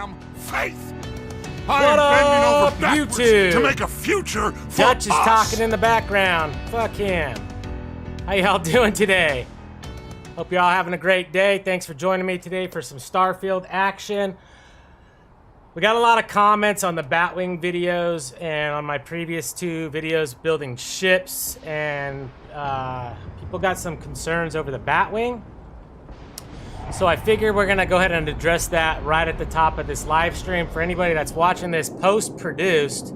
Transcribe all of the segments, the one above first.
some faith. What I am bending up, over backwards YouTube? to make a future for Dutch is us. talking in the background. Fuck him. How y'all doing today? Hope y'all having a great day. Thanks for joining me today for some Starfield action. We got a lot of comments on the Batwing videos and on my previous two videos building ships, and people got some concerns over the Batwing. So I figured we're gonna go ahead and address that right at the top of this live stream. For anybody that's watching this post-produced,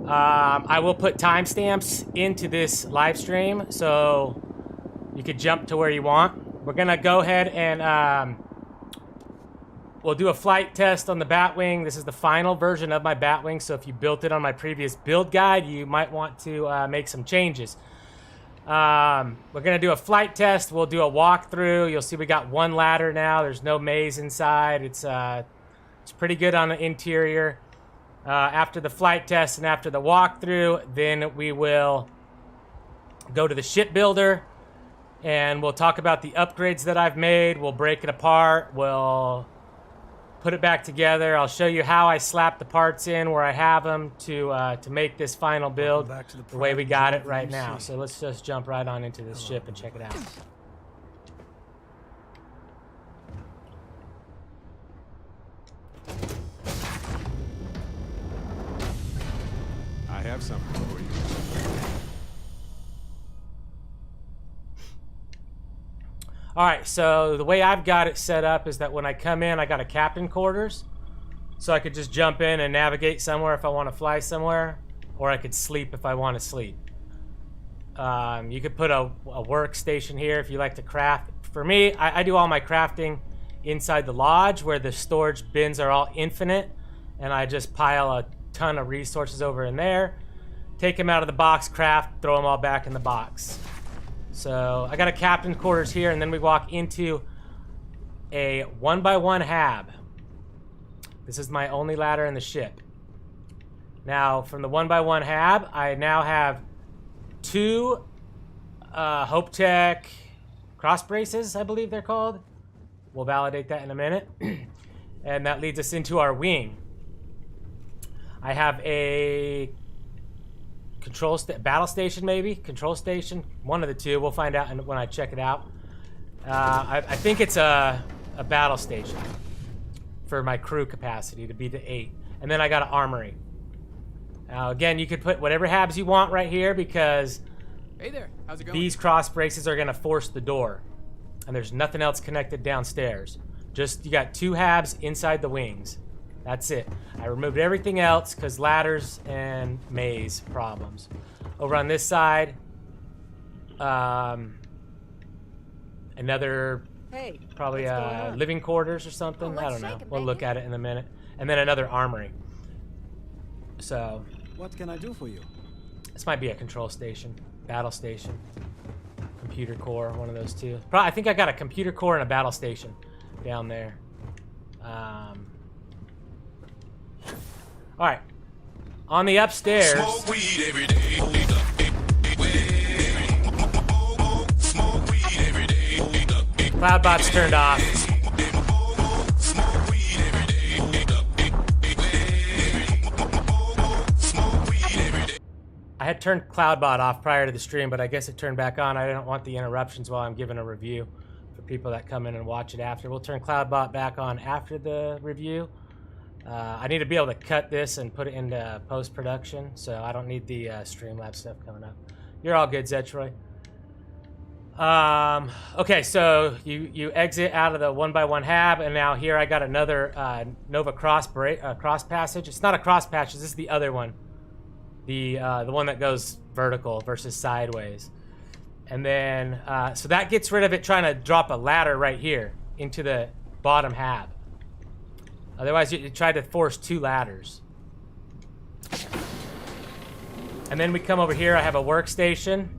I will put timestamps into this live stream, so you could jump to where you want. We're gonna go ahead and we'll do a flight test on the Batwing. This is the final version of my Batwing, so if you built it on my previous build guide, you might want to make some changes. We're gonna do a flight test. We'll do a walkthrough. You'll see we got one ladder now. There's no maze inside. It's pretty good on the interior. After the flight test and after the walkthrough, then we will go to the shipbuilder and we'll talk about the upgrades that I've made. We'll break it apart. We'll put it back together. I'll show you how I slap the parts in where I have them to make this final build the way we got it right now. So let's just jump right on into this ship and check it out. I have something for you. All right, so the way I've got it set up is that when I come in, I got a captain quarters. So I could just jump in and navigate somewhere if I want to fly somewhere, or I could sleep if I want to sleep. You could put a workstation here if you like to craft. For me, I do all my crafting inside the lodge where the storage bins are all infinite, and I just pile a ton of resources over in there, take them out of the box, craft, throw them all back in the box. So I got a captain quarters here, and then we walk into a 1x1 hab. This is my only ladder in the ship. Now, from the 1x1 hab, I now have two Hope Tech cross braces, I believe they're called. We'll validate that in a minute. And that leads us into our wing. I have a battle station, maybe control station, one of the two. We'll find out when I check it out. I think it's a battle station for my crew capacity to be to 8, and then I got an armory. Now again, you could put whatever habs you want right here because hey there, how's it going? These cross braces are gonna force the door, and there's nothing else connected downstairs. Just you got 2 habs inside the wings. That's it. I removed everything else because ladders and maze problems. Over on this side, another probably living quarters or something. I don't know. We'll look at it in a minute. And then another armory. So what can I do for you? This might be a control station, battle station, computer core, one of those two. I think I got a computer core and a battle station down there. All right, on the upstairs. Smoke weed every day. Cloudbot's turned off. I had turned Cloudbot off prior to the stream, but I guess it turned back on. I didn't want the interruptions while I'm giving a review for people that come in and watch it after. We'll turn Cloudbot back on after the review. I need to be able to cut this and put it into post-production, so I don't need the Streamlabs stuff coming up. You're all good, Zetroy. Okay, so you exit out of the 1x1 hab, and now here I got another Nova cross passage. It's not a cross passage. This is the other one, the one that goes vertical versus sideways. And then so that gets rid of it trying to drop a ladder right here into the bottom hab. Otherwise, you try to force 2 ladders. And then we come over here. I have a workstation.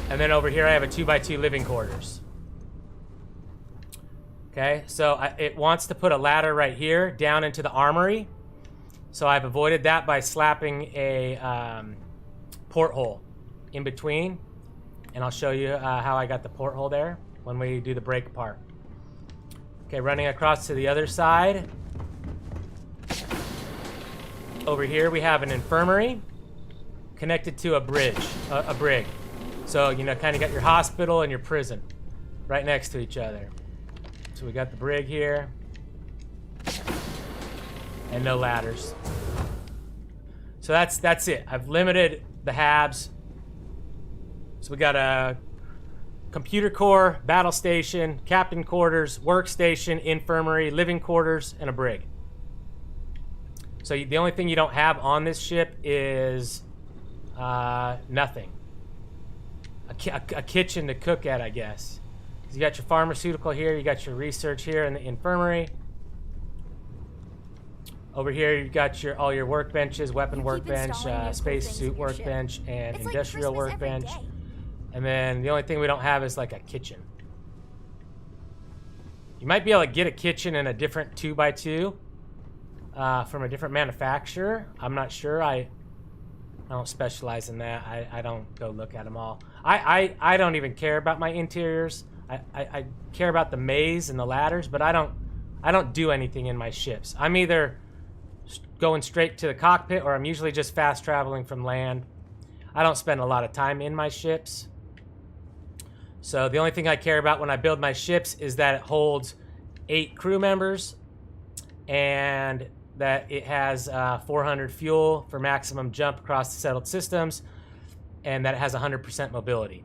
And then over here, I have a 2x2 living quarters. Okay, so it wants to put a ladder right here down into the armory. So I've avoided that by slapping a porthole in between. And I'll show you how I got the porthole there when we do the break apart. Okay, running across to the other side. Over here we have an infirmary connected to a bridge, a brig. So, you know, kind of got your hospital and your prison right next to each other. So we got the brig here. And no ladders. So that's it. I've limited the habs. So we got a computer core, battle station, captain quarters, workstation, infirmary, living quarters, and a brig. So the only thing you don't have on this ship is nothing. A kitchen to cook at, I guess. You got your pharmaceutical here, you got your research here in the infirmary. Over here, you've got all your workbenches, weapon workbench, space suit workbench, and industrial workbench. And then the only thing we don't have is like a kitchen. You might be able to get a kitchen in a different 2x2 from a different manufacturer. I'm not sure. I don't specialize in that. I don't go look at them all. I don't even care about my interiors. I care about the maze and the ladders, but I don't do anything in my ships. I'm either going straight to the cockpit, or I'm usually just fast traveling from land. I don't spend a lot of time in my ships. So the only thing I care about when I build my ships is that it holds 8 crew members and that it has 400 fuel for maximum jump across the settled systems, and that it has 100% mobility.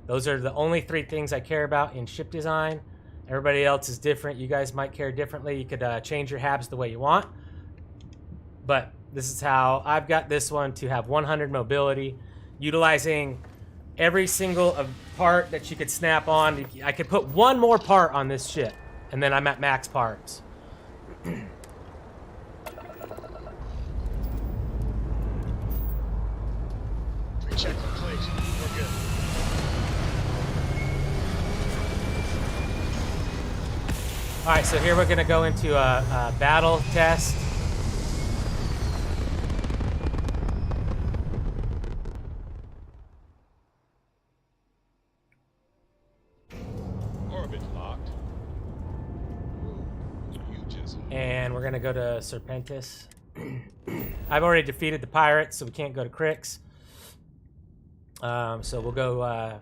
Those are the only 3 things I care about in ship design. Everybody else is different. You guys might care differently. You could change your habs the way you want. But this is how I've got this one to have 100 mobility, utilizing every single part that you could snap on. I could put one more part on this ship, and then I'm at max parts. Check the place. We're good. All right, so here we're gonna go into a battle test. Orbit locked. You just... And we're gonna go to Serpentis. I've already defeated the pirates, so we can't go to Crix. So we'll go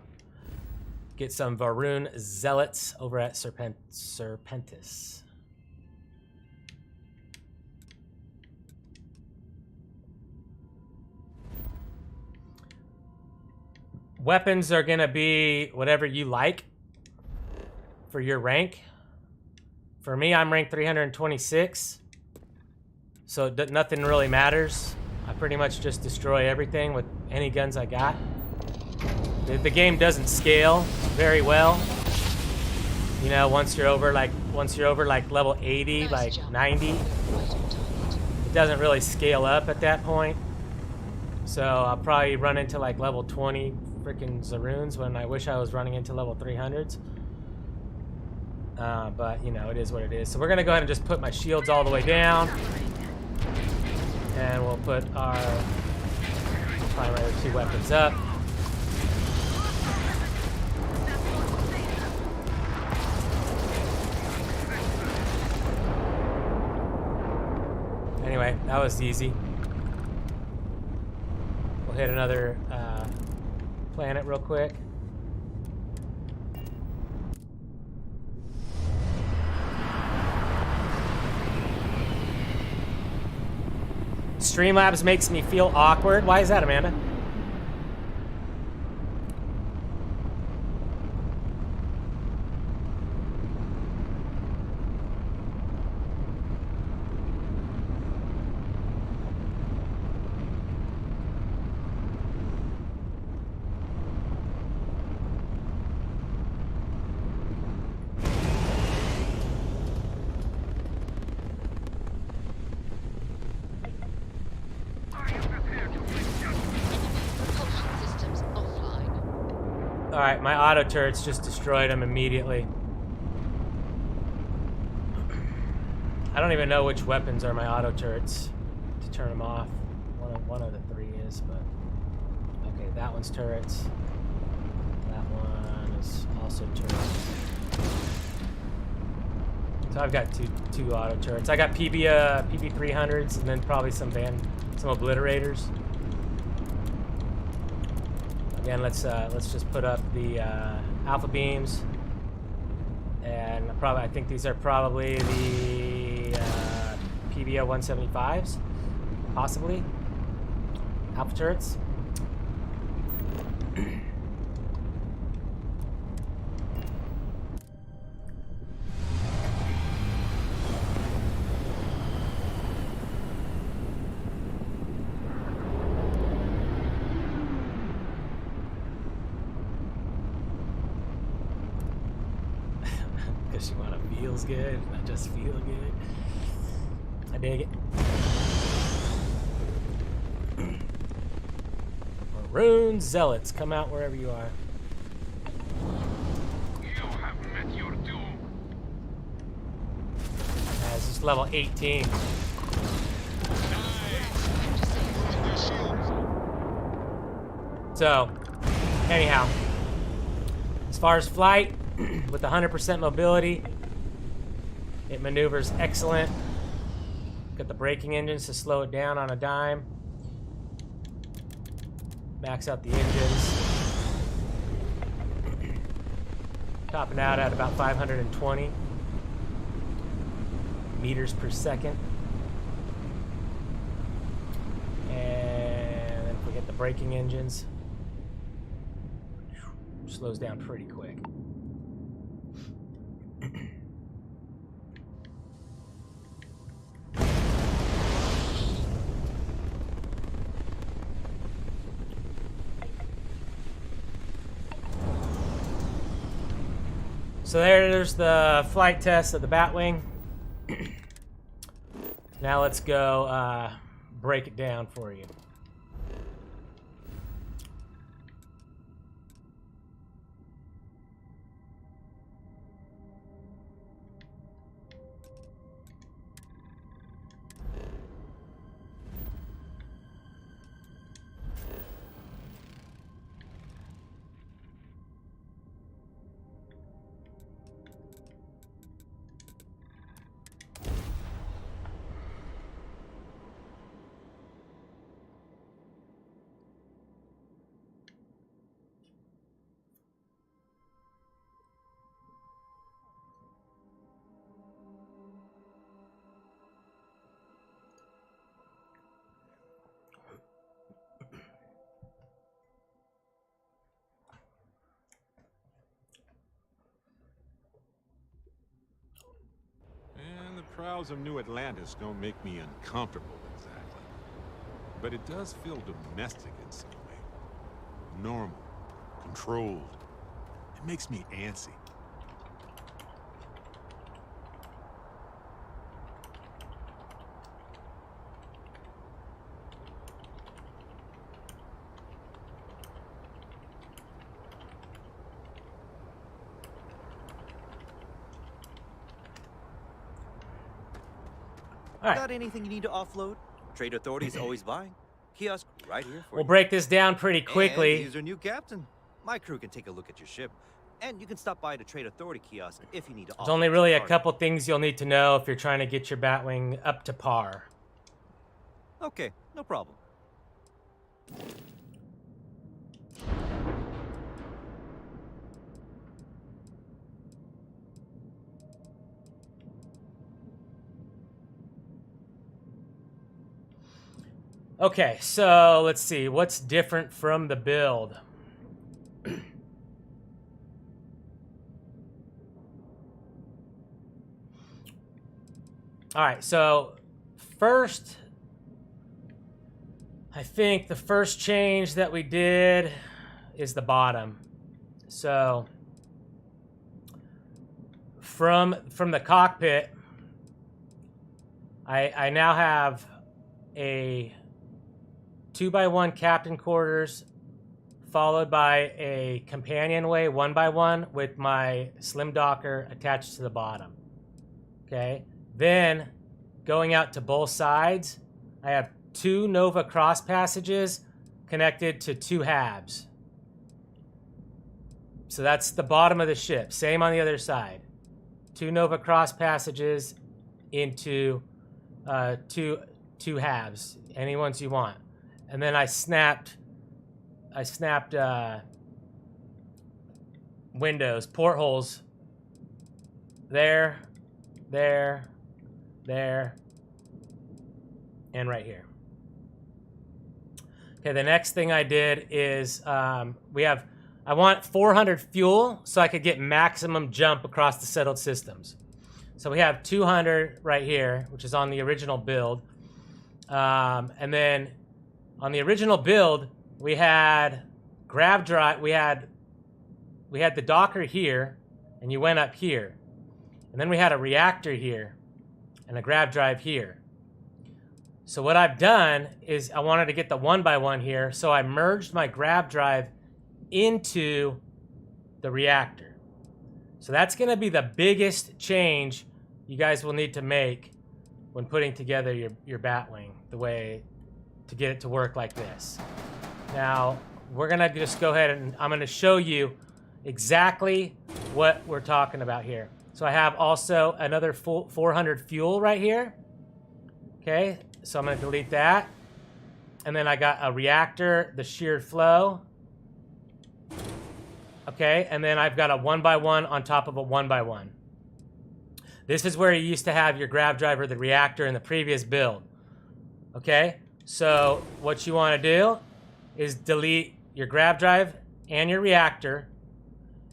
get some Varun zealots over at Serpentis. Weapons are gonna be whatever you like for your rank. For me, I'm ranked 326, so nothing really matters. I pretty much just destroy everything with any guns I got. The game doesn't scale very well. You know, once you're over like level 80, like 90, it doesn't really scale up at that point. So I'll probably run into like level 20 freaking Zaroons when I wish I was running into level 300s. But you know, it is what it is. So we're gonna go ahead and just put my shields all the way down, and we'll put our primary 2 weapons up. Anyway, that was easy. We'll hit another planet real quick. Streamlabs makes me feel awkward. Why is that, Amanda? Alright, my auto turrets just destroyed them immediately. I don't even know which weapons are my auto turrets to turn them off. One of the 3 is, but... Okay, that one's turrets. That one is also turrets. So I've got two auto turrets. I got PB 300s and then probably some obliterators. Again, let's just put up the alpha beams, and I think these are probably the PBO 175s, possibly alpha turrets. Because you want to feels good, not just feel good. I dig it. Maroon Zealots, come out wherever you are. You have met your doom. This is level 18. So, anyhow, as far as flight, with 100% mobility, it maneuvers excellent. Got the braking engines to slow it down on a dime. Max out the engines. Topping out at about 520 meters per second. And then if we get the braking engines, slows down pretty quick. So there's the flight test of the Batwing. Now let's go break it down for you. And the prowls of New Atlantis don't make me uncomfortable exactly. But it does feel domestic in some way. Normal. Controlled. It makes me antsy. All right. Got anything you need to offload? Trade Authority's always buying. Kiosk right here for We'll you. break this down pretty quickly. And here's your new captain. My crew can take a look at your ship. And you can stop by the Trade Authority kiosk if you need to There's only really a couple things you'll need to know if you're trying to get your Batwing up to par. Okay, no problem. Okay, so let's see. What's different from the build? All right, so first, I think the first change that we did is the bottom. So from the cockpit, I now have a 2x1 captain quarters, followed by a companionway 1x1 with my slim docker attached to the bottom. Okay, then going out to both sides, I have 2 Nova cross passages connected to 2 habs. So that's the bottom of the ship. Same on the other side. two Nova cross passages into two halves, any ones you want. And then I snapped windows, portholes there, there, there, and right here. Okay, the next thing I did is I want 400 fuel so I could get maximum jump across the settled systems. So we have 200 right here, which is on the original build. And then on the original build, we had grav drive, we had the Docker here, and you went up here. And then we had a reactor here and a grav drive here. So what I've done is I wanted to get the 1x1 here, so I merged my grav drive into the reactor. So that's going to be the biggest change you guys will need to make when putting together your Batwing, the way to get it to work like this. Now, we're going to just go ahead and I'm going to show you exactly what we're talking about here. So I have also another 400 fuel right here. Okay, so I'm going to delete that. And then I got a reactor, the sheared flow. Okay, and then I've got a 1x1 on top of a 1x1. This is where you used to have your grav driver, the reactor in the previous build. Okay, so what you want to do is delete your grav drive and your reactor,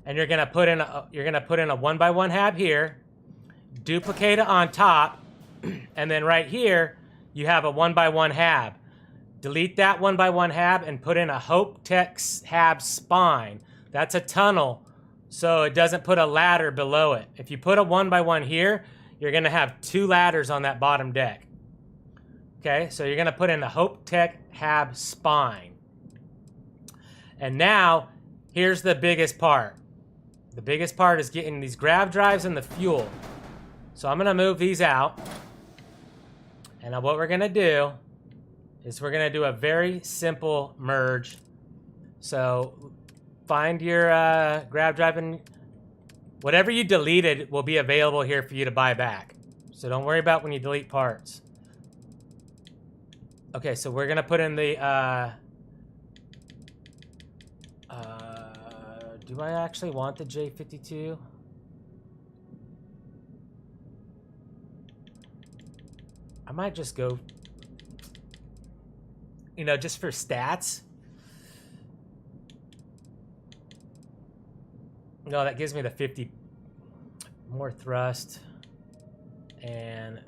and you're gonna put in a 1x1 hab here, duplicate it on top, and then right here you have a 1x1 hab. Delete that 1x1 hab and put in a Hope Tech hab spine. That's a tunnel, so it doesn't put a ladder below it. If you put a 1x1 here, you're gonna have two ladders on that bottom deck. Okay, so you're gonna put in the Hope Tech hab spine. And now, here's the biggest part. The biggest part is getting these grav drives and the fuel. So I'm gonna move these out. And what we're gonna do is we're gonna do a very simple merge. So find your grav drive, and whatever you deleted will be available here for you to buy back. So don't worry about when you delete parts. Okay, so we're gonna put in the do I actually want the J52? I might just go, you know, just for stats. No, that gives me the 50 more thrust. And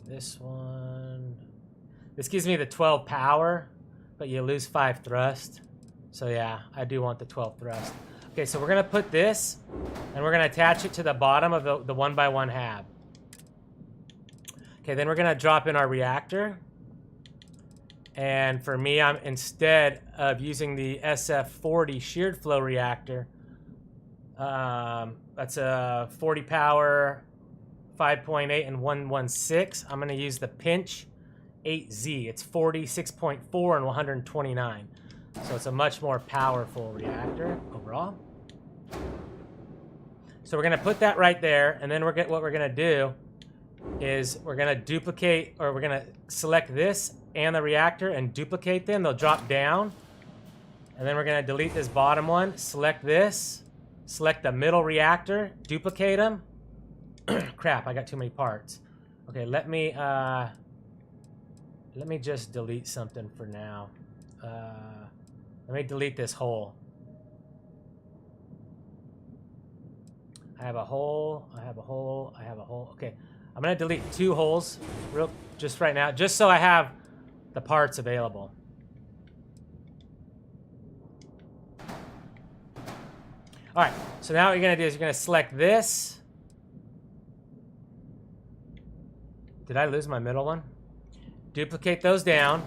this one, this gives me the 12 power, but you lose 5 thrust. So yeah, I do want the 12 thrust. Okay, so we're gonna put this, and we're gonna attach it to the bottom of the 1x1 hab. Okay, then we're gonna drop in our reactor. And for me, instead of using the SF40 sheared flow reactor, that's a 40 power, 5.8 and 116. I'm gonna use the Pinch 8Z. It's 46.4 and 129. So it's a much more powerful reactor overall. So we're gonna put that right there, and then what we're gonna do is we're gonna duplicate, or we're gonna select this and the reactor and duplicate them. They'll drop down. And then we're gonna delete this bottom one, select this, select the middle reactor, duplicate them. Crap, I got too many parts. Okay, let me just delete something for now. Let me delete this hole. I have a hole, I have a hole, I have a hole. Okay, I'm gonna delete 2 holes just right now, just so I have the parts available. All right, so now what you're gonna do is you're gonna select this. Did I lose my middle one? Duplicate those down.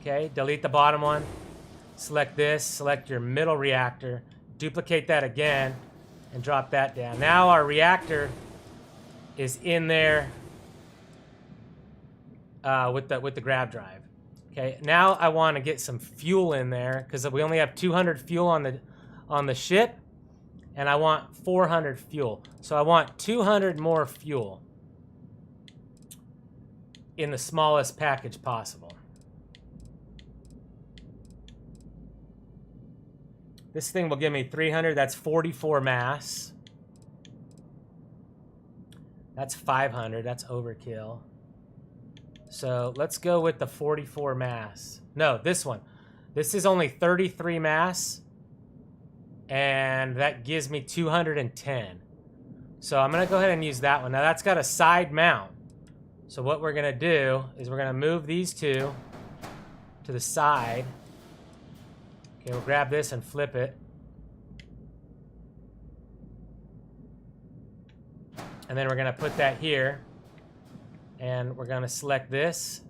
Okay, delete the bottom one. Select this, select your middle reactor, duplicate that again, and drop that down. Now our reactor is in there with the grav drive. Okay, now I want to get some fuel in there because we only have 200 fuel on the ship, and I want 400 fuel. So I want 200 more fuel in the smallest package possible. This thing will give me 300. That's 44 mass. That's 500. That's overkill. So let's go with the 44 mass. No, this one. This is only 33 mass. And that gives me 210. So I'm going to go ahead and use that one. Now that's got a side mount. So what we're going to do is we're going to move these two to the side. Okay, we'll grab this and flip it. And then we're going to put that here. And we're going to select this,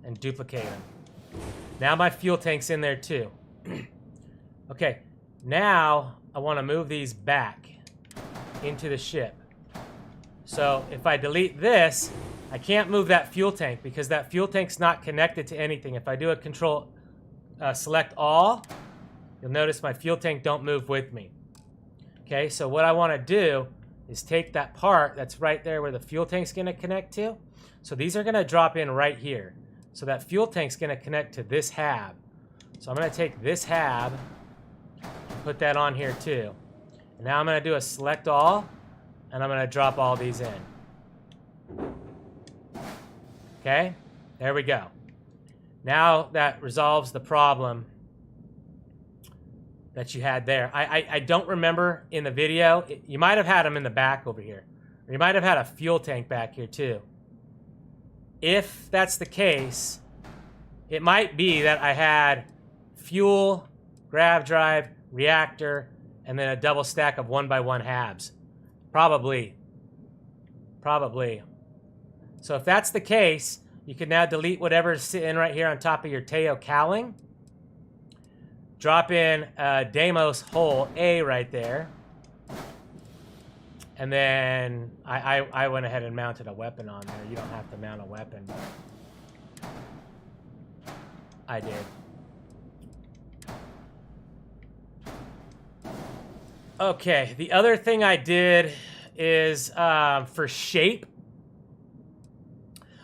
and duplicate them. Now my fuel tank's in there too. Okay, now I want to move these back into the ship. So if I delete this, I can't move that fuel tank because that fuel tank's not connected to anything. If I do a control select all, you'll notice my fuel tank don't move with me. Okay, so what I want to do is take that part that's right there where the fuel tank's going to connect to. So these are going to drop in right here. So that fuel tank's going to connect to this hab. So I'm going to take this hab and put that on here too. And now I'm going to do a select all, and I'm going to drop all these in. Okay, there we go. Now that resolves the problem that you had there. I don't remember in the video. You might have had them in the back over here. Or you might have had a fuel tank back here too. If that's the case, it might be that I had fuel, grav drive, reactor, and then a double stack of 1x1 habs. Probably. So if that's the case, you can now delete whatever's sitting right here on top of your Teo cowling. Drop in Deimos hole A right there. And then I went ahead and mounted a weapon on there. You don't have to mount a weapon. I did. Okay, the other thing I did is for shape,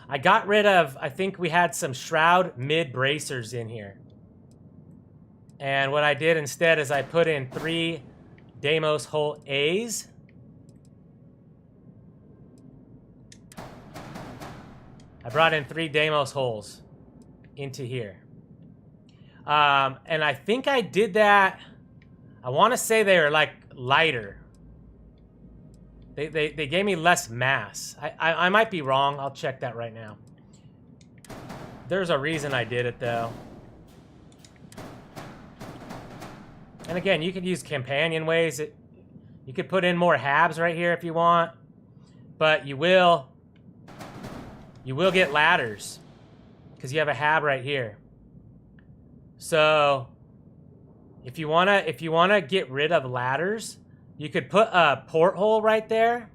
I got rid of, I think we had some shroud mid bracers in here. And what I did instead is I put in 3 Deimos hole A's. I brought in 3 Deimos holes into here. And I think I did that, I want to say they were like lighter. They gave me less mass. I might be wrong. I'll check that right now. There's a reason I did it though. And again, you could use companion ways. You could put in more habs right here if you want. But you will get ladders because you have a hab right here. So if you wanna get rid of ladders, you could put a porthole right there.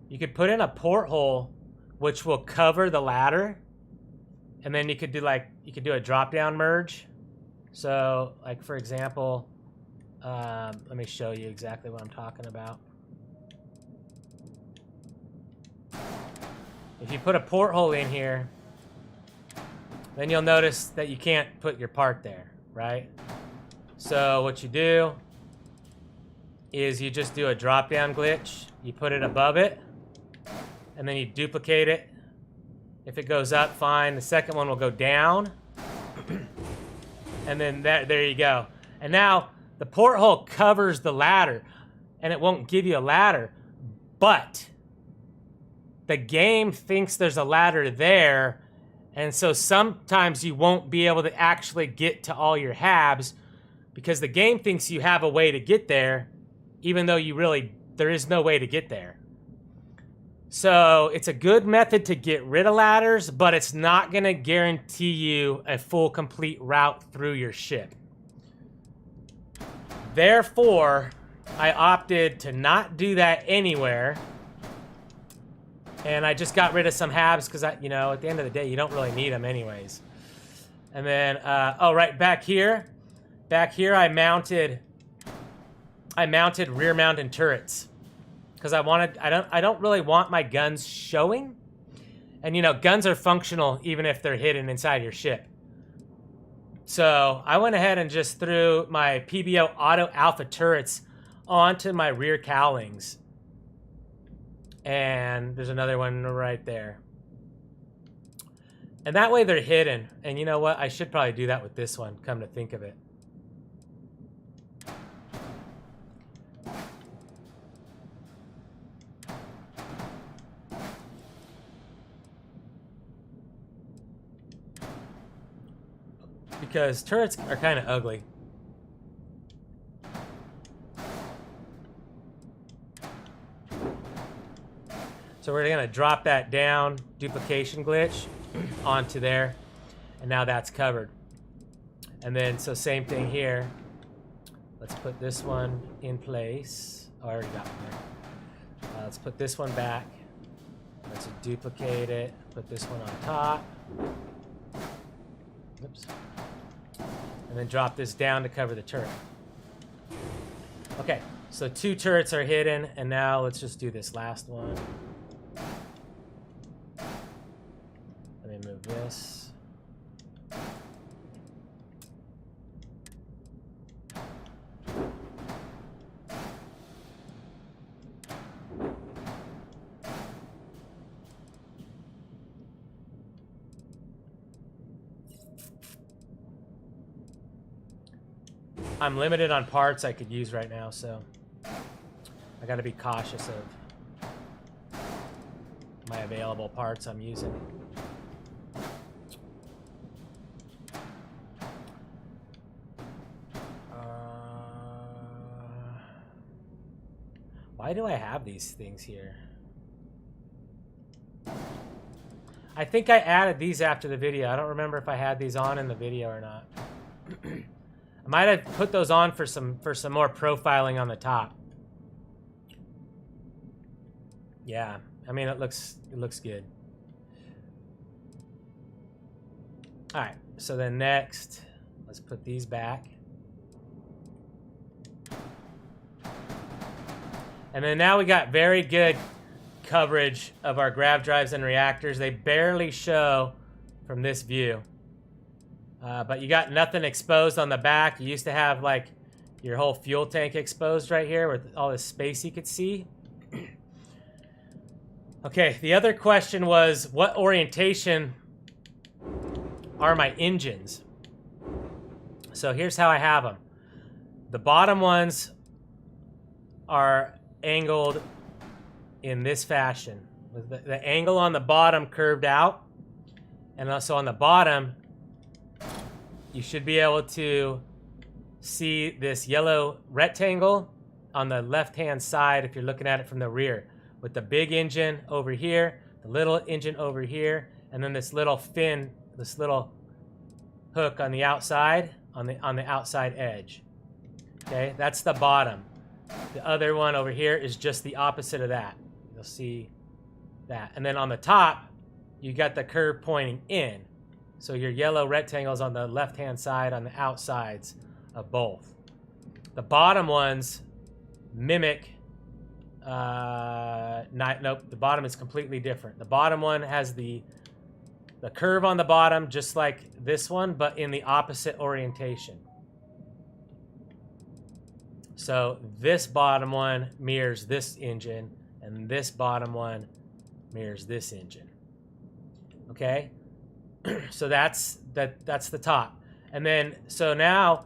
You could put in a porthole which will cover the ladder, and then you could do a drop down merge. So like for example, let me show you exactly what I'm talking about. If you put a porthole in here, then you'll notice that you can't put your part there, right? So what you do is you just do a drop down glitch. You put it above it, and then you duplicate it. If it goes up, fine. The second one will go down. And then there you go. And now the porthole covers the ladder, and it won't give you a ladder, but the game thinks there's a ladder there, and so sometimes you won't be able to actually get to all your habs because the game thinks you have a way to get there, even though there is no way to get there. So it's a good method to get rid of ladders, but it's not going to guarantee you a full, complete route through your ship. Therefore, I opted to not do that anywhere. And I just got rid of some habs because, at the end of the day, you don't really need them anyways. And then, right back here I mounted I mounted rear mounted turrets because I don't really want my guns showing. And you know, guns are functional even if they're hidden inside your ship. So I went ahead and just threw my PBO auto alpha turrets onto my rear cowlings. And there's another one right there. And that way they're hidden. And you know what? I should probably do that with this one, come to think of it. Because turrets are kind of ugly. So we're gonna drop that down, duplication glitch, onto there. And now that's covered. And then, so same thing here. Let's put this one in place. Oh, I already got one there. Let's put this one back. Let's duplicate it. Put this one on top. Oops. And then drop this down to cover the turret. Okay, so 2 turrets are hidden, and now let's just do this last one. Let me move this. I'm limited on parts I could use right now, so I gotta be cautious of my available parts I'm using. Why do I have these things here? I think I added these after the video. I don't remember if I had these on in the video or not. I might have put those on for some more profiling on the top. Yeah, I mean it looks good. All right, so then next, let's put these back. And then now we got very good coverage of our grav drives and reactors. They barely show from this view. But you got nothing exposed on the back. You used to have like your whole fuel tank exposed right here with all this space you could see. Okay, the other question was, what orientation are my engines? So here's how I have them. The bottom ones are angled in this fashion, with the angle on the bottom curved out, and also on the bottom you should be able to see this yellow rectangle on the left hand side if you're looking at it from the rear, with the big engine over here, the little engine over here, and then this little fin, this little hook on the outside, on the outside edge. Okay, that's the bottom. The other one over here is just the opposite of that. You'll see that. And then on the top, you got the curve pointing in. So your yellow rectangles on the left-hand side on the outsides of both. The bottom ones mimic, nope, the bottom is completely different. The bottom one has the curve on the bottom, just like this one, but in the opposite orientation. So this bottom one mirrors this engine, and this bottom one mirrors this engine. Okay? So that's the top. And then, so now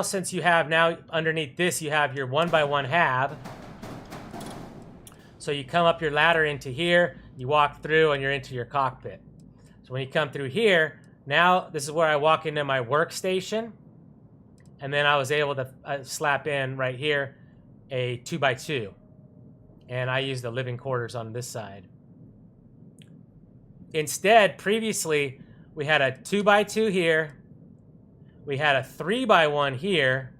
since you have, now underneath this, you have your 1x1 hab. So you come up your ladder into here, you walk through, and you're into your cockpit. So when you come through here, now this is where I walk into my workstation. And then I was able to slap in right here a 2x2. And I used the living quarters on this side. Instead, previously, we had a 2x2 here. We had a 3x1 here.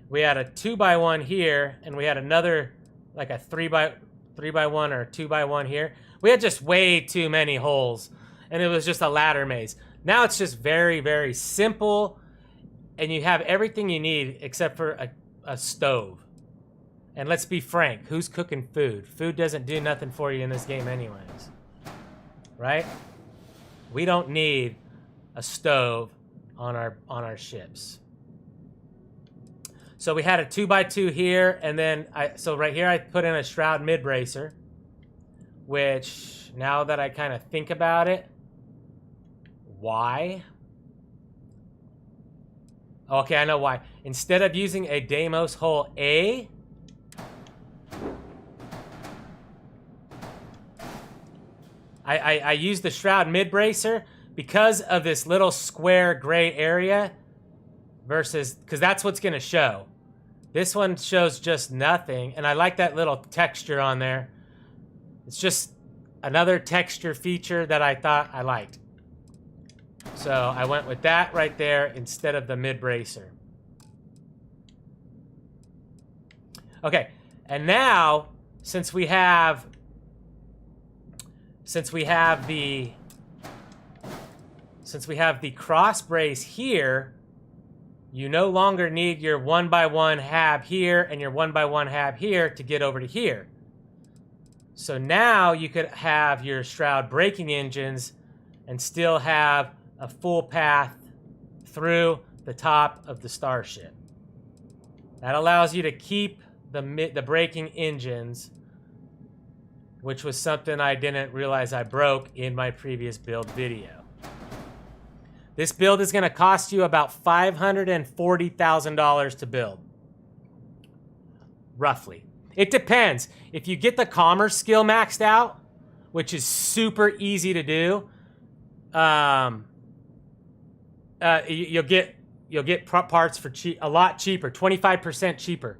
We had a 2x1 here. And we had another, like a 3x1 or a 2x1 here. We had just way too many holes. And it was just a ladder maze. Now it's just very, very simple. And you have everything you need except for a stove. And let's be frank, who's cooking food? Food doesn't do nothing for you in this game anyways. Right? We don't need a stove on our ships. So we had a 2x2 here, and then so right here I put in a shroud mid bracer, which now that I kind of think about it, why? Okay, I know why. Instead of using a Deimos hull A, I used the shroud mid bracer because of this little square gray area versus, because that's what's going to show. This one shows just nothing, and I like that little texture on there. It's just another texture feature that I thought I liked. So I went with that right there instead of the mid bracer. Okay, and now since we have the cross brace here, you no longer need your 1x1 hab here and your 1x1 hab here to get over to here. So now you could have your shroud braking engines and still have a full path through the top of the Starship. That allows you to keep the braking engines, which was something I didn't realize I broke in my previous build video. This build is going to cost you about $540,000 to build. Roughly. It depends. If you get the commerce skill maxed out, which is super easy to do, you'll get parts for a lot cheaper, 25% cheaper.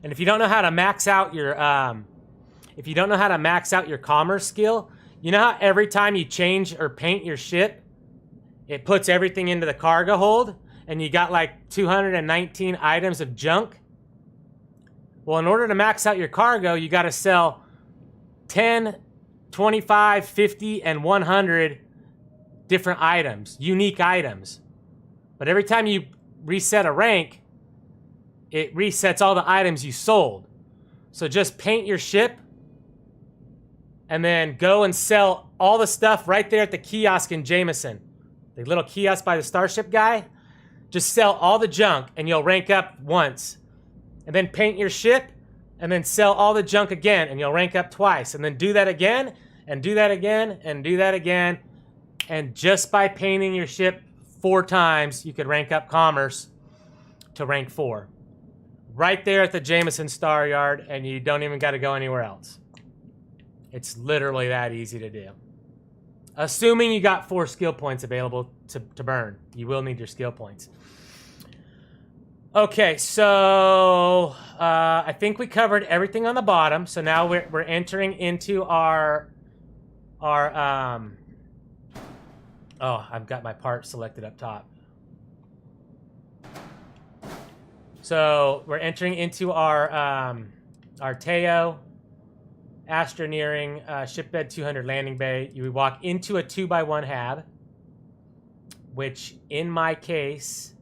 And if you don't know how to max out your commerce skill, you know how every time you change or paint your ship, it puts everything into the cargo hold, and you got like 219 items of junk? Well, in order to max out your cargo, you got to sell 10, 25, 50, and 100 different items, unique items. But every time you reset a rank, it resets all the items you sold. So just paint your ship and then go and sell all the stuff right there at the kiosk in Jameson. The little kiosk by the Starship guy. Just sell all the junk and you'll rank up once. And then paint your ship and then sell all the junk again and you'll rank up twice. And then do that again and do that again and do that again. And just by painting your ship 4 times, you could rank up commerce to rank 4. Right there at the Jameson Star Yard, and you don't even got to go anywhere else. It's literally that easy to do. Assuming you got 4 skill points available to burn. You will need your skill points. Okay, so I think we covered everything on the bottom. So now we're entering into our oh, I've got my part selected up top. So we're entering into our Teo Astroneering Shipbed 200 landing bay. You would walk into a 2x1 hab, which in my case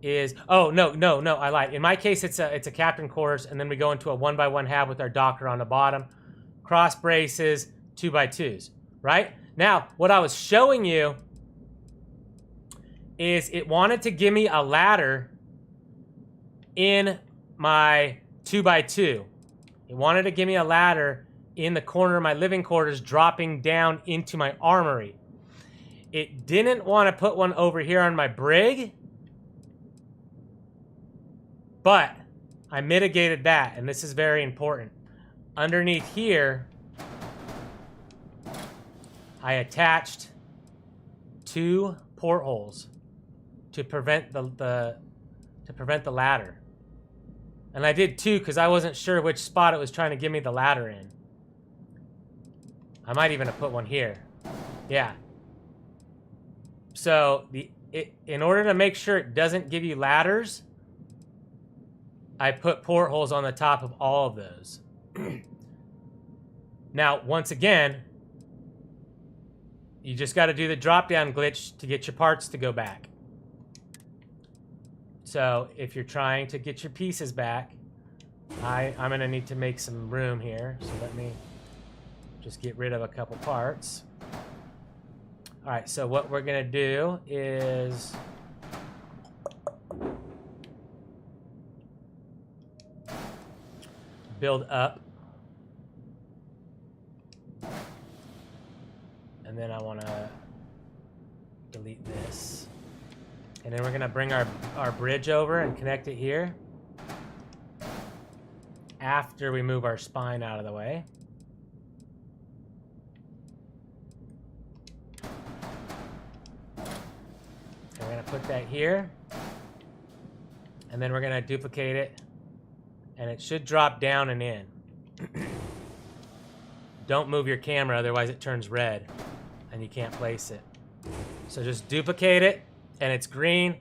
is, oh no, I lied. In my case, it's a captain quarters, and then we go into a 1x1 hab with our docker on the bottom, cross braces, 2x2s. Right now, what I was showing you is it wanted to give me a ladder in my 2x2. It wanted to give me a ladder in the corner of my living quarters dropping down into my armory. It didn't want to put one over here on my brig, but I mitigated that, and this is very important. Underneath here, I attached 2 portholes to prevent the ladder. And I did 2 because I wasn't sure which spot it was trying to give me the ladder in. I might even have put one here. Yeah. So in order to make sure it doesn't give you ladders, I put portholes on the top of all of those. Now, once again, you just got to do the drop-down glitch to get your parts to go back. So if you're trying to get your pieces back, I'm gonna need to make some room here, so let me just get rid of a couple parts. All right, so what we're gonna do is build up. And then I wanna delete this. And then we're gonna bring our bridge over and connect it here after we move our spine out of the way. And we're gonna put that here. And then we're gonna duplicate it. And it should drop down and in. Don't move your camera, otherwise it turns red and you can't place it. So just duplicate it, and it's green,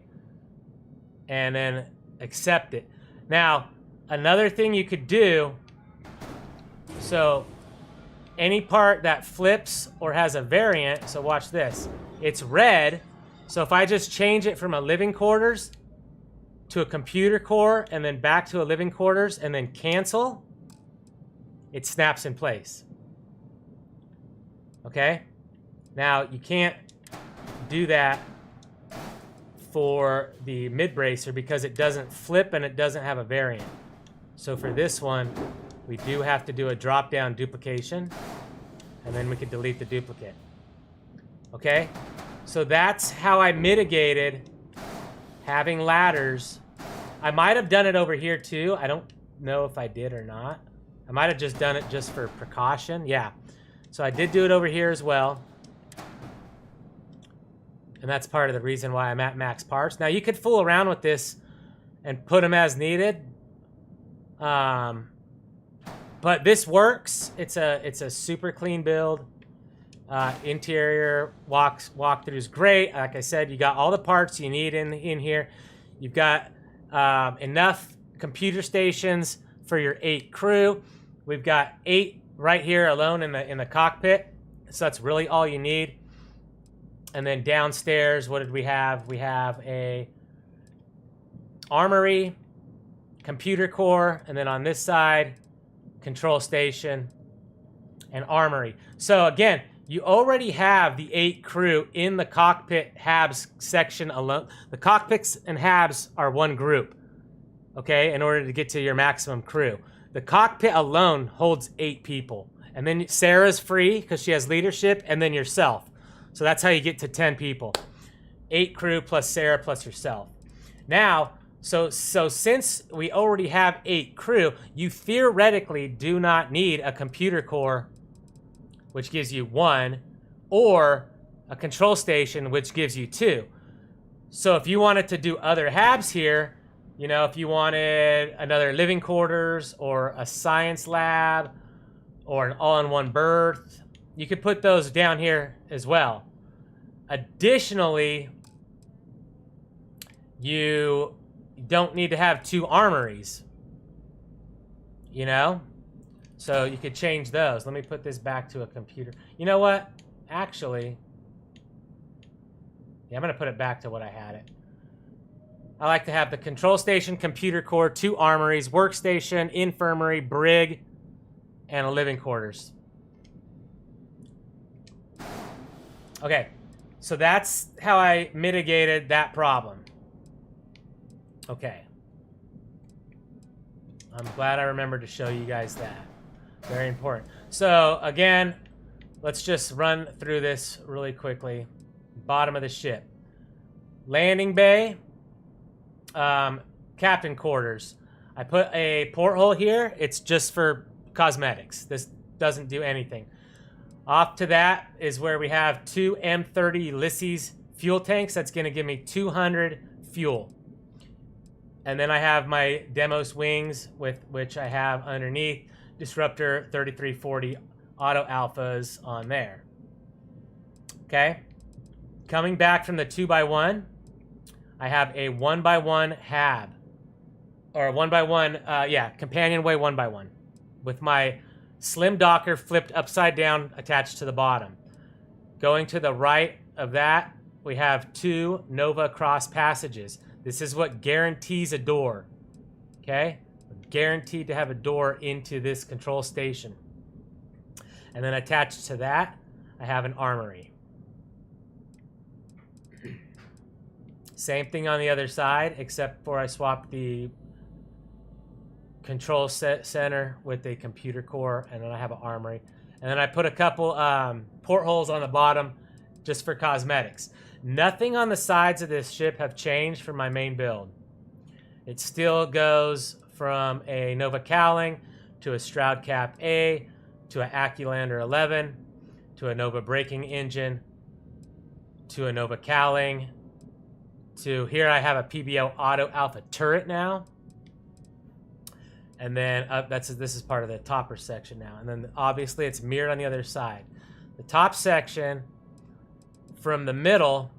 and then accept it. Now, another thing you could do, so any part that flips or has a variant, so watch this, it's red, so if I just change it from a living quarters to a computer core and then back to a living quarters and then cancel, it snaps in place. Okay? Now, you can't do that for the mid-bracer because it doesn't flip and it doesn't have a variant. So for this one, we do have to do a drop-down duplication, and then we can delete the duplicate. Okay? So that's how I mitigated having ladders. I might have done it over here too. I don't know if I did or not. I might have just done it just for precaution. Yeah. So I did do it over here as well. And that's part of the reason why I'm at max parts. Now, you could fool around with this and put them as needed. But this works. It's a super clean build. Interior walkthrough is great. Like I said, you got all the parts you need in here. You've got enough computer stations for your 8 crew. We've got 8 right here alone in the cockpit. So that's really all you need. And then downstairs, what did we have? We have a armory, computer core, and then on this side, control station and armory. So again, you already have the 8 crew in the cockpit HABs section alone. The cockpits and HABs are one group, okay, in order to get to your maximum crew. The cockpit alone holds 8 people. And then Sarah's free because she has leadership, and then yourself. So that's how you get to 10 people. 8 crew plus Sarah plus yourself. Now, so since we already have 8 crew, you theoretically do not need a computer core, which gives you 1, or a control station, which gives you 2. So if you wanted to do other HABs here, you know, if you wanted another living quarters or a science lab or an all-in-one berth, you could put those down here as well. Additionally, you don't need to have 2 armories, you know? So you could change those. Let me put this back to a computer. You know what? Actually, yeah, I'm going to put it back to what I had it. I like to have the control station, computer core, 2 armories, workstation, infirmary, brig, and a living quarters. Okay, so that's how I mitigated that problem. Okay. I'm glad I remembered to show you guys that. Very important. So, again, let's just run through this really quickly. Bottom of the ship. Landing bay. Captain quarters. I put a porthole here. It's just for cosmetics. This doesn't do anything. Off to that is where we have 2 M30 Ulysses fuel tanks. That's going to give me 200 fuel. And then I have my Demos wings, with which I have underneath Disruptor 3340 auto alphas on there. Okay. Coming back from the 2x1, I have a 1x1 HAB. Or a 1x1, companionway 1x1. With my slim docker flipped upside down attached to the bottom. Going to the right of that, we have 2 Nova cross passages. This is what guarantees a door. Okay? Guaranteed to have a door into this control station. And then attached to that, I have an armory. Same thing on the other side, except for I swapped the control center with a computer core, and then I have an armory. And then I put a couple portholes on the bottom just for cosmetics. Nothing on the sides of this ship have changed from my main build. It still goes from a Nova Cowling to a Stroud Cap A to an Acculander 11 to a Nova braking engine to a Nova Cowling to here I have a PBO Auto Alpha turret now. And then this is part of the topper section now. And then obviously it's mirrored on the other side. The top section from the middle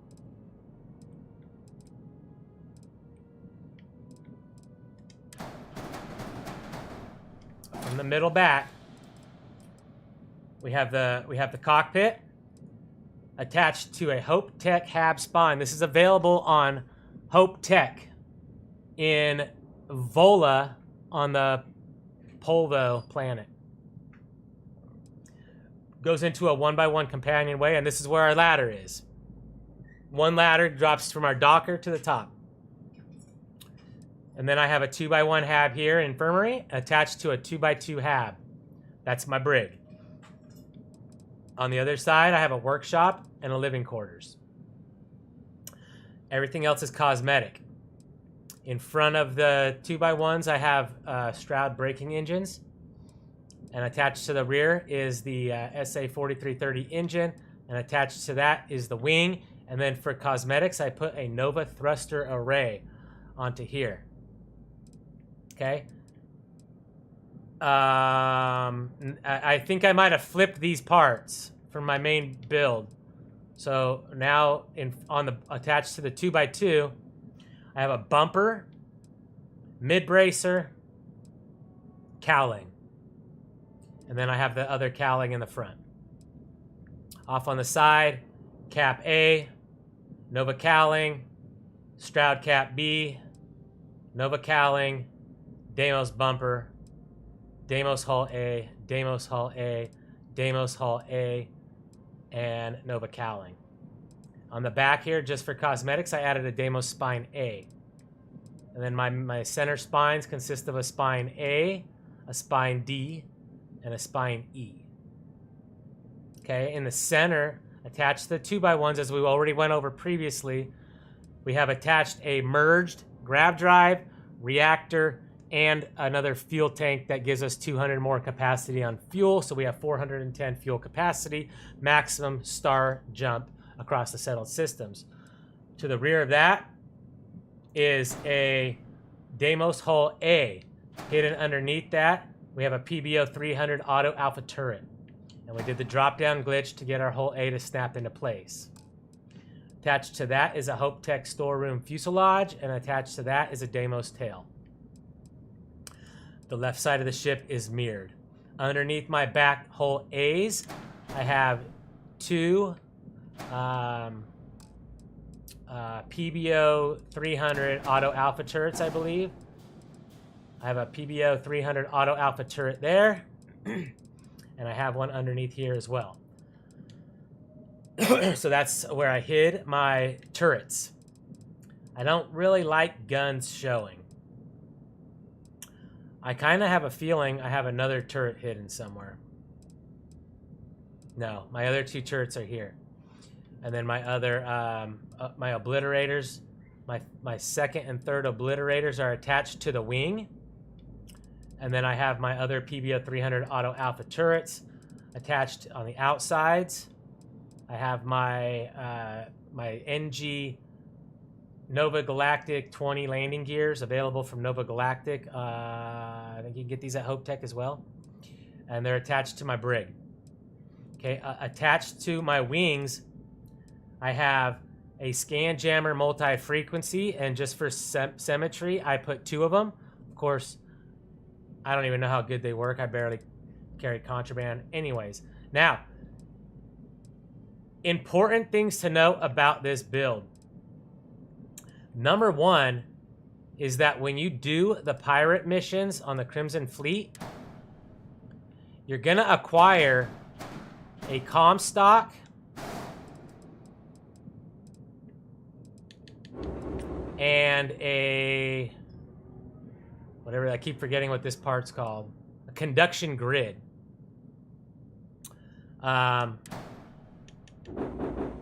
back, we have the cockpit attached to a Hope Tech hab spine. This is available on Hope Tech in Vola on the Polvo planet. Goes into a 1x1 companionway, and this is where our ladder is. One ladder drops from our docker to the top. And then I have a 2x1 hab here, infirmary, attached to a 2x2 hab. That's my brig. On the other side, I have a workshop and a living quarters. Everything else is cosmetic. In front of the 2x1s, I have Stroud braking engines. And attached to the rear is the SA4330 engine. And attached to that is the wing. And then for cosmetics, I put a Nova thruster array onto here. Okay. I think I might have flipped these parts from my main build. So now attached to the 2x2, I have a bumper, mid bracer, cowling. And then I have the other cowling in the front. Off on the side, Cap A, Nova cowling, Stroud Cap B, Nova cowling, Deimos bumper, Deimos hull A, Deimos hull A, Deimos hull A, and Nova cowling. On the back here, just for cosmetics, I added a Deimos spine A. And then my center spines consist of a spine A, a spine D, and a spine E. Okay, in the center, attached to the 2x1s, as we already went over previously, we have attached a merged grab drive, reactor, and another fuel tank that gives us 200 more capacity on fuel. So we have 410 fuel capacity, maximum star jump across the settled systems. To the rear of that is a Deimos hull A. Hidden underneath that, we have a PBO 300 auto alpha turret. And we did the drop down glitch to get our hull A to snap into place. Attached to that is a Hope Tech storeroom fuselage, and attached to that is a Deimos tail. The left side of the ship is mirrored. Underneath my back hull A's, I have two PBO 300 auto alpha turrets, I believe. I have a PBO 300 auto alpha turret there, and I have one underneath here as well. So that's where I hid my turrets. I don't really like guns showing. I kind of have a feeling I have another turret hidden somewhere. No, my other two turrets are here. And then my other, my obliterators, my second and third obliterators are attached to the wing. And then I have my other PBO 300 auto alpha turrets attached on the outsides. I have my my NG Nova Galactic 20 landing gears available from Nova Galactic. I think you can get these at Hope Tech as well. And they're attached to my brig. Okay, attached to my wings, I have a scan jammer multi-frequency, and just for symmetry, I put two of them. Of course, I don't even know how good they work. I barely carry contraband. Anyways, now, important things to know about this build. Number one is that when you do the pirate missions on the Crimson Fleet, you're gonna acquire a Comstock and a whatever, I keep forgetting what this part's called. A conduction grid.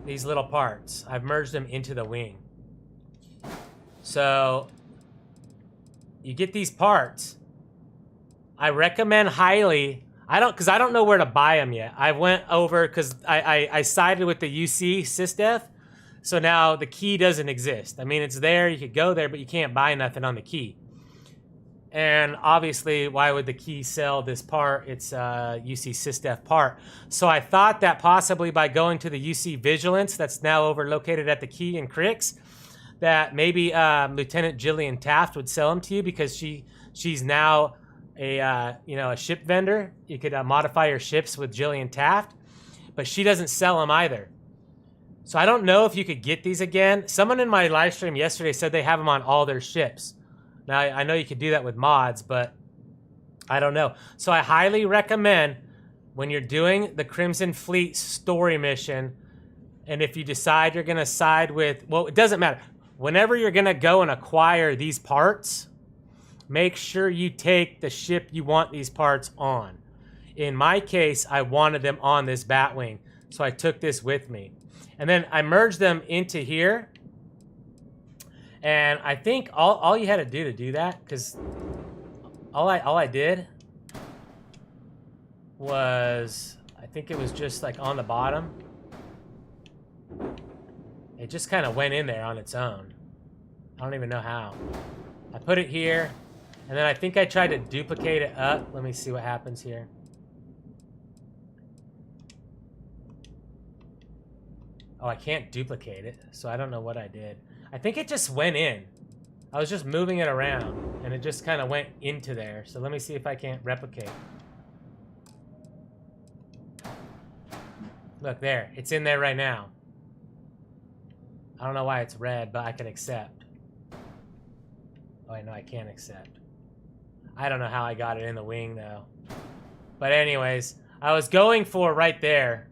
These little parts. I've merged them into the wing. So you get these parts. I recommend highly. Because I don't know where to buy them yet. I went over because I sided with the UC SysDef. So now the key doesn't exist. I mean, it's there. You could go there, but you can't buy nothing on the key. And obviously, why would the key sell this part? It's a UC SysDef part. So I thought that possibly by going to the UC Vigilance, that's now over located at the key in Crix, that maybe Lieutenant Jillian Taft would sell them to you because she's now a ship vendor. You could modify your ships with Jillian Taft, but she doesn't sell them either. So I don't know if you could get these again. Someone in my live stream yesterday said they have them on all their ships. Now, I know you could do that with mods, but I don't know. So I highly recommend when you're doing the Crimson Fleet story mission, and if you decide you're going to side with, well, it doesn't matter. Whenever you're going to go and acquire these parts, make sure you take the ship you want these parts on. In my case, I wanted them on this Batwing, so I took this with me. And then I merged them into here. And I think all you had to do that, because all I did was, I think it was just like on the bottom. It just kind of went in there on its own. I don't even know how. I put it here, and then I think I tried to duplicate it up. Let me see what happens here. Oh, I can't duplicate it, so I don't know what I did. I think it just went in. I was just moving it around, and it just kind of went into there. So let me see if I can't replicate. Look, there. It's in there right now. I don't know why it's red, but I can accept. Oh, I know I can't accept. I don't know how I got it in the wing, though. But anyways, I was going for right there.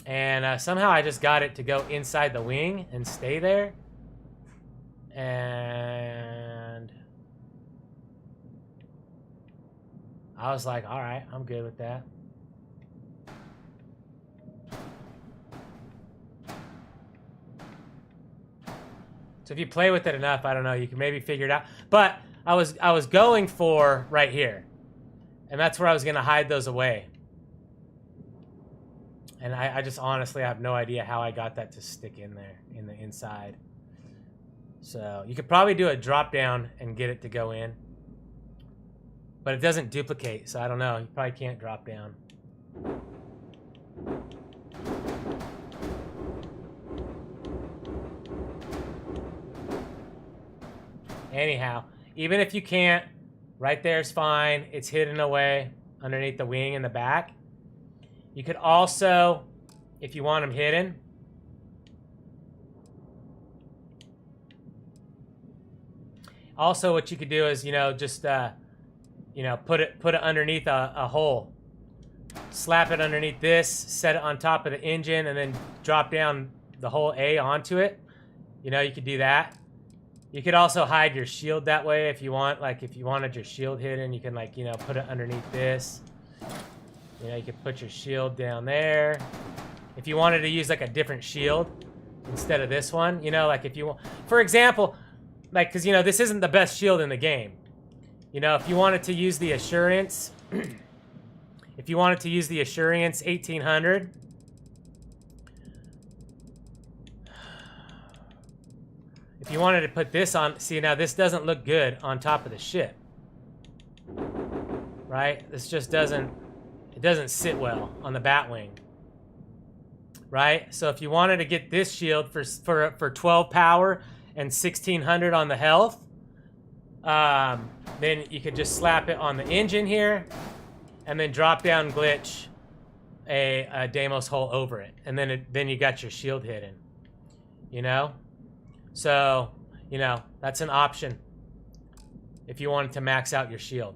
And somehow I just got it to go inside the wing and stay there. And I was like, all right, I'm good with that. So if you play with it enough, I don't know, you can maybe figure it out. But I was going for right here. And that's where I was going to hide those away. And I just honestly have no idea how I got that to stick in there, in the inside. So you could probably do a drop down and get it to go in. But it doesn't duplicate, so I don't know. You probably can't drop down. Anyhow, even if you can't, right there's fine. It's hidden away underneath the wing in the back. You could also, if you want them hidden, also what you could do is, just, put it underneath a hole. Slap it underneath this, set it on top of the engine, and then drop down the whole A onto it. You could do that. You could also hide your shield that way if you want. Like, if you wanted your shield hidden, you can, put it underneath this. You could put your shield down there. If you wanted to use, a different shield instead of this one, like if you want... For example, because, this isn't the best shield in the game. If you wanted to use the Assurance... if you wanted to use the Assurance 1800... If you wanted to put this on... See, now this doesn't look good on top of the ship. Right? This just doesn't... It doesn't sit well on the Batwing. Right? So if you wanted to get this shield for 12 power and 1600 on the health, then you could just slap it on the engine here and then drop down glitch a Deimos hull over it. And then you got your shield hidden. So, you know, that's an option if you wanted to max out your shield.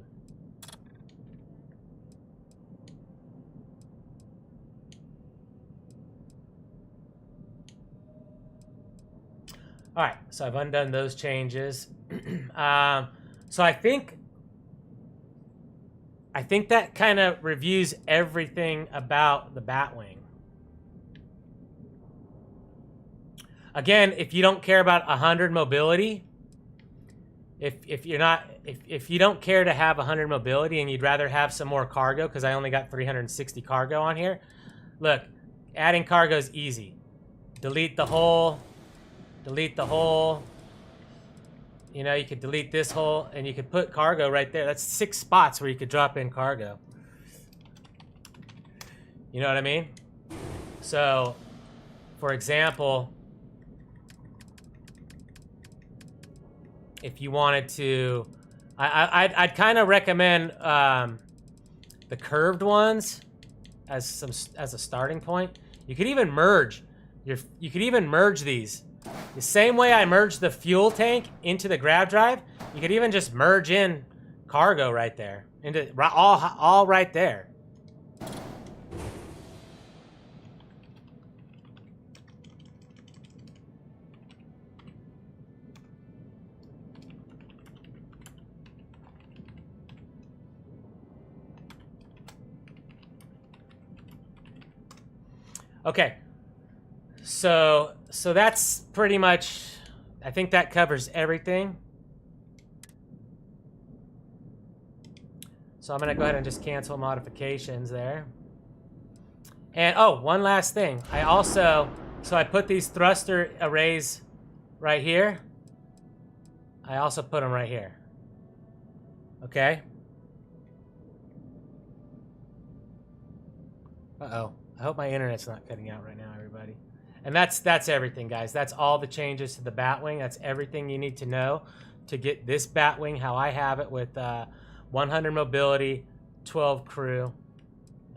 All right, so I've undone those changes. So I think that kind of reviews everything about the Batwing. Again, if you don't care about 100 mobility, if you don't care to have 100 mobility and you'd rather have some more cargo, because I only got 360 cargo on here, look, adding cargo is easy. Delete the hole. Delete the hole. You know, you could delete this hole and you could put cargo right there. That's 6 spots where you could drop in cargo. You know what I mean? So, for example, if you wanted to, I'd kind of recommend the curved ones as a starting point. You could even merge. You could even merge these. The same way I merged the fuel tank into the grab drive, you could even just merge in cargo right there, into all right there. Okay, so that's pretty much, I think that covers everything. So I'm gonna go ahead and just cancel modifications there. And oh, one last thing. So I put these thruster arrays right here. I also put them right here. Okay. Uh-oh. I hope my internet's not cutting out right now, everybody. And that's everything, guys. That's all the changes to the Batwing. That's everything you need to know to get this Batwing how I have it, with 100 mobility, 12 crew.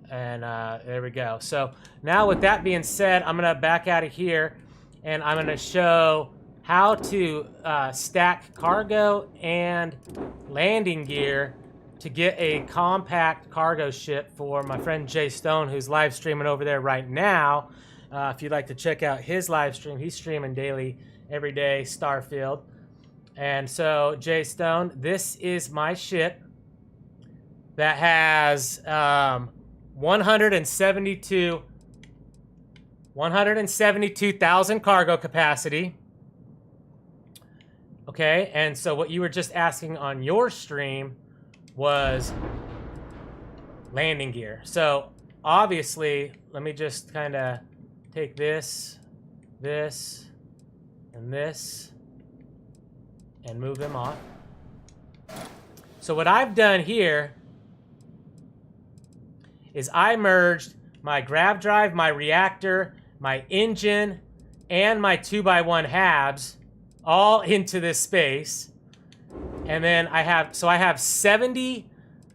And there we go. So now with that being said, I'm going to back out of here and I'm going to show how to stack cargo and landing gear to get a compact cargo ship for my friend Jay Stone, who's live streaming over there right now. If you'd like to check out his live stream, he's streaming daily, every day, Starfield. And so, Jay Stone, this is my ship that has 172,000 cargo capacity. Okay, and so what you were just asking on your stream was landing gear. So obviously, let me just kind of take this, and this, and move them off. So what I've done here is I merged my grav drive, my reactor, my engine, and my 2x1 halves all into this space. And then I have 70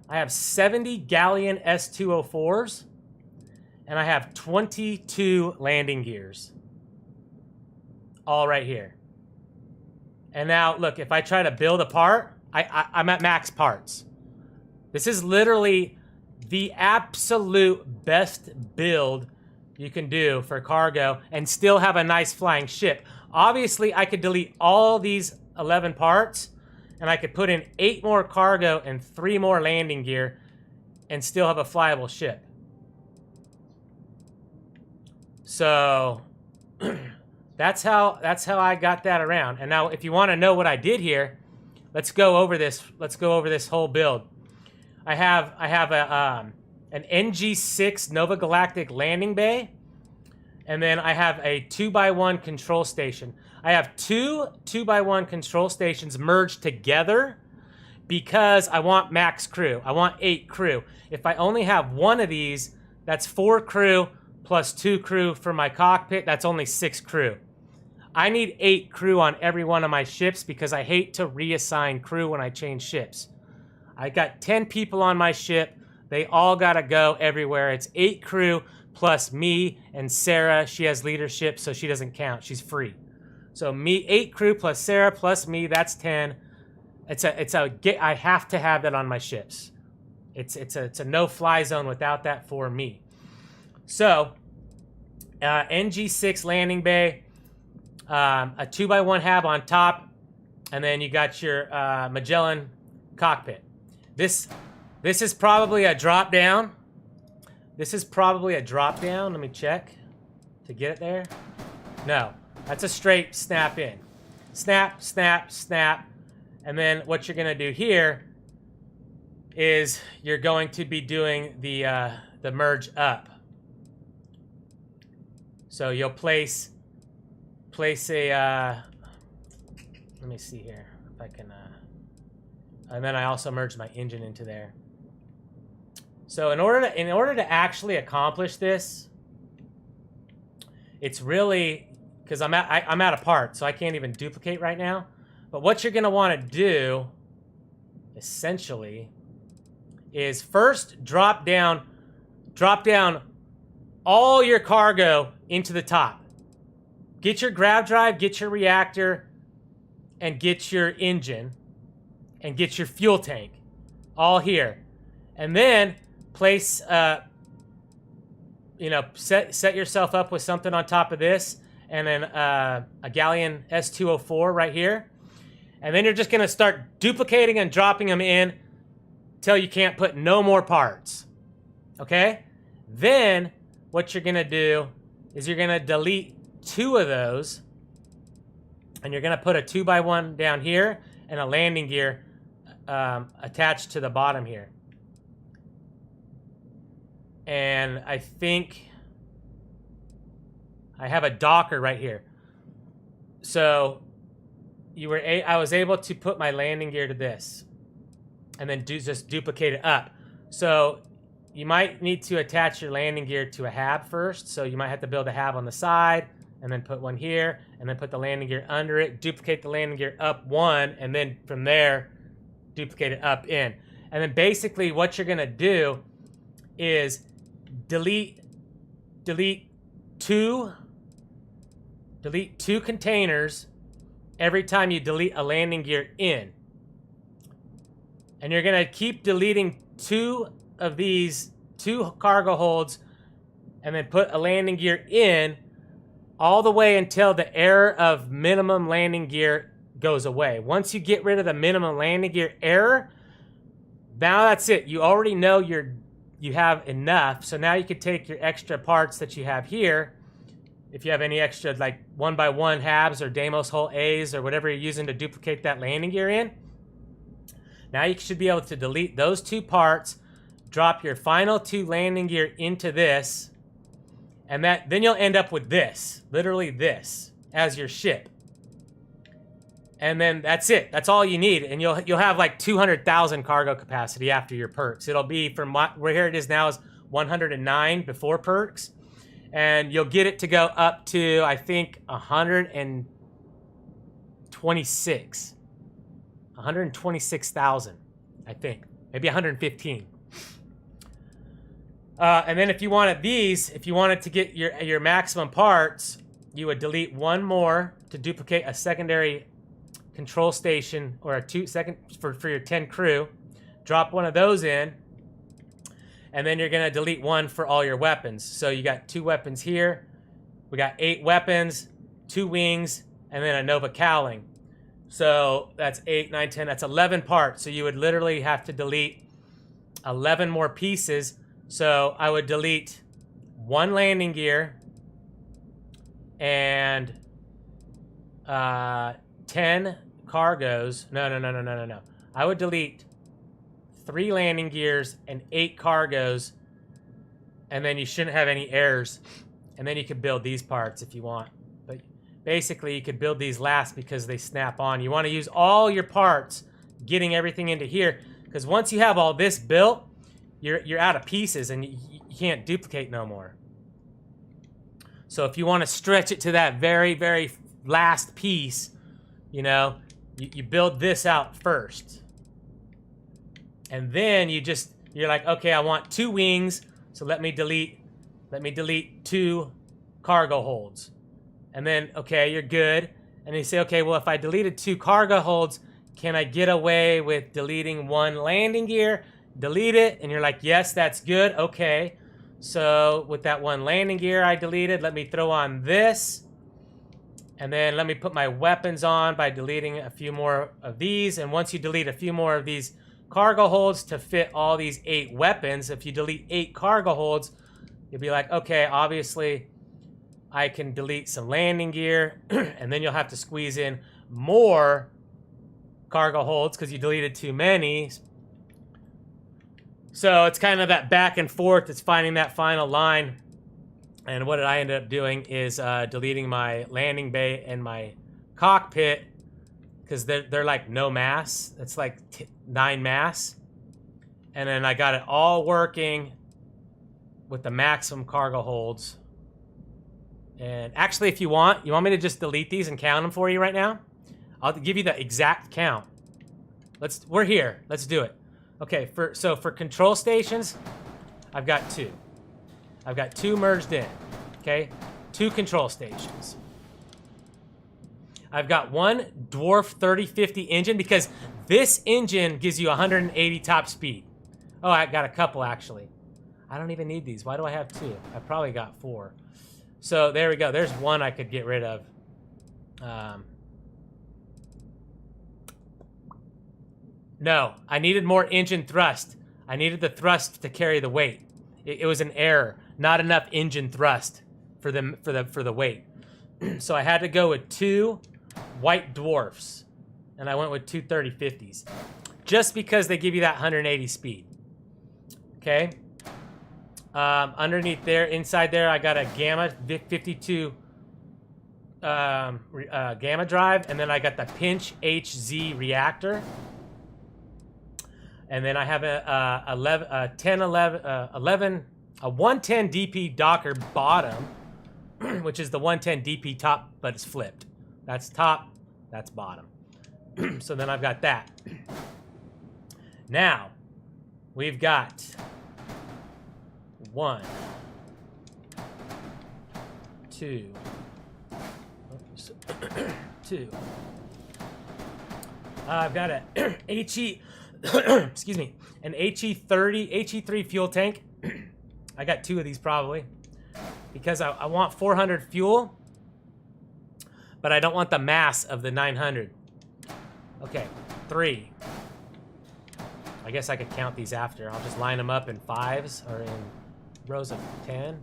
Galleon S204s, and I have 22 landing gears, all right here. And now look, if I try to build a part, I'm at max parts. This is literally the absolute best build you can do for cargo and still have a nice flying ship. Obviously, I could delete all these 11 parts, and I could put in 8 more cargo and 3 more landing gear and still have a flyable ship. So that's how I got that around. And now if you want to know what I did here, let's go over this whole build. I have an NG6 Nova Galactic landing bay, and then I have a 2x1 control station. I have 2x1 control stations merged together because I want max crew. I want 8 crew. If I only have one of these, that's 4 crew plus 2 crew for my cockpit. That's only 6 crew. I need 8 crew on every one of my ships because I hate to reassign crew when I change ships. I got 10 people on my ship. They all gotta go everywhere. It's 8 crew plus me and Sarah. She has leadership, so she doesn't count. She's free. So me, 8 crew plus Sarah plus me, that's 10. I have to have that on my ships. It's a no-fly zone without that for me. So, NG6 landing bay, a 2x1 hab on top, and then you got your Magellan cockpit. This is probably a drop down. This is probably a drop down. Let me check to get it there. No, that's a straight snap in. Snap, snap, snap. And then what you're gonna do here is you're going to be doing the merge up. So you'll place a, let me see here if I can, and then I also merge my engine into there. So in order to actually accomplish this, it's really, because I'm out of parts, so I can't even duplicate right now. But what you're gonna want to do, essentially, is first drop down all your cargo into the top. Get your grav drive, get your reactor, and get your engine, and get your fuel tank, all here. And then place, set yourself up with something on top of this, and then a Galleon S204 right here. And then you're just gonna start duplicating and dropping them in till you can't put no more parts, okay? Then what you're gonna do is you're gonna delete 2 of those, and you're gonna put a 2x1 down here and a landing gear attached to the bottom here. And I think I have a docker right here. So I was able to put my landing gear to this, and then just duplicate it up. So you might need to attach your landing gear to a hab first. So you might have to build a hab on the side, and then put one here, and then put the landing gear under it, duplicate the landing gear up 1, and then from there, duplicate it up in. And then basically what you're gonna do is delete 2 containers every time you delete a landing gear in. And you're gonna keep deleting 2 of these 2 cargo holds, and then put a landing gear in all the way until the error of minimum landing gear goes away. Once you get rid of the minimum landing gear error, now that's it. You already know you have enough. So now you could take your extra parts that you have here. If you have any extra like 1x1 habs or Deimos hull A's or whatever you're using to duplicate that landing gear in, now you should be able to delete those 2 parts, drop your final 2 landing gear into this, and then you'll end up with this, literally this, as your ship. And then that's it. That's all you need, and you'll have like 200,000 cargo capacity after your perks. It'll be from where here it is now is 109 before perks, and you'll get it to go up to I think 126,000, I think, maybe 115. And then if you wanted to get your maximum parts, you would delete 1 more to duplicate a secondary control station or a 2 second for your 10 crew. Drop 1 of those in, and then you're gonna delete 1 for all your weapons. So you got 2 weapons here. We got 8 weapons, 2 wings, and then a Nova Cowling. So that's 8, 9, 10. That's 11 parts. So you would literally have to delete 11 more pieces. So I would delete 1 landing gear and 10 cargos. No. I would delete 3 landing gears and 8 cargos, and then you shouldn't have any errors. And then you could build these parts if you want. But basically, you could build these last because they snap on. You want to use all your parts, getting everything into here, because once you have all this built, you're out of pieces and you can't duplicate no more. So if you want to stretch it to that very, very last piece, you build this out first. And then you're like, okay, I want 2 wings, so let me delete 2 cargo holds. And then, okay, you're good. And you say, okay, well, if I deleted 2 cargo holds, can I get away with deleting 1 landing gear? Delete it, and you're like, yes, that's good. Okay, so with that 1 landing gear I deleted, let me throw on this. And then let me put my weapons on by deleting a few more of these. And once you delete a few more of these cargo holds to fit all these 8 weapons, if you delete 8 cargo holds, you'll be like, okay, obviously I can delete some landing gear. And then you'll have to squeeze in more cargo holds because you deleted too many. So it's kind of that back and forth. It's finding that final line. And what I ended up doing is deleting my landing bay and my cockpit because they're like no mass. It's like 9 mass. And then I got it all working with the maximum cargo holds. And actually, if you want me to just delete these and count them for you right now? I'll give you the exact count. We're here. Let's do it. Okay, so for control stations, I've got 2. I've got 2 merged in, okay? 2 control stations. I've got 1 Dwarf 3050 engine because this engine gives you 180 top speed. Oh, I got a couple actually. I don't even need these. Why do I have 2? I probably got 4. So there we go. There's 1 I could get rid of. No, I needed more engine thrust. I needed the thrust to carry the weight. It was an error. Not enough engine thrust for the weight. So I had to go with 2 white dwarfs, and I went with 2 3050s, just because they give you that 180 speed. Okay. Underneath there, inside there, I got a Gamma 52 Gamma drive, and then I got the Pinch HZ reactor. And then I have a 110 DP Docker bottom, which is the 110 DP top, but it's flipped. That's top, that's bottom. So then I've got that. Now, we've got 1, 2, oops, 2. I've got a HE. Excuse me, an HE3 fuel tank. I got 2 of these probably because I want 400 fuel, but I don't want the mass of the 900. Okay, 3. I guess I could count these after. I'll just line them up in 5s or in rows of 10.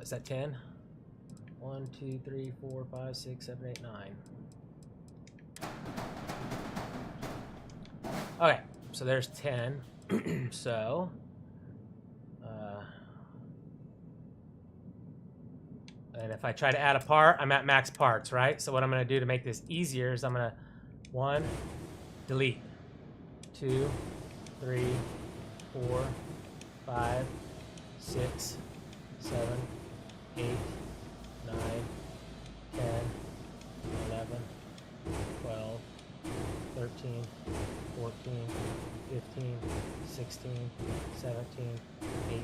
Is that 10? 1, 2, 3, 4, 5, 6, 7, 8, 9. Okay, so there's 10. So, and if I try to add a part, I'm at max parts, right? So what I'm going to do to make this easier is I'm going to 1, delete, 2, 3, 4, 5, 6, 7, 8, 9, 10, 11, 12, 13, 14, 15, 16, 17, 18,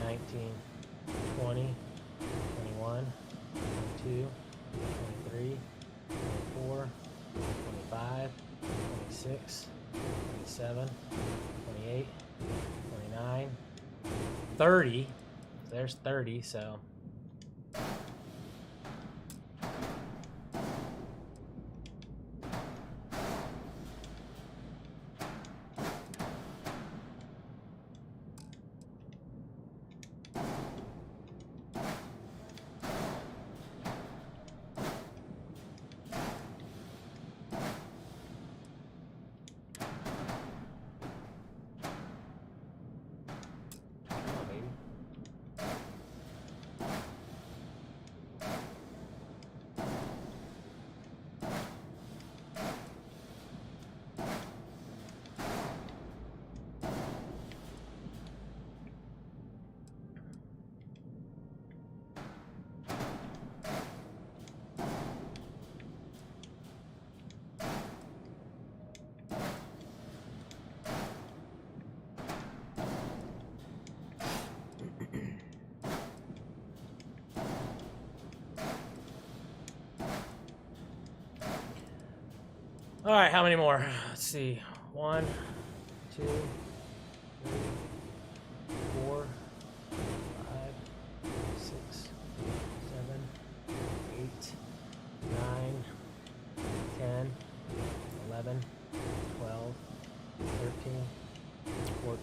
19, 20, 21, 22, 23, 24, 25, 26, 27, 28, 29, 30. There's 30, so. All right, how many more? Let's see. 1, 2, 3, 4, 5, 6, 7, 8, 9, 10, 11, 12, 13, 14,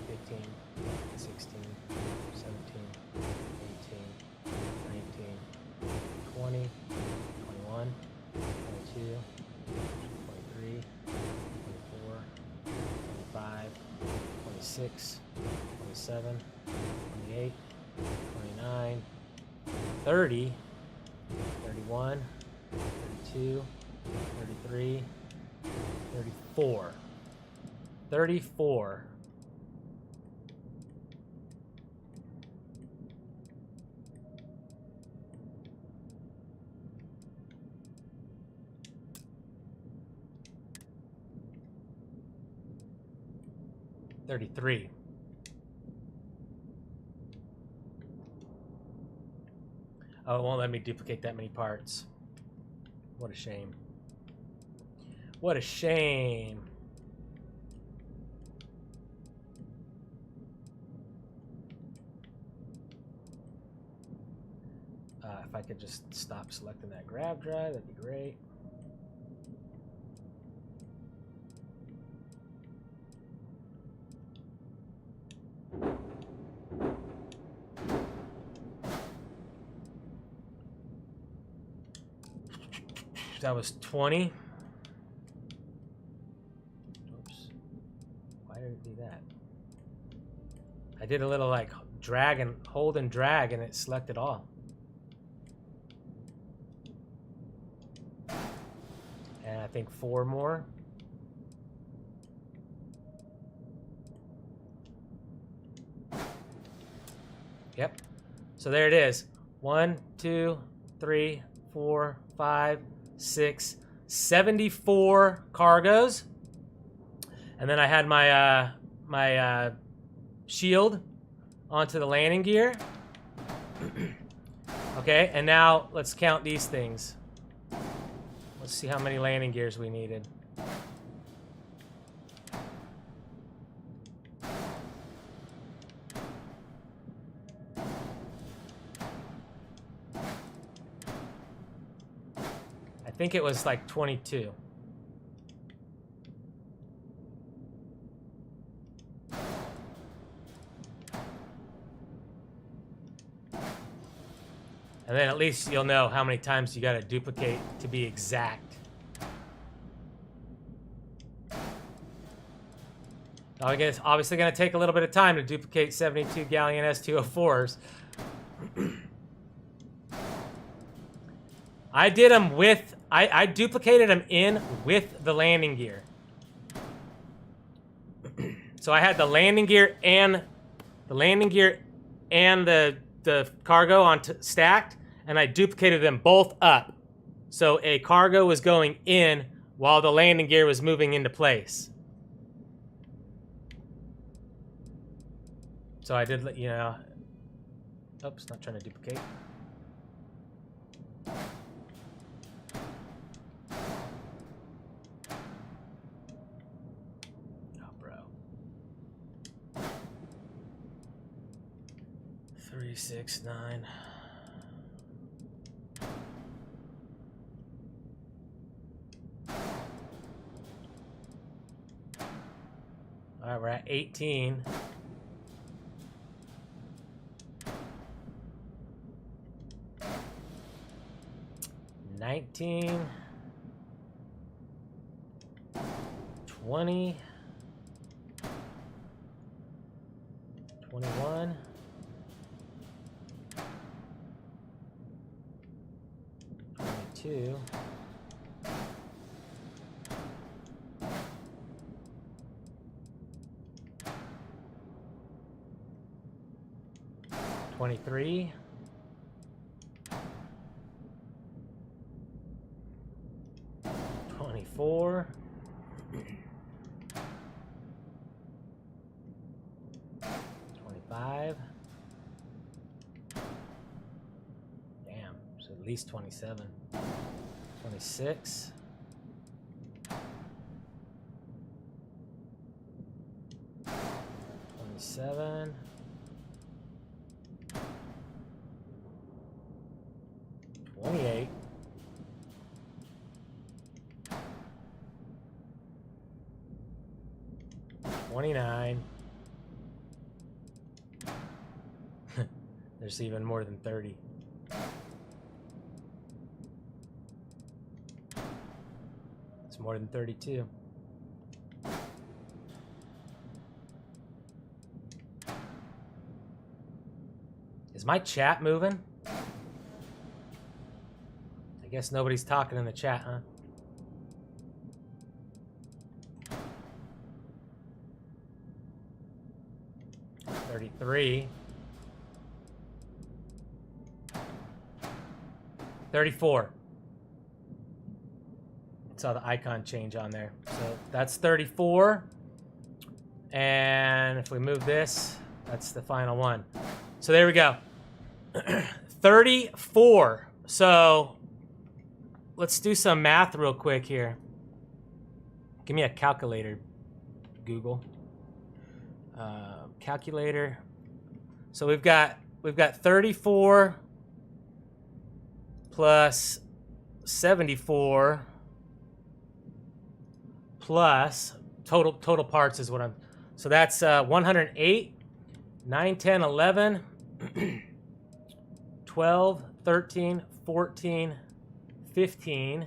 15, 16, 17, 18, 19, 20, 21, 22, 23, 24, 25, 26, 27, 28, 29, 30, 31, 32, 33, 34. 34. $33. Oh, it won't let me duplicate that many parts. What a shame. What a shame. If I could just stop selecting that grab drive, that'd be great. That was 20. Oops. Why did it do that? I did a little like drag and hold and drag and it selected all. And I think 4 more. Yep. So there it is. 1, 2, 3, 4, 5, 6, 74 cargos. And then I had my my shield onto the landing gear. Okay, and now let's count these things. Let's see how many landing gears we needed. I think it was like 22. And then at least you'll know how many times you got to duplicate to be exact. I guess obviously going to take a little bit of time to duplicate 72 Galleon S204s. I did them with, I duplicated them in with the landing gear. So I had the landing gear and the cargo on stacked, and I duplicated them both up. So a cargo was going in while the landing gear was moving into place. So I did, you know, oops, not trying to duplicate. Oh, bro. 3, 6, 9. All right, we're at 18. 19, 20, 21, 22, 23, 24, 25. Damn, so at least 27. 26. 37. 28. 29. There's even more than 30. It's more than 32. Is my chat moving? I guess nobody's talking in the chat, huh? $33. 34. Saw the icon change on there. So that's 34. And if we move this, that's the final one. So there we go. 34. So let's do some math real quick here. Give me a calculator, Google. Calculator. So we've got 34 plus 74 plus total parts is what I'm. So that's 108, 9, 10, 11, 12, 13, 14, 15,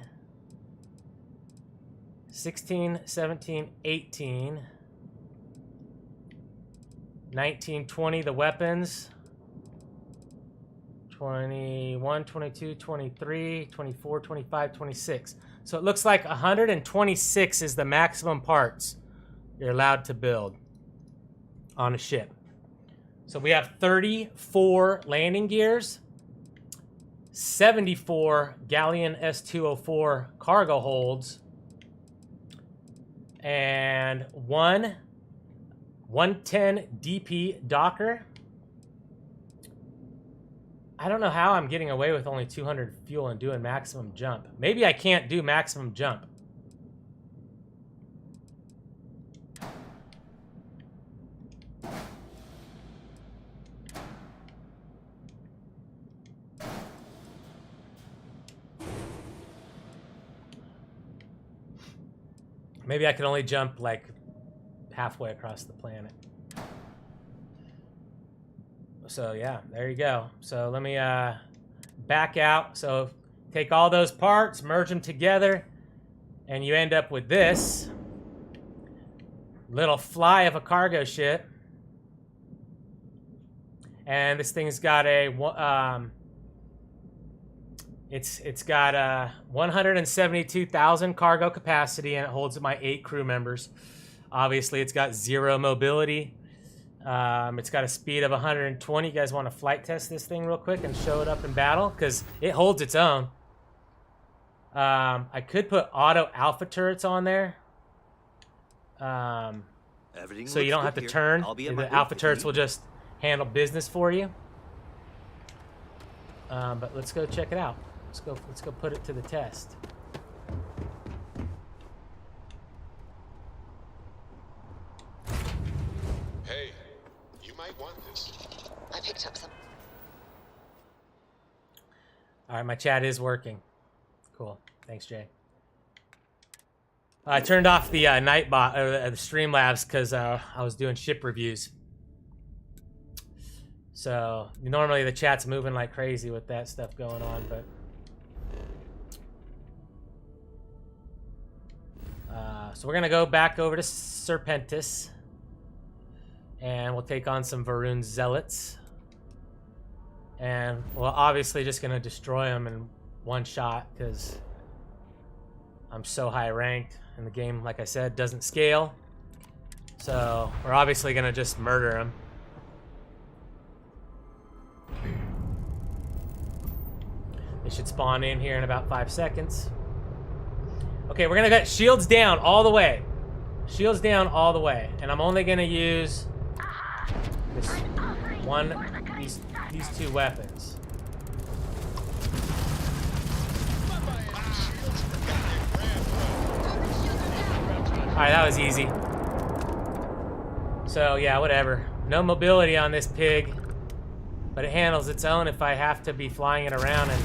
16, 17, 18, 19, 20, the weapons, 21, 22, 23, 24, 25, 26. So it looks like 126 is the maximum parts you're allowed to build on a ship. So we have 34 landing gears, 74 Galleon S204 cargo holds, and one 110 DP docker. I don't know how I'm getting away with only 200 fuel and doing maximum jump. Maybe I can't do maximum jump. Maybe I can only jump like halfway across the planet. So yeah, there you go. So let me back out. So take all those parts, merge them together, and you end up with this little fly of a cargo ship. And this thing's got a it's got 172,000 cargo capacity, and it holds my 8 crew members. Obviously, it's got 0 mobility. It's got a speed of 120. You guys want to flight test this thing real quick and show it up in battle? Because it holds its own. I could put auto alpha turrets on there. So you don't have to turn. The alpha turrets will just handle business for you. But let's go check it out. Let's go put it to the test. Hey, you might want this. I picked up some. All right, my chat is working. Cool. Thanks, Jay. I turned off the Nightbot or the Streamlabs because I was doing ship reviews. So normally the chat's moving like crazy with that stuff going on, but so we're gonna go back over to Serpentis, and we'll take on some Varun Zealots, and we're obviously just gonna destroy them in one shot because I'm so high ranked, and the game, like I said, doesn't scale. So we're obviously gonna just murder them. They should spawn in here in about 5 seconds. Okay, we're gonna get shields down all the way. Shields down all the way. And I'm only gonna use this these 2 weapons. Alright, that was easy. So yeah, whatever. No mobility on this pig, but it handles its own if I have to be flying it around. And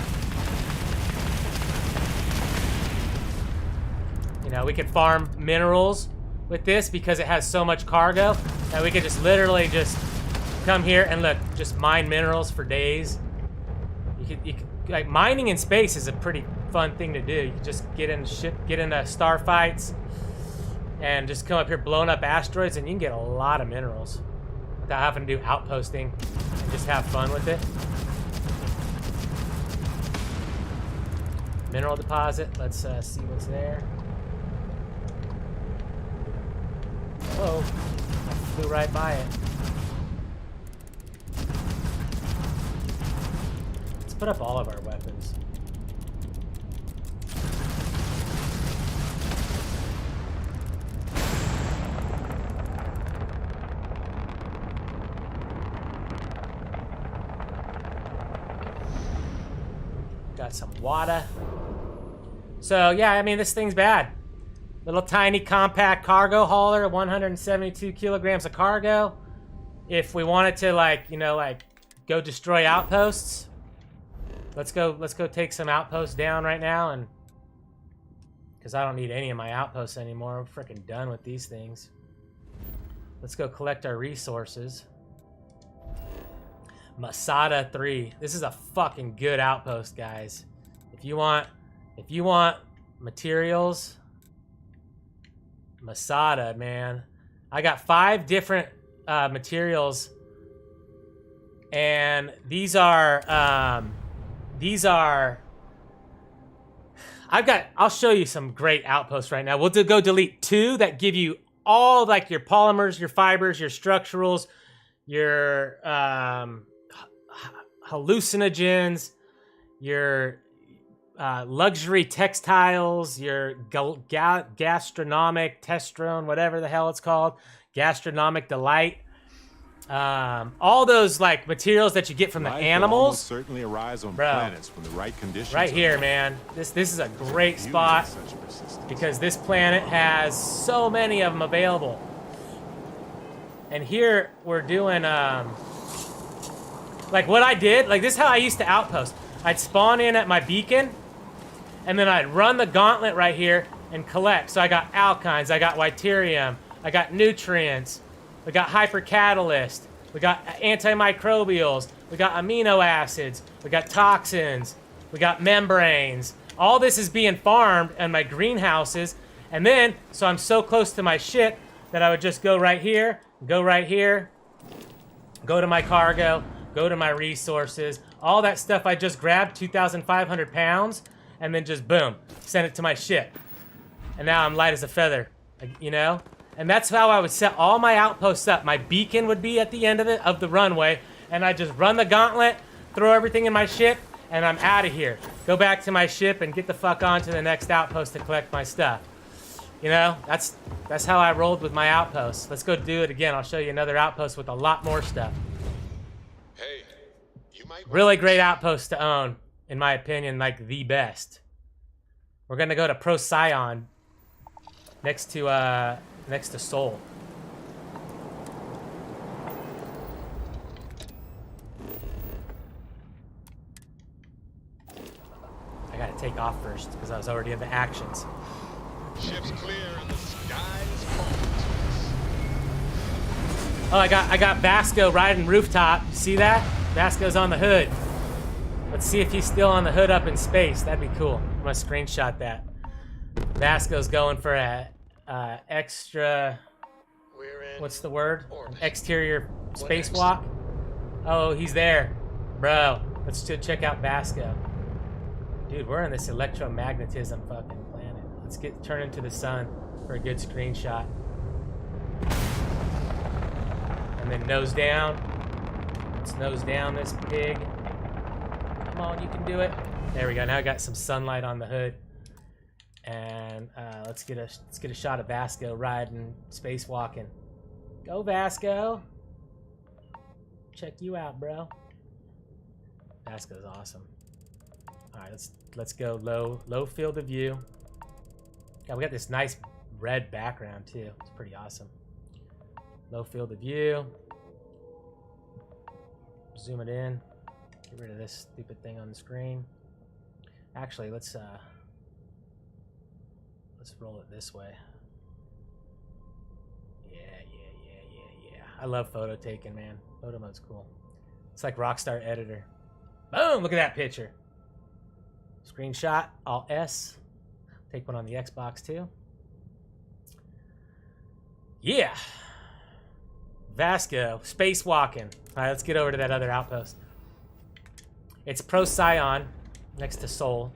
you know, we could farm minerals with this because it has so much cargo that we could just literally just come here and look, just mine minerals for days. You could like, mining in space is a pretty fun thing to do. You can just get into starfights and just come up here blowing up asteroids, and you can get a lot of minerals without having to do outposting and just have fun with it. Mineral deposit. Let's see what's there. Whoa, I flew right by it. Let's put up all of our weapons. Got some water. So yeah, I mean, this thing's bad. Little tiny compact cargo hauler, 172 kilograms of cargo. If we wanted to, like, you know, like go destroy outposts, let's go take some outposts down right now, and because I don't need any of my outposts anymore. I'm freaking done with these things. Let's go collect our resources. Masada 3. This is a fucking good outpost, guys. If you want materials, Masada, man. I got 5 different materials, and these are I'll show you some great outposts right now. We'll go delete 2 that give you all, like, your polymers, your fibers, your structurals, your hallucinogens, your luxury textiles, your gastronomic testosterone, whatever the hell it's called, gastronomic delight. All those, like, materials that you get from the animals certainly arise on bro, planets when the right conditions right here, are man. This is a great spot because this planet has so many of them available. And here we're doing like what I did, like this is how I used to outpost. I'd spawn in at my beacon, and then I'd run the gauntlet right here and collect. So I got alkynes, I got ytterium, I got nutrients, we got hypercatalyst, we got antimicrobials, we got amino acids, we got toxins, we got membranes. All this is being farmed in my greenhouses. And then, so I'm so close to my ship that I would just go right here, go to my cargo, go to my resources, all that stuff I just grabbed, 2,500 pounds, and then just boom, send it to my ship. And now I'm light as a feather, you know? And that's how I would set all my outposts up. My beacon would be at the end of the runway, and I just run the gauntlet, throw everything in my ship, and I'm out of here. Go back to my ship and get the fuck on to the next outpost to collect my stuff. You know, that's how I rolled with my outposts. Let's go do it again. I'll show you another outpost with a lot more stuff. Hey, you might Really great outpost to own, in my opinion, like the best. We're gonna go to Procyon, next to Seoul. I gotta take off first because I was already in the actions. Ship's clear and the sky is falling. Oh, I got Vasco riding rooftop. You see that? Vasco's on the hood. Let's see if he's still on the hood up in space. That'd be cool. I'm gonna screenshot that. Vasco's going for a extra. We're in. What's the word? Orbit. An exterior What spacewalk. Oh, he's there, bro. Let's check out Vasco. Dude, we're in this electromagnetism fucking planet. Let's turn into the sun for a good screenshot. And then nose down. Let's nose down this pig. Come on, you can do it. There we go. Now I got some sunlight on the hood. And let's get a shot of Vasco riding, spacewalking. Go Vasco. Check you out, bro. Vasco's awesome. All right, let's go low field of view. Yeah, we got this nice red background too. It's pretty awesome. Low field of view. Zoom it in. Get rid of this stupid thing on the screen. Actually, let's roll it this way. Yeah. I love photo taking, man. Photo mode's cool. It's like Rockstar Editor. Boom! Look at that picture. Screenshot, Alt S. Take one on the Xbox too. Yeah. Vasco, spacewalking. All right, let's get over to that other outpost. It's Procyon, next to Seoul.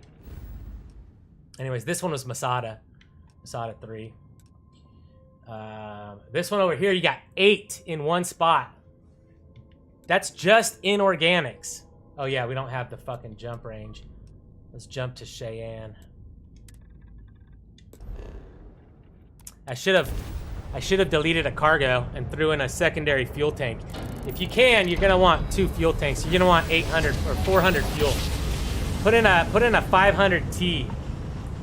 Anyways, this one was Masada. Masada 3. This one over here, you got 8 in one spot. That's just in organics. Oh yeah, we don't have the fucking jump range. Let's jump to Cheyenne. I should have deleted a cargo and threw in a secondary fuel tank. If you can, you're gonna want 2 fuel tanks. You're gonna want 800 or 400 fuel. Put in a 500 T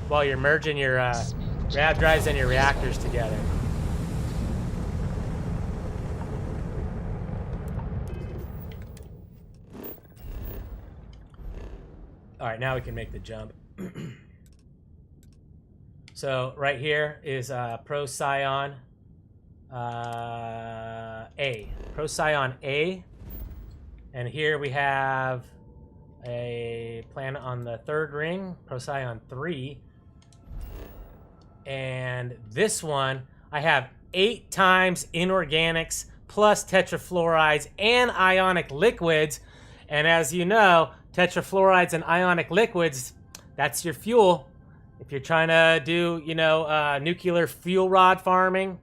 while you're merging your rad drives and your reactors together. All right, now we can make the jump. So right here is Procyon A. Procyon A. And here we have a planet on the 3rd ring, Procyon 3. And this one, I have 8 times inorganics plus tetrafluorides and ionic liquids. And as you know, tetrafluorides and ionic liquids, that's your fuel. If you're trying to do, nuclear fuel rod farming,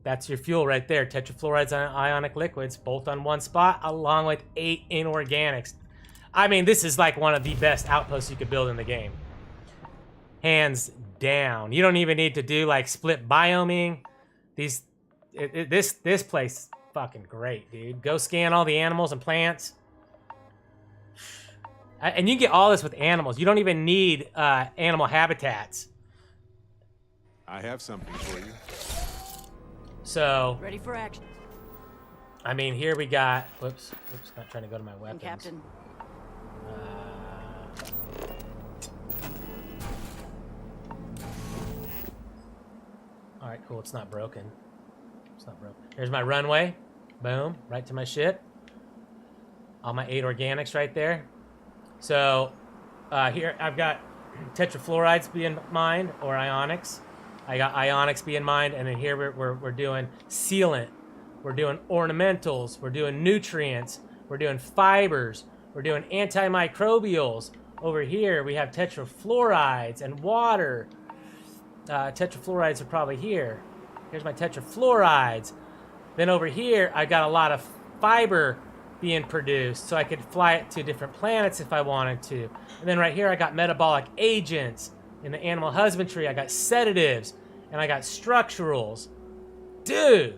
that's your fuel right there. Tetrafluorides and ionic liquids, both on one spot, along with 8 inorganics. I mean, this is like one of the best outposts you could build in the game. Hands down. You don't even need to do like split bioming. This place is fucking great, dude. Go scan all the animals and plants. And you can get all this with animals. You don't even need animal habitats. I have something for you. So ready for action. I mean, here we got. Whoops, not trying to go to my weapons. Captain. All right, cool. It's not broken. Here's my runway. Boom, right to my ship. All my 8 organics right there. So here I've got tetrafluorides being mined, or ionics. I got ionics being mined, and then here we're doing sealant. We're doing ornamentals. We're doing nutrients. We're doing fibers. We're doing antimicrobials. Over here we have tetrafluorides and water. Tetrafluorides are probably here. Here's my tetrafluorides. Then over here I got a lot of fiber being produced, so I could fly it to different planets if I wanted to. And then right here I got metabolic agents. In the animal husbandry I got sedatives, and I got structurals. Dude,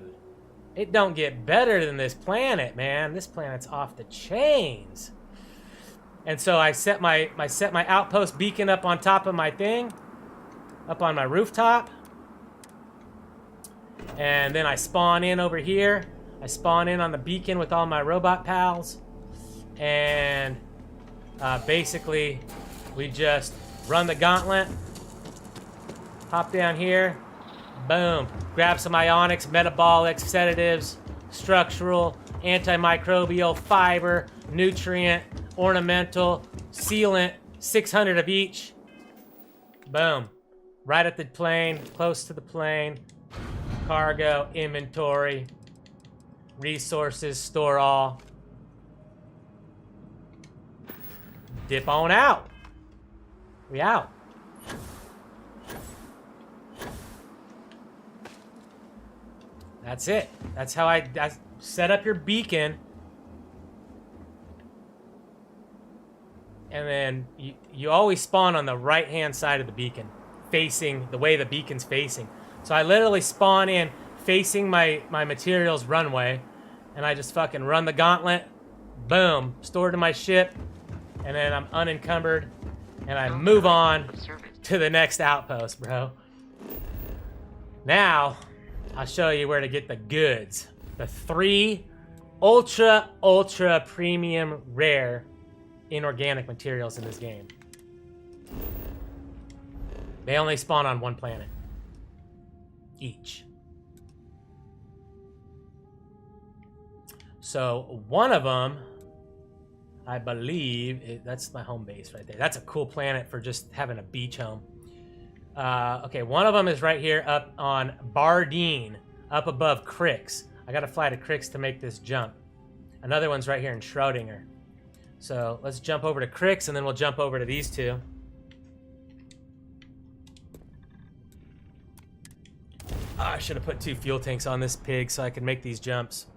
it don't get better than this planet, man. This planet's off the chains. And so I set my outpost beacon up on top of my thing, up on my rooftop. And then I spawn in over here. I spawn in on the beacon with all my robot pals, and basically we just run the gauntlet, hop down here, boom, grab some ionics, metabolics, sedatives, structural, antimicrobial, fiber, nutrient, ornamental, sealant, 600 of each. Boom, right at the plane, close to the plane, cargo, inventory, resources, store all. Dip on out. We out. That's it. That's how I set up your beacon. And then you always spawn on the right-hand side of the beacon, facing the way the beacon's facing. So I literally spawn in facing my materials runway, and I just fucking run the gauntlet, boom, store to my ship, and then I'm unencumbered, and I move on to the next outpost, bro. Now, I'll show you where to get the goods. The 3 ultra premium rare inorganic materials in this game. They only spawn on 1 planet. Each. So one of them, I believe, that's my home base right there. That's a cool planet for just having a beach home. Okay, one of them is right here up on Bardeen, up above Crix. I gotta fly to Crix to make this jump. Another one's right here in Schrodinger. So let's jump over to Crix and then we'll jump over to these two. Oh, I should have put 2 fuel tanks on this pig so I could make these jumps.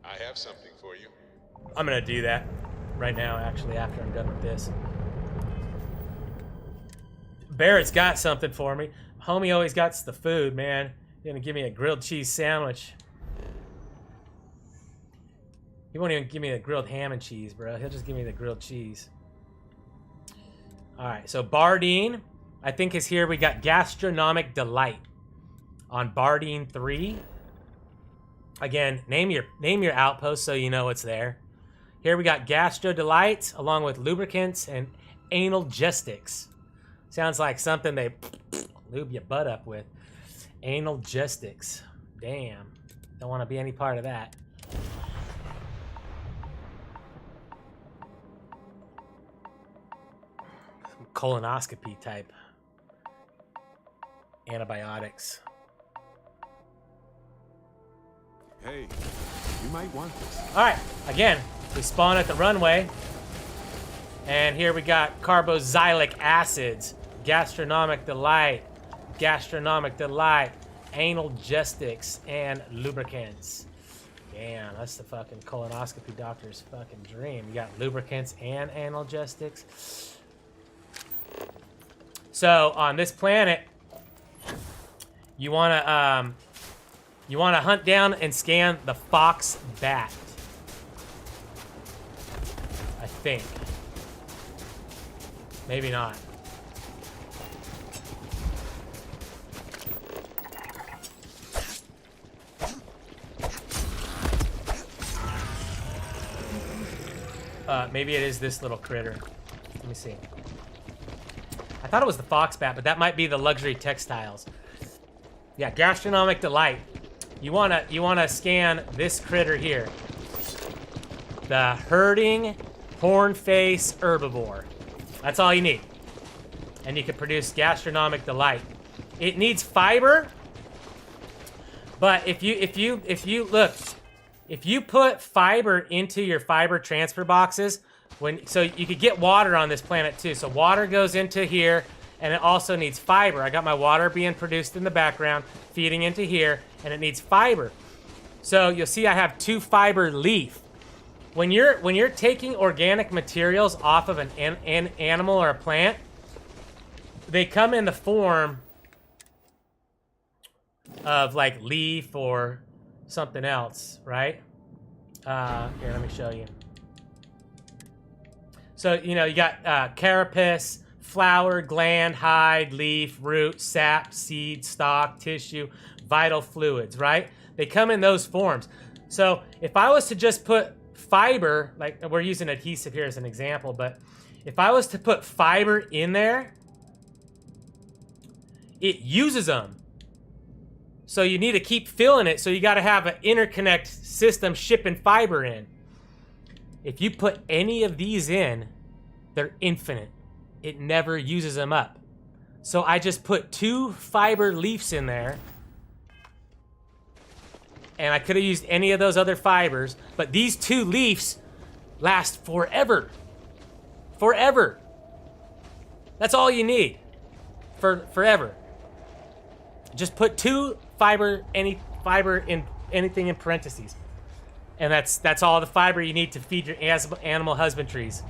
I have something for you. I'm gonna do that right now, actually, after I'm done with this. Barrett's got something for me. Homie always got the food, man. He's gonna give me a grilled cheese sandwich. He won't even give me the grilled ham and cheese, bro. He'll just give me the grilled cheese. All right, so Bardeen, I think is here. We got Gastronomic Delight on Bardeen 3. Again, name your outpost so you know it's there. Here we got Gastro Delights along with lubricants and analgesics. Sounds like something they lube your butt up with. Analgesics. Damn. Don't want to be any part of that. Colonoscopy type antibiotics. Hey, you might want this. All right, again, we spawn at the runway, and here we got carboxylic acids, gastronomic delight, analgesics, and lubricants. Damn, that's the fucking colonoscopy doctor's fucking dream. You got lubricants and analgesics. So on this planet, you wanna hunt down and scan the fox bat. I think. Maybe not. Maybe it is this little critter. Let me see. I thought it was the fox bat, but that might be the luxury textiles. Yeah, gastronomic delight. You wanna scan this critter here. The herding hornface herbivore. That's all you need. And you can produce gastronomic delight. It needs fiber, but if you put fiber into your fiber transfer boxes, so you could get water on this planet too. So water goes into here, and it also needs fiber. I got my water being produced in the background, feeding into here, and it needs fiber. So you'll see I have 2 fiber leaf. When you're taking organic materials off of an animal or a plant, they come in the form of like leaf or something else, right? Here, let me show you. So, you know, you got carapace, flower, gland, hide, leaf, root, sap, seed, stalk, tissue, vital fluids, right? They come in those forms. So if I was to just put fiber, like we're using adhesive here as an example, but if I was to put fiber in there, it uses them. So you need to keep filling it, so you got to have an interconnect system shipping fiber in. If you put any of these in, they're infinite. It never uses them up. So I just put 2 fiber leaves in there, and I could have used any of those other fibers, but these 2 leaves last forever. Forever. That's all you need. Forever. Just put 2 fiber, any fiber in anything in parentheses. And that's all the fiber you need to feed your animal husbandries.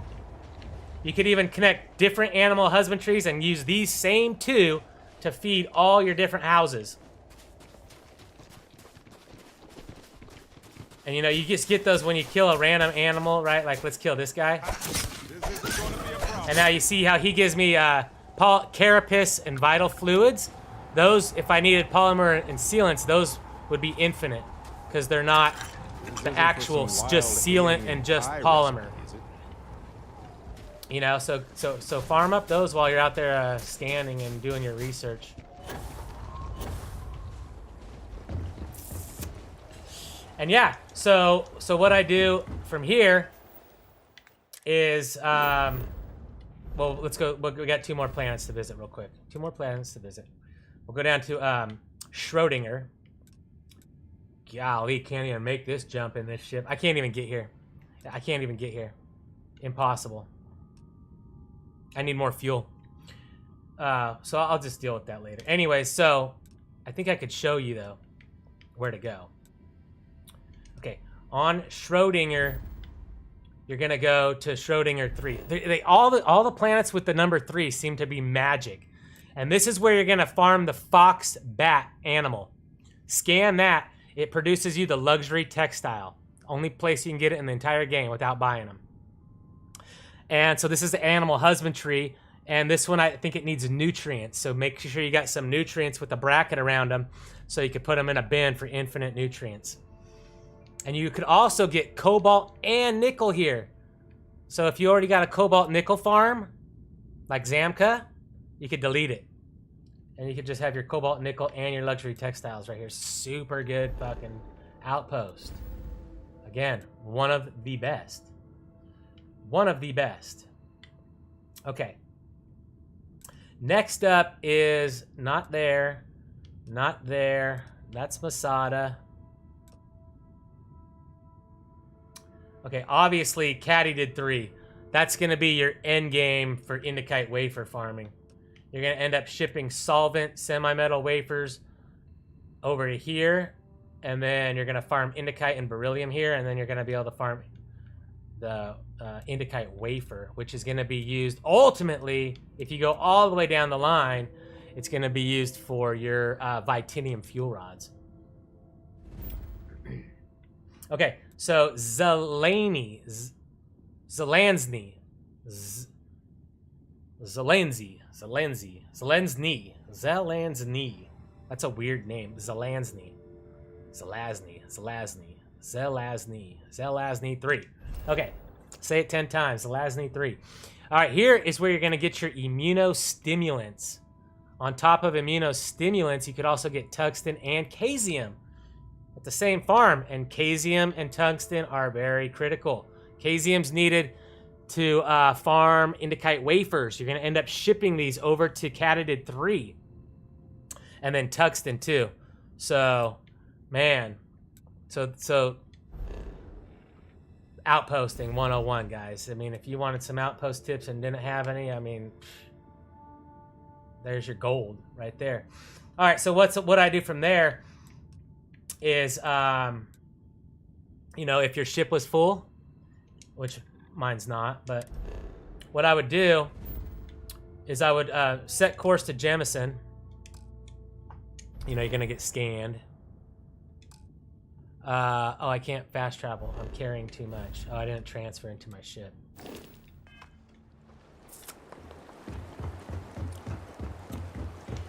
You could even connect different animal husbandries and use these same 2 to feed all your different houses. And you know, you just get those when you kill a random animal, right? Like, let's kill this guy. And now you see how he gives me carapace and vital fluids. Those, if I needed polymer and sealants, those would be infinite, because they're not the actual just sealant and just polymer. You know, so farm up those while you're out there scanning and doing your research. And yeah, so what I do from here is, well, let's go. We got 2 more planets to visit real quick. 2 more planets to visit. We'll go down to Schrodinger. Golly, can't even make this jump in this ship. I can't even get here. I can't even get here. Impossible. I need more fuel. So I'll just deal with that later. Anyway, so I think I could show you, though, where to go. Okay, on Schrodinger, you're gonna go to Schrodinger 3. All the planets with the number 3 seem to be magic, and this is where you're gonna farm the fox bat animal. Scan that; it produces you the luxury textile. Only place you can get it in the entire game without buying them. And so this is the animal husbandry, and this one I think it needs nutrients. So make sure you got some nutrients with a bracket around them, so you can put them in a bin for infinite nutrients. And you could also get cobalt and nickel here. So if you already got a cobalt nickel farm, like Zamka, you could delete it. And you could just have your cobalt nickel and your luxury textiles right here. Super good fucking outpost. Again, one of the best. One of the best. Okay. Next up is not there. Not there. That's Masada. Okay, obviously, Caddy did 3. That's going to be your end game for Indicite wafer farming. You're going to end up shipping solvent semi-metal wafers over to here, and then you're going to farm Indicite and beryllium here, and then you're going to be able to farm the Indicite wafer, which is going to be used ultimately, if you go all the way down the line, it's going to be used for your Vitinium fuel rods. Okay, so Zelansny. That's a weird name. Zelazny 3. Okay, say it 10 times. Zelazny 3. All right, here is where you're going to get your immunostimulants. On top of immunostimulants, you could also get tungsten and caesium at the same farm, and caesium and tungsten are very critical. Caesium's needed to farm Indicite wafers. You're going to end up shipping these over to Catadid 3. And then tungsten too. So, man. So outposting 101, guys. I mean, if you wanted some outpost tips and didn't have any, I mean, there's your gold right there. All right, so what I do from there is, you know, if your ship was full, which mine's not, but what I would do is I would set course to Jemison. You know, you're gonna get scanned. Oh, I can't fast travel. I'm carrying too much. Oh, I didn't transfer into my ship.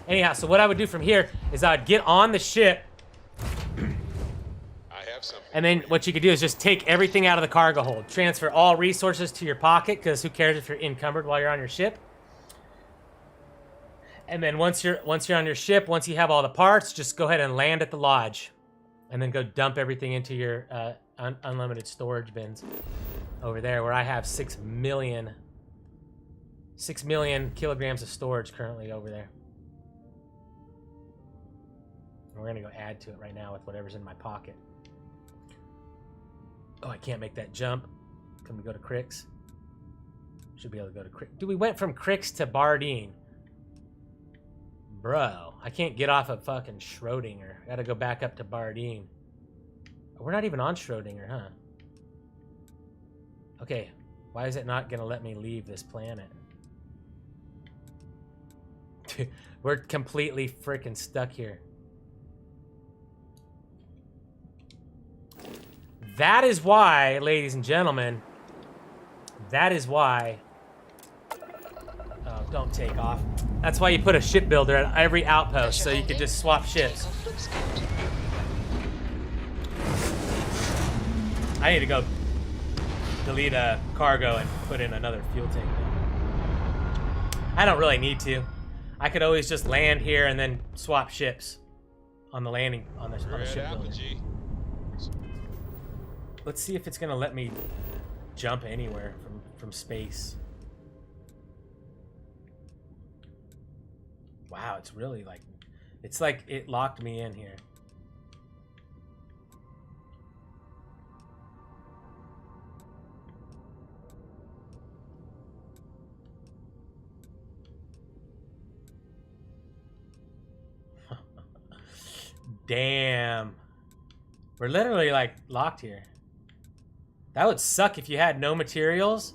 Anyhow, so what I would do from here is I would get on the ship. And then what you could do is just take everything out of the cargo hold. Transfer all resources to your pocket, because who cares if you're encumbered while you're on your ship. And then once you're on your ship, once you have all the parts, just go ahead and land at the lodge. And then go dump everything into your unlimited storage bins over there, where I have 6 million kilograms of storage currently over there. And we're gonna go add to it right now with whatever's in my pocket. Oh, I can't make that jump. Can we go to Crix? Should be able to go to Crix. Dude, we went from Crix to Bardeen. Bro, I can't get off of fucking Schrodinger. Gotta go back up to Bardeen. We're not even on Schrodinger, huh? Okay, why is it not gonna let me leave this planet? We're completely freaking stuck here. That is why, ladies and gentlemen, that is why... Oh, don't take off. That's why you put a shipbuilder at every outpost, so you can just swap ships. I need to go delete a cargo and put in another fuel tank. I don't really need to. I could always just land here and then swap ships on the landing on the ship builder. Let's see if it's gonna let me jump anywhere from space. Wow, it's really like, it's like it locked me in here. Damn. We're literally like locked here. That would suck if you had no materials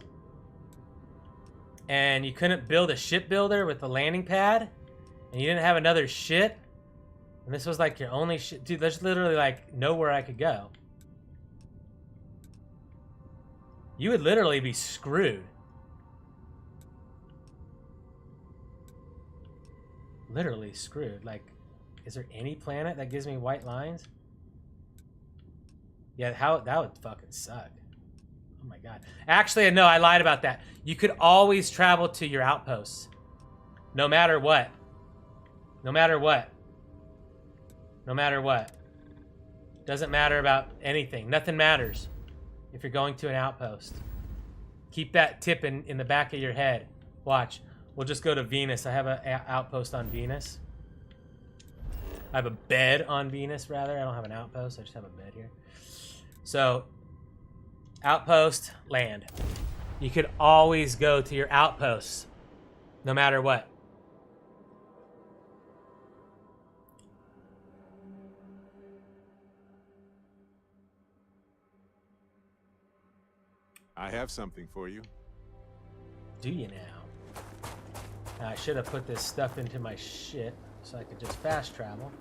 and you couldn't build a ship builder with the landing pad and you didn't have another shit. And this was like your only shit. Dude, there's literally like nowhere I could go. You would literally be screwed. Literally screwed. Like, is there any planet that gives me white lines? Yeah, that would fucking suck. Oh my god. Actually, no, I lied about that. You could always travel to your outposts. No matter what. No matter what. No matter what. Doesn't matter about anything. Nothing matters if you're going to an outpost. Keep that tip in the back of your head. Watch. We'll just go to Venus. I have an outpost on Venus. I have a bed on Venus, rather. I don't have an outpost. I just have a bed here. So, outpost, land. You could always go to your outposts, no matter what. I have something for you. Do you now? I should have put this stuff into my shit so I could just fast travel.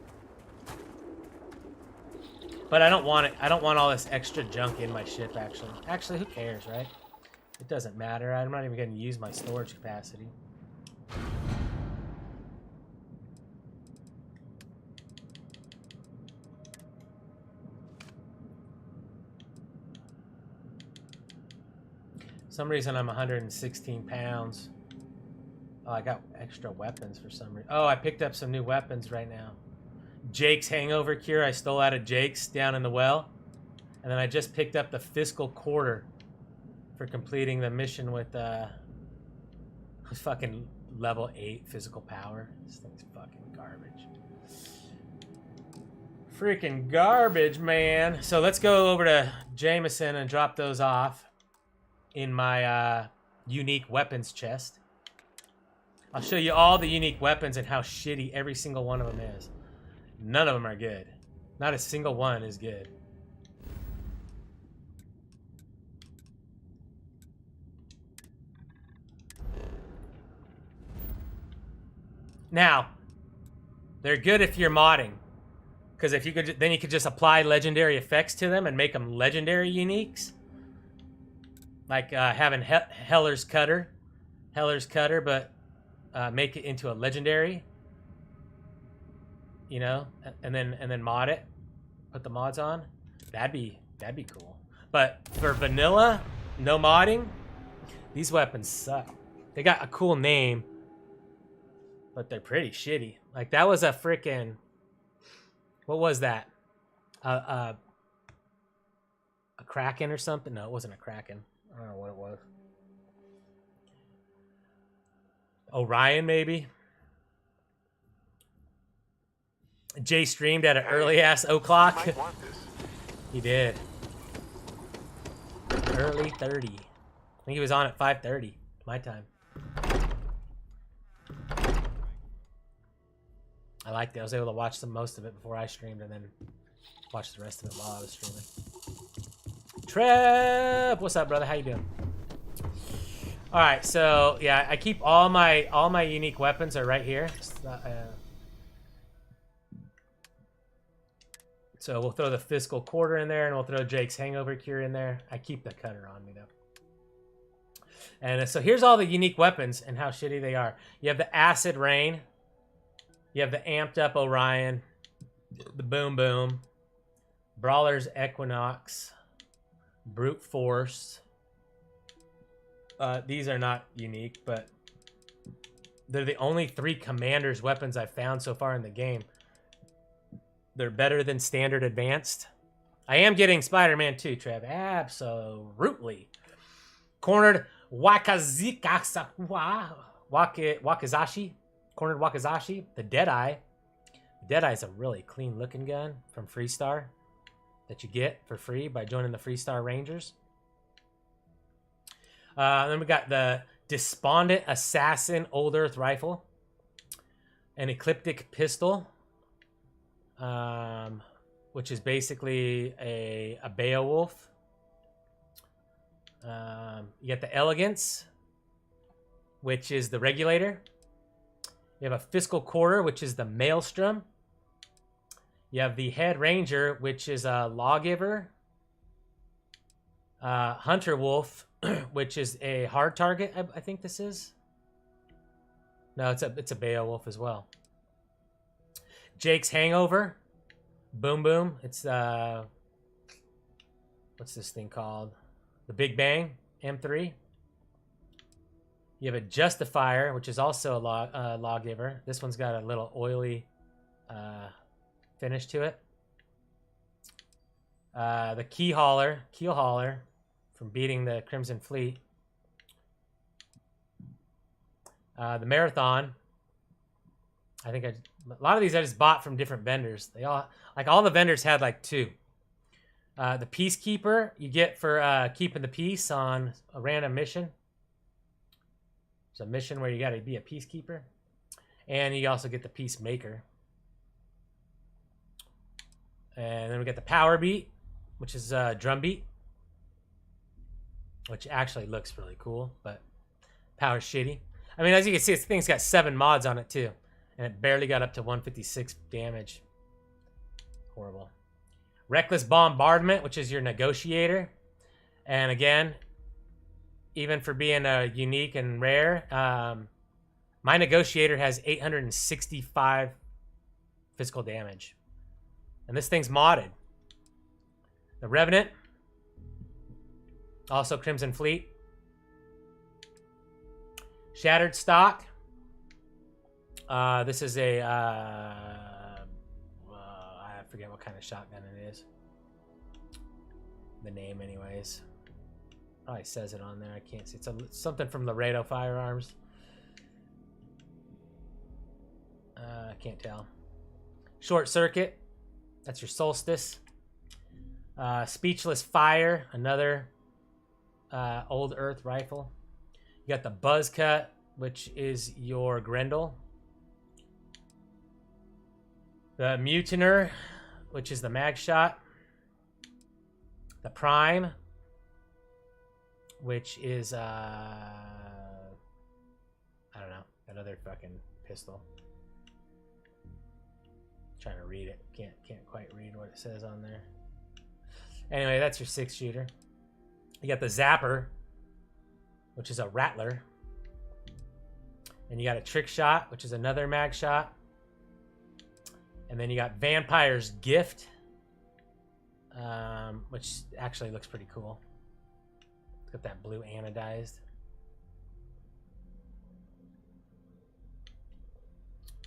But I don't want it. I don't want all this extra junk in my ship, actually. Actually, who cares, right? It doesn't matter. I'm not even going to use my storage capacity. For some reason, I'm 116 pounds. Oh, I got extra weapons for some reason. Oh, I picked up some new weapons right now. Jake's hangover cure I stole out of Jake's down in the well. And then I just picked up the fiscal quarter for completing the mission with fucking level 8 physical power. This thing's fucking garbage. Freaking garbage, man. So let's go over to Jameson and drop those off in my unique weapons chest. I'll show you all the unique weapons and how shitty every single one of them is. None of them are good. Not a single one is good. Now, they're good if you're modding. Because if you could, then you could just apply legendary effects to them and make them legendary uniques. Like having Heller's Cutter, but make it into a legendary. You know, and then mod it, put the mods on. That'd be cool. But for vanilla, no modding, these weapons suck. They got a cool name, but they're pretty shitty. Like that was a freaking, what was that? A Kraken or something? No, it wasn't a Kraken. I don't know what it was. Orion, maybe. Jay streamed at an early ass o'clock. He did. Early 30. I think he was on at 5:30 my time. I liked it. I was able to watch most of it before I streamed and then watch the rest of it while I was streaming. Trev, what's up, brother? How you doing? All right, so yeah, I keep all my unique weapons are right here. So we'll throw the fiscal quarter in there, and we'll throw Jake's hangover cure in there. I keep the cutter on me, though. And so here's all the unique weapons and how shitty they are. You have the Acid Rain. You have the Amped Up Orion. The Boom Boom. Brawler's Equinox. Brute Force. These are not unique, but they're the only 3 commander's weapons I've found so far in the game. They're better than standard advanced. I am getting Spider-Man 2, Trev. Absolutely. Cornered Wakazashi. Cornered Wakazashi. The Deadeye. Deadeye is a really clean looking gun from Freestar that you get for free by joining the Freestar Rangers. Then we got the Despondent Assassin Old Earth Rifle. An Ecliptic Pistol. Which is basically a Beowulf. You got the Elegance, which is the Regulator. You have a Fiscal Quarter, which is the Maelstrom. You have the Head Ranger, which is a Lawgiver. Hunter Wolf, which is a hard target, I think this is. No, it's a Beowulf as well. Jake's Hangover. Boom Boom. It's what's this thing called? The Big Bang M3. You have a Justifier, which is also a Lawgiver. This one's got a little oily finish to it. The Keel Hauler from beating the Crimson Fleet. The Marathon. I think a lot of these I just bought from different vendors. They all the vendors had like 2. The Peacekeeper you get for keeping the peace on a random mission. It's a mission where you got to be a peacekeeper, and you also get the Peacemaker. And then we got the Power Beat, which is drum beat, which actually looks really cool, but power's shitty. I mean, as you can see, this thing's got 7 mods on it too. And it barely got up to 156 damage. Horrible. Reckless Bombardment, which is your Negotiator. And again, even for being unique and rare, my Negotiator has 865 physical damage. And this thing's modded. The Revenant. Also Crimson Fleet. Shattered Stock. This is a, I forget what kind of shotgun it is. The name anyways. Probably says it on there. I can't see. It's something from Laredo Firearms. I can't tell. Short Circuit. That's your Solstice. Speechless Fire. Another Old Earth rifle. You got the Buzz Cut, which is your Grendel. The Mutiner, which is the Mag Shot. The Prime, which is I don't know, another fucking pistol. Trying to read it. Can't quite read what it says on there. Anyway, that's your 6-shooter. You got the Zapper, which is a Rattler. And you got a Trick Shot, which is another Mag Shot. And then you got Vampire's Gift, which actually looks pretty cool. It's got that blue anodized.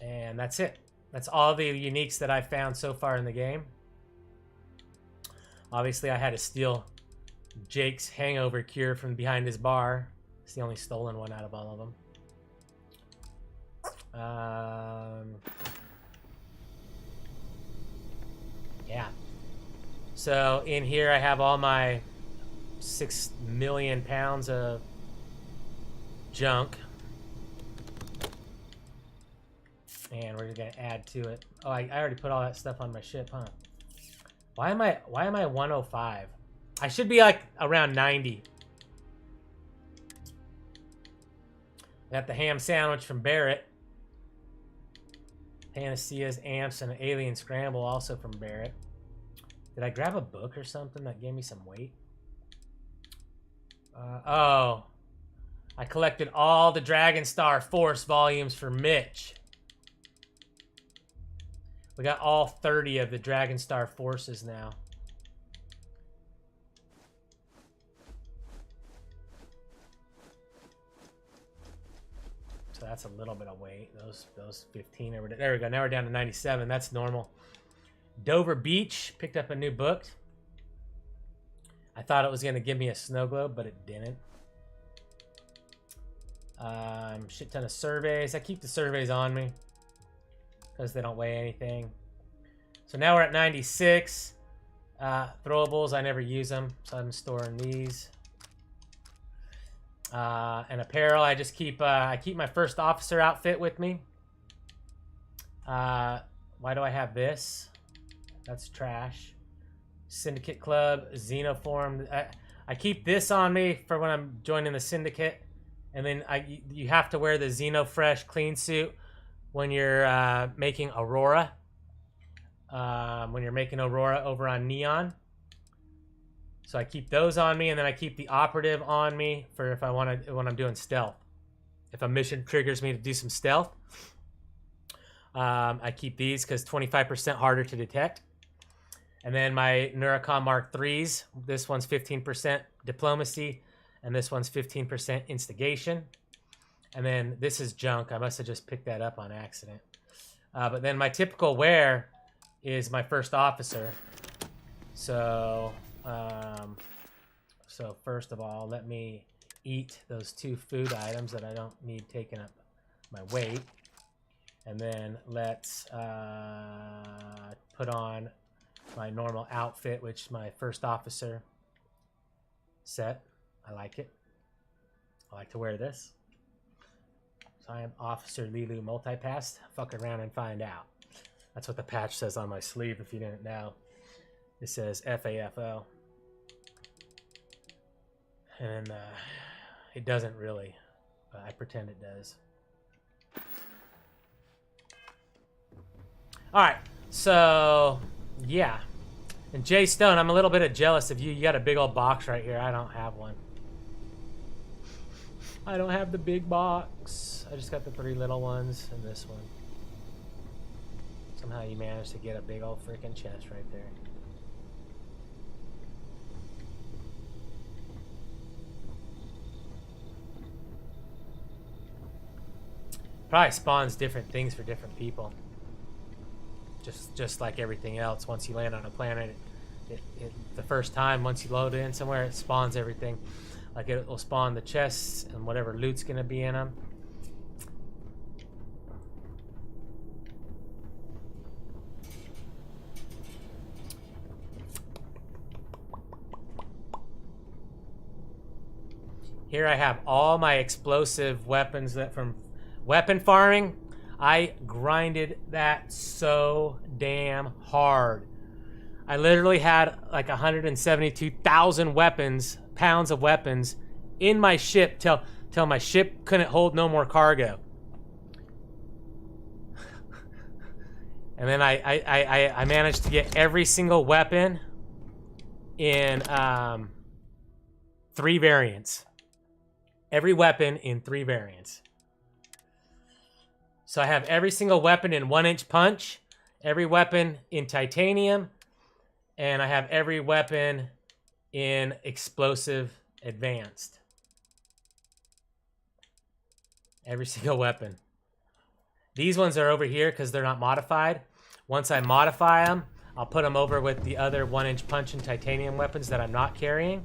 And that's it. That's all the uniques that I've found so far in the game. Obviously, I had to steal Jake's hangover cure from behind his bar. It's the only stolen one out of all of them. Yeah. So in here I have all my 6 million pounds of junk. And we're gonna add to it. Oh, I already put all that stuff on my ship, huh? Why am I 105? I should be like around 90. Got the ham sandwich from Barrett. Panaceas, Amps, and an Alien Scramble also from Barrett. Did I grab a book or something that gave me some weight? Oh. I collected all the Dragon Star Force volumes for Mitch. We got all 30 of the Dragon Star Forces now. that's a little bit of weight. Those 15 over there we go. Now we're down to 97. That's normal. Dover Beach picked up a new book. I thought it was going to give me a snow globe, but it didn't. Shit ton of surveys. I keep the surveys on me because they don't weigh anything. So now we're at 96. Throwables, I never use them, so I'm storing these. And apparel, I just keep I keep my first officer outfit with me. Why do I have this? That's trash. Syndicate Club, Xenoform. I keep this on me for when I'm joining the syndicate, and then you have to wear the Xenofresh clean suit when you're making Aurora. When you're making Aurora over on Neon. So I keep those on me, and then I keep the operative on me for if I want to, when I'm doing stealth. If a mission triggers me to do some stealth, I keep these because 25% harder to detect. And then my Neurocom Mark IIIs, this one's 15% diplomacy, and this one's 15% instigation. And then this is junk. I must have just picked that up on accident. But then my typical wear is my first officer. So first of all, let me eat those 2 food items that I don't need taking up my weight. And then let's put on my normal outfit, which is my first officer set. I like it. I like to wear this. So I am Officer Lilu Multipass. Fuck around and find out. That's what the patch says on my sleeve, if you didn't know. It says FAFO. And it doesn't really, but I pretend it does. Alright, so, yeah. And Jay Stone, I'm a little bit jealous of you. You got a big old box right here. I don't have one. I don't have the big box. I just got the 3 little ones and this one. Somehow you managed to get a big old freaking chest right there. Probably spawns different things for different people. Just like everything else. Once you land on a planet, the first time, once you load it in somewhere, it spawns everything. Like it will spawn the chests and whatever loot's gonna be in them. Here I have all my explosive weapons that from weapon farming. I grinded that so damn hard. I literally had like 172,000 pounds of weapons in my ship till my ship couldn't hold no more cargo. And then I managed to get every single weapon in 3 variants. Every weapon in 3 variants. So I have every single weapon in 1-inch punch, every weapon in titanium, and I have every weapon in explosive advanced. Every single weapon. These ones are over here because they're not modified. Once I modify them, I'll put them over with the other 1-inch punch and titanium weapons that I'm not carrying,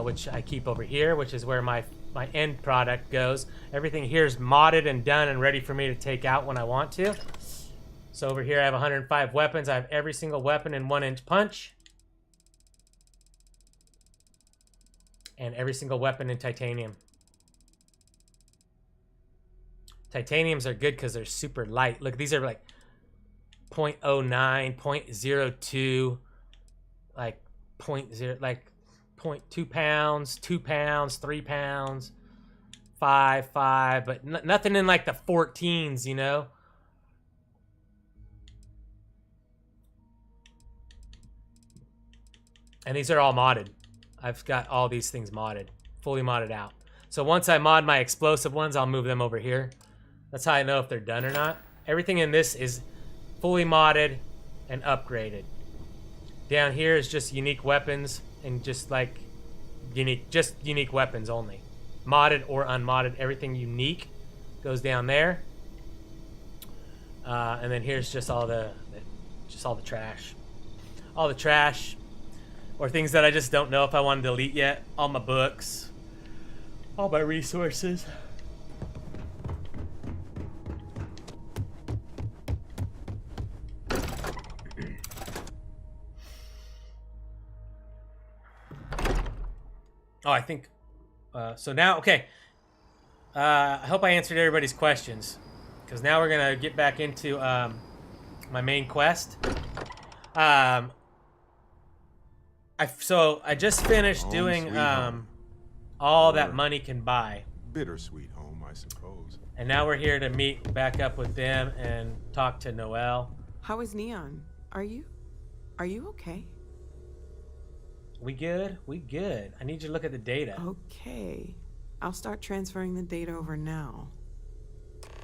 which I keep over here, which is where my end product goes. Everything here is modded and done and ready for me to take out when I want to. So over here I have 105 weapons. I have every single weapon in 1-inch punch. And every single weapon in titanium. Titaniums are good because they're super light. Look, these are like 0.09, 0.02, like 0.0, like 0.2 pounds, 2 pounds, 3 pounds, 5, but nothing in like the 14s, you know? And these are all modded. I've got all these things modded, fully modded out. So once I mod my explosive ones, I'll move them over here. That's how I know if they're done or not. Everything in this is fully modded and upgraded. Down here is just unique weapons and just like unique weapons only. Modded or unmodded, everything unique goes down there. And then here's just all the trash. All the trash. Or things that I just don't know if I want to delete yet. All my books. All my resources. Oh, I think... so now, okay. I hope I answered everybody's questions. Because now we're going to get back into my main quest. So I just finished doing all that money can buy. Bittersweet home, I suppose. And now we're here to meet back up with them and talk to Noelle. How is Neon? Are you okay? We good? We good. I need you to look at the data. Okay. I'll start transferring the data over now.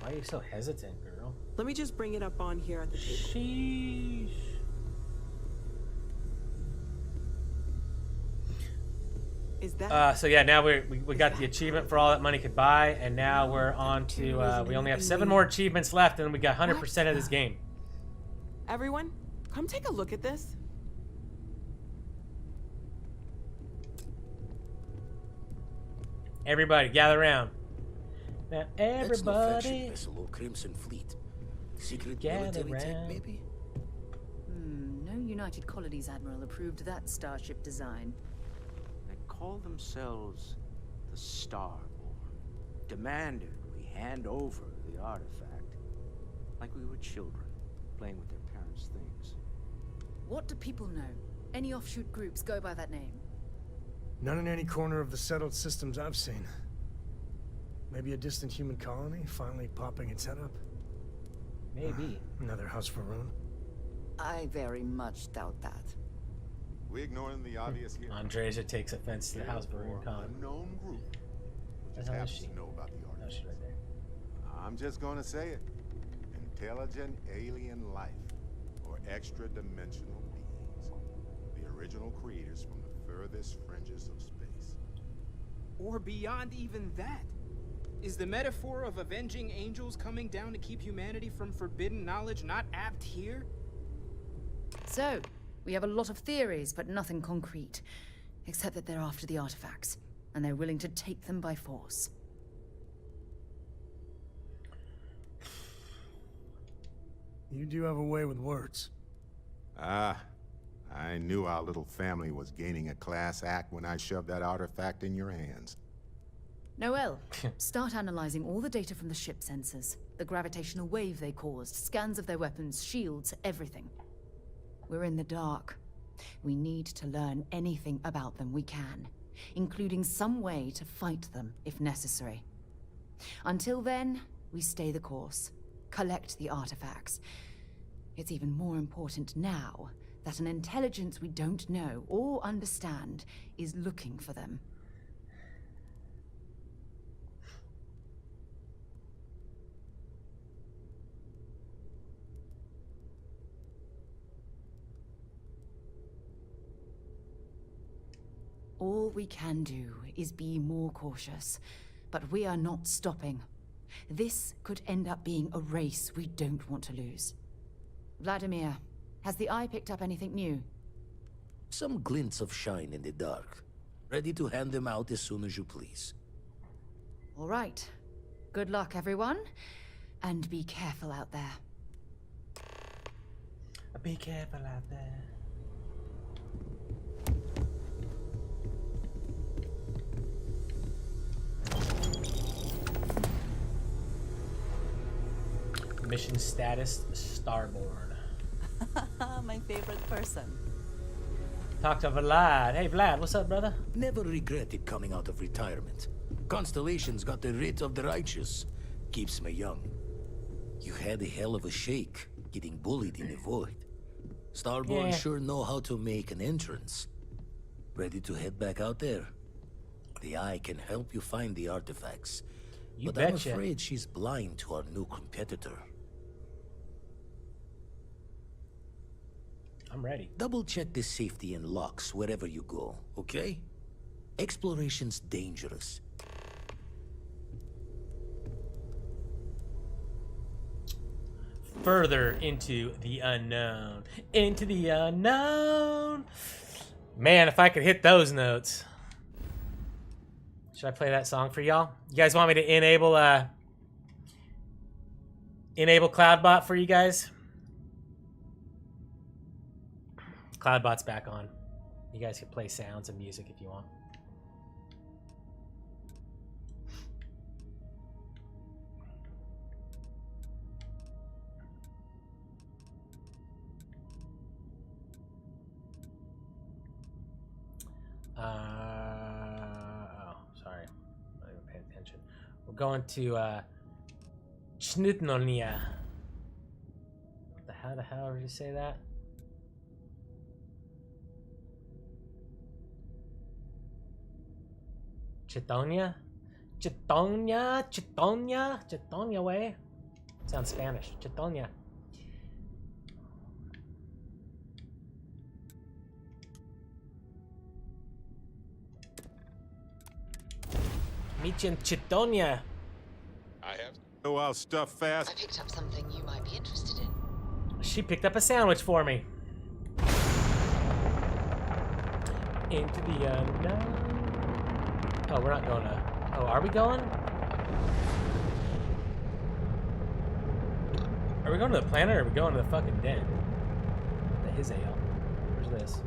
Why are you so hesitant, girl? Let me just bring it up on here at the table. Sheesh. Is that So yeah, now we got the achievement for all that money could buy, and now we're on to we only have 7 more achievements left, and we got 100% of this game. Everyone, come take a look at this. Everybody, gather around. Now, That's no flagship everybody, vessel or Crimson Fleet. Secret gather military tech, round. maybe? No United Colonies Admiral approved that Starship design. They call themselves the Starborn. Demanded we hand over the artifact. Like we were children, playing with their parents' things. What do people know? Any offshoot groups go by that name? None in any corner of the settled systems I've seen. Maybe a distant human colony finally popping its head up? Maybe. Another house for Rune? I very much doubt that. We ignoring the obvious here. Andreja takes offense to the House Baroon Or Con. unknown group. Which The just hell is happens she? to know about the No, artifact. she's right there. I'm just gonna say it. Intelligent alien life, or extra-dimensional beings. The original creators from the furthest fringes of space. Or beyond even that. Is the metaphor of avenging angels coming down to keep humanity from forbidden knowledge not apt here? So, we have a lot of theories, but nothing concrete. Except that they're after the artifacts, and they're willing to take them by force. You do have a way with words. Ah, I knew our little family was gaining a class act when I shoved that artifact in your hands. Noelle, start analyzing all the data from the ship sensors. The gravitational wave they caused, scans of their weapons, shields, everything. We're in the dark. We need to learn anything about them we can, including some way to fight them if necessary. Until then, we stay the course, collect the artifacts. It's even more important now that an intelligence we don't know or understand is looking for them. All we can do is be more cautious, but we are not stopping. This could end up being a race we don't want to lose. Vladimir, has the Eye picked up anything new? Some glints of shine in the dark. Ready to hand them out as soon as you please. All right. Good luck, everyone. And be careful out there. Be careful out there. Mission status, Starborn. My favorite person. Talk to Vlad. Hey Vlad, what's up, brother? Never regretted coming out of retirement. Constellation's got the writ of the righteous. Keeps me young. You had a hell of a shake, getting bullied in the void. Starborn sure know how to make an entrance. Ready to head back out there? The Eye can help you find the artifacts. You but I'm betcha. afraid she's blind to our new competitor. I'm ready. Double check the safety and locks wherever you go, okay? Exploration's dangerous. further into the unknown. Into the unknown. Man, if I could hit those notes. Should I play that song for y'all? You guys want me to enable CloudBot for you guys? CloudBot's back on. You guys can play sounds and music if you want. Oh, sorry. I'm not even paying attention. We're going to Schnitnonia. How the hell did you say that? Chitonia? Chitonia way? Sounds Spanish. Chitonia. Michin Chitonia. I have. Oh, I'll stuff fast. I picked up something you might be interested in. She picked up a sandwich for me. Into the unknown. Oh, we're not going to... Oh, are we going? Are we going to the planet or are we going to the fucking den? The his ale. Where's this?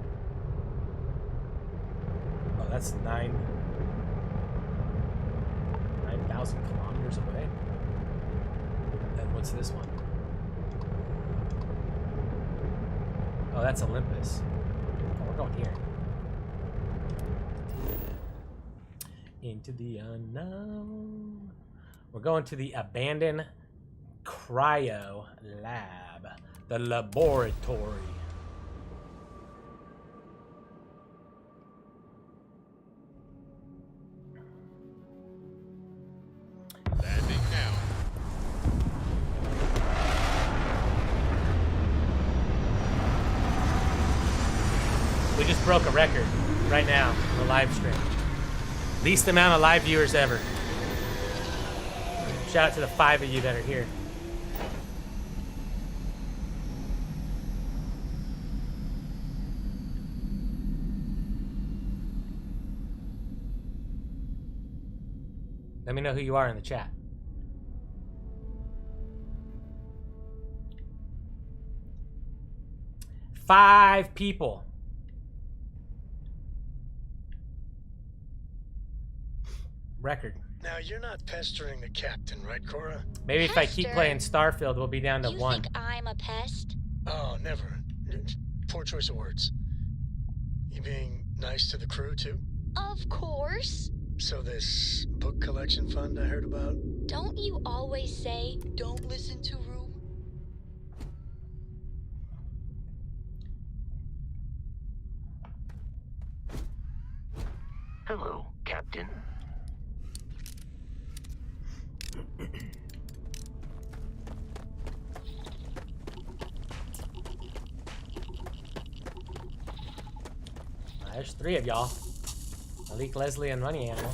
Oh, that's 9,000 kilometers away. Then what's this one? Oh, that's Olympus. Oh, we're going here. Into the unknown. We're going to the abandoned cryo lab. The laboratory. Landing now. We just broke a record right now on the live stream. Least amount of live viewers ever. Shout out to the 5 of you that are here. Let me know who you are in the chat. Five people. Record. Now, you're not pestering the captain, right, Cora? Maybe if I keep playing Starfield, we'll be down to you 1. think I'm a pest? Oh, never. Poor choice of words. You being nice to the crew, too? Of course. So this book collection fund I heard about? Don't you always say, don't listen to Room? Hello, Captain. There's 3 of y'all. Malik, Leslie, and Money Animal.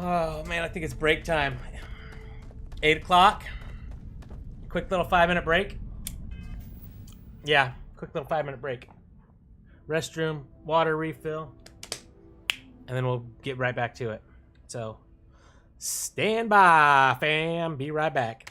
Oh man, I think it's break time. 8 o'clock. Quick little 5-minute break. Yeah, quick little 5-minute break. Restroom, water refill, and then we'll get right back to it. So, stand by, fam. Be right back.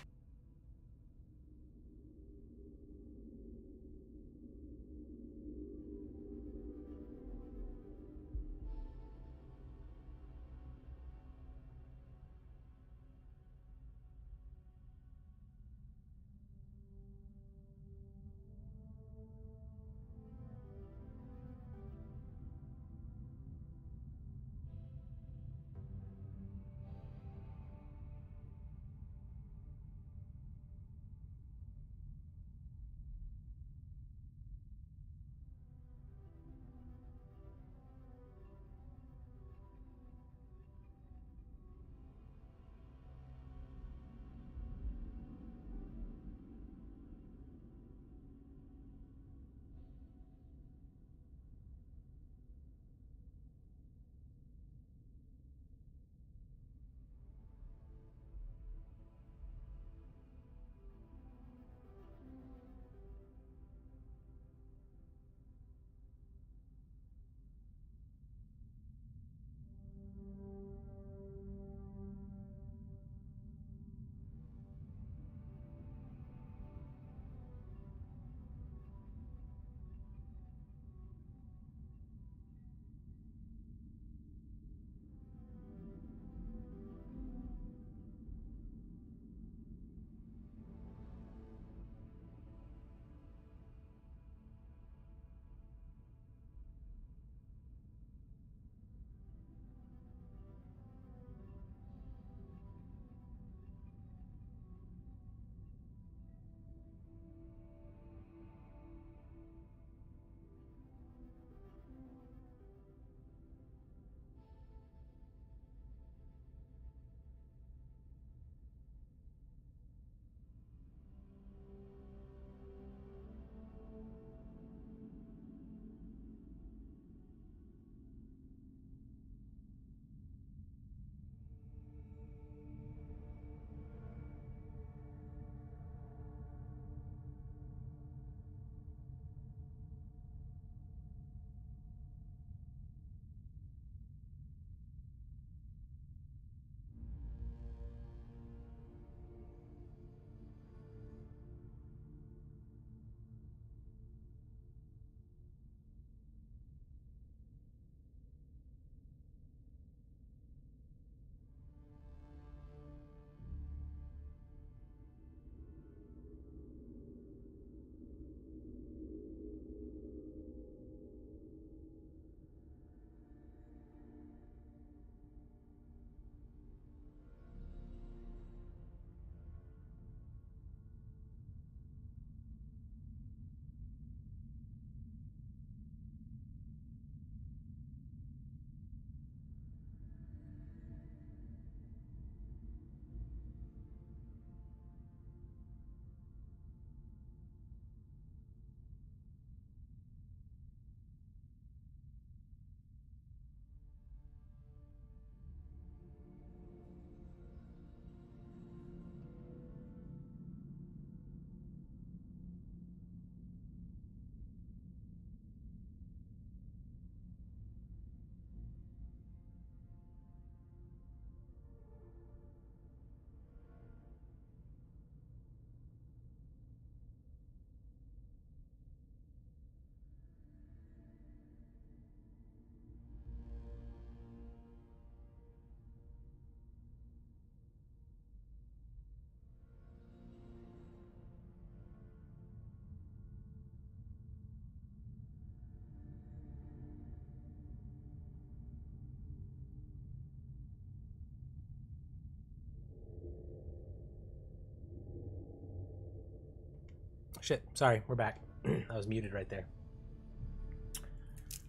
Shit, sorry, we're back. I was muted right there.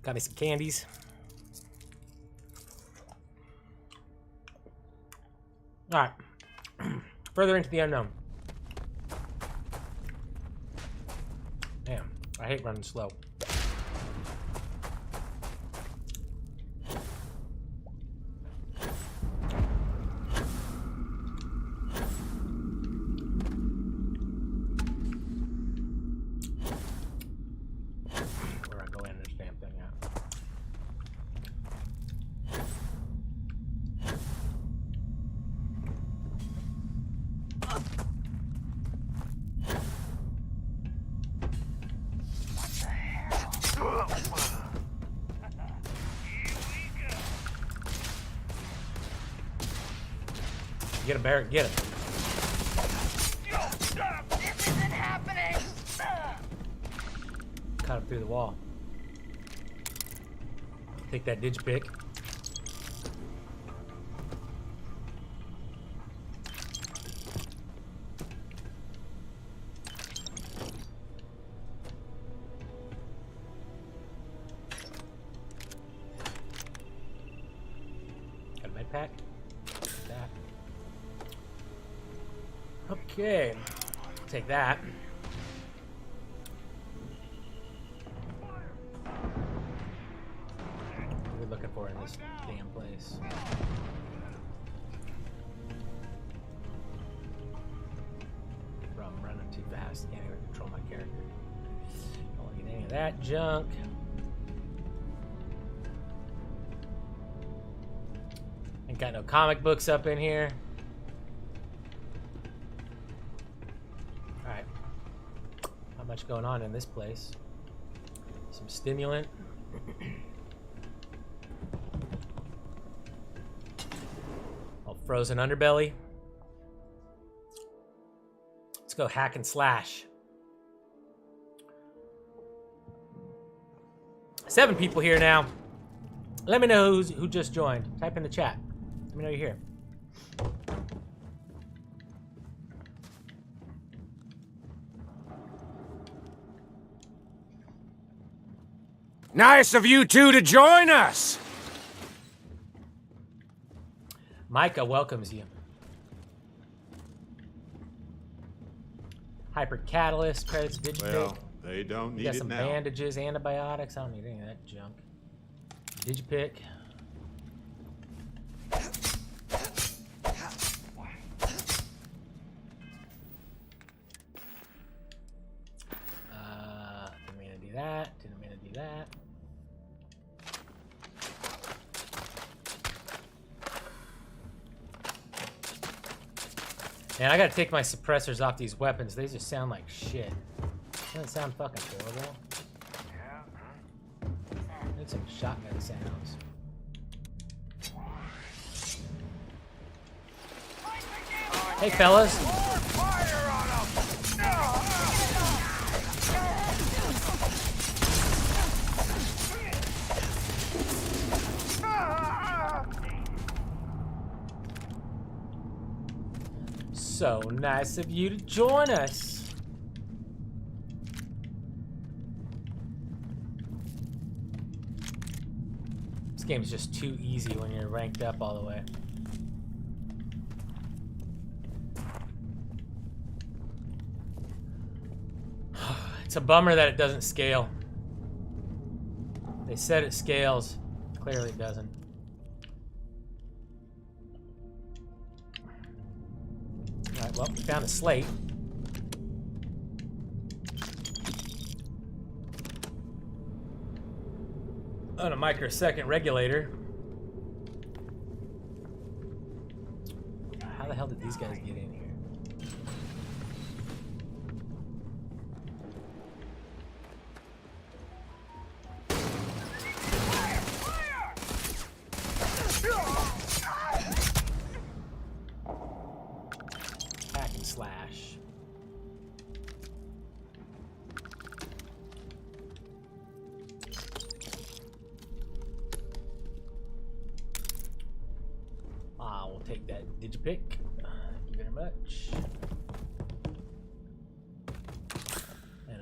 Got me some candies. Alright. Further into the unknown. Damn, I hate running slow. Where I go in this damn thing out. Get him, Barrett, get him. This isn't happening! Cut him through the wall. Take that digipick. Got a med pack. That. Okay. Take that. What are we looking for in this damn place? Bro, I'm running too fast. Can't even control my character. Don't want to get any of that junk. Ain't got no comic books up in here. Alright. Not much going on in this place. Some stimulant. Oh, frozen underbelly. Let's go hack and slash. 7 people here now. Let me know who just joined. Type in the chat. Let me know you're here. Nice of you two to join us. Micah welcomes you. Hyper Catalyst, credits, Digipick. Well, they don't need got it some now. bandages, antibiotics. I don't need any of that junk. Digipick. Didn't mean to do that. Didn't mean to do that. Man, I gotta take my suppressors off these weapons. They just sound like shit. Doesn't sound fucking horrible. Need some shotgun sounds. Hey, fellas. So nice of you to join us. This game is just too easy when you're ranked up all the way. It's a bummer that it doesn't scale. They said it scales. Clearly it doesn't. Alright, well, we found a slate. On a microsecond regulator. How the hell did these guys get in here? Hack and slash. We'll take that digipick. Thank you very much.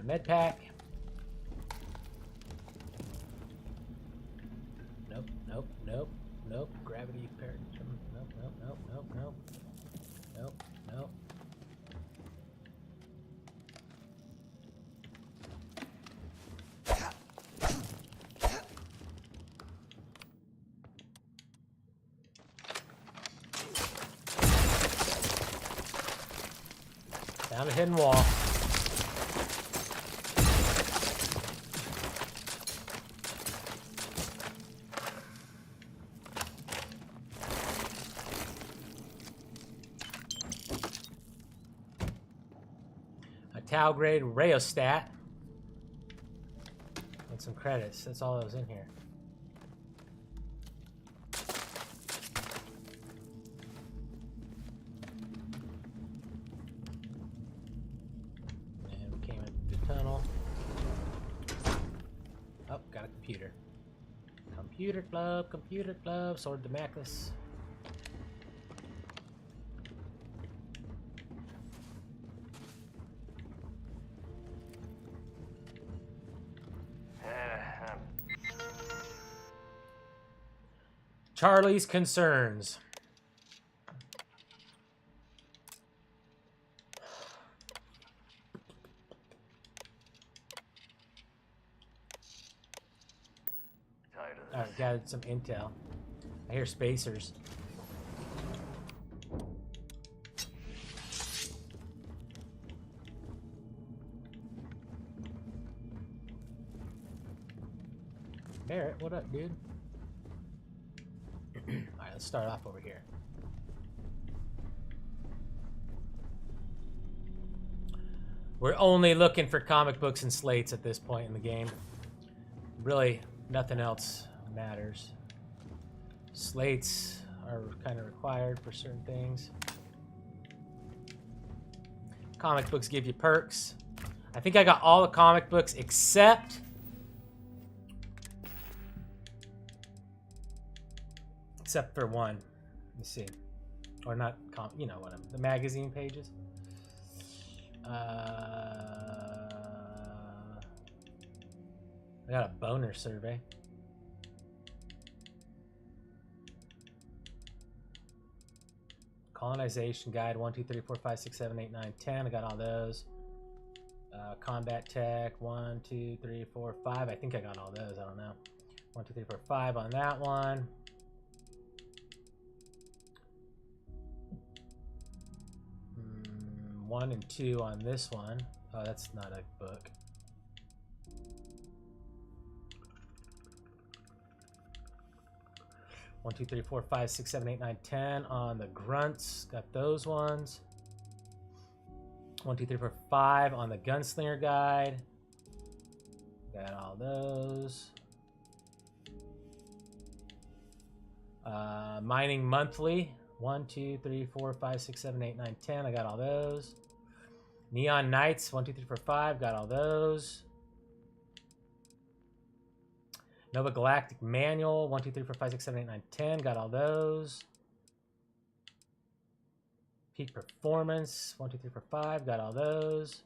med pack. Nope, nope, nope, nope. Gravity paradigm. Nope, nope, nope, nope, nope. Nope, nope. Found a hidden wall. A Tau grade rheostat. And some credits. That's all that was in here. Computer club, Sword Damascus. Charlie's concerns. Alright, gathered some intel. I hear spacers. Barrett, what up, dude? Alright, let's start off over here. We're only looking for comic books and slates at this point in the game. Really, nothing else matters. Slates are kind of required for certain things. Comic books give you perks. I think I got all the comic books except for one. Let me see. Or not, you know what the magazine pages. I got a boner survey. Colonization guide 1, 2, 3, 4, 5, 6, 7, 8, 9, 10. I got all those. Combat tech 1, 2, 3, 4, 5. I think I got all those. I don't know. 1, 2, 3, 4, 5 on that one. One and 2 on this one. Oh, that's not a book. One, 2, 3, 4, 5, 6, 7, 8, 9, 10 on the grunts. Got those ones. 1, 2, 3, 4, 5 on the gunslinger guide. Got all those. Mining monthly. 1, 2, 3, 4, 5, 6, 7, 8, 9, 10. I got all those. Neon Knights. 1, 2, 3, 4, 5. Got all those. Nova Galactic Manual, 1, 2, 3, 4, 5, 6, 7, 8, 9, 10. Got all those. Peak Performance, 1, 2, 3, 4, 5. Got all those.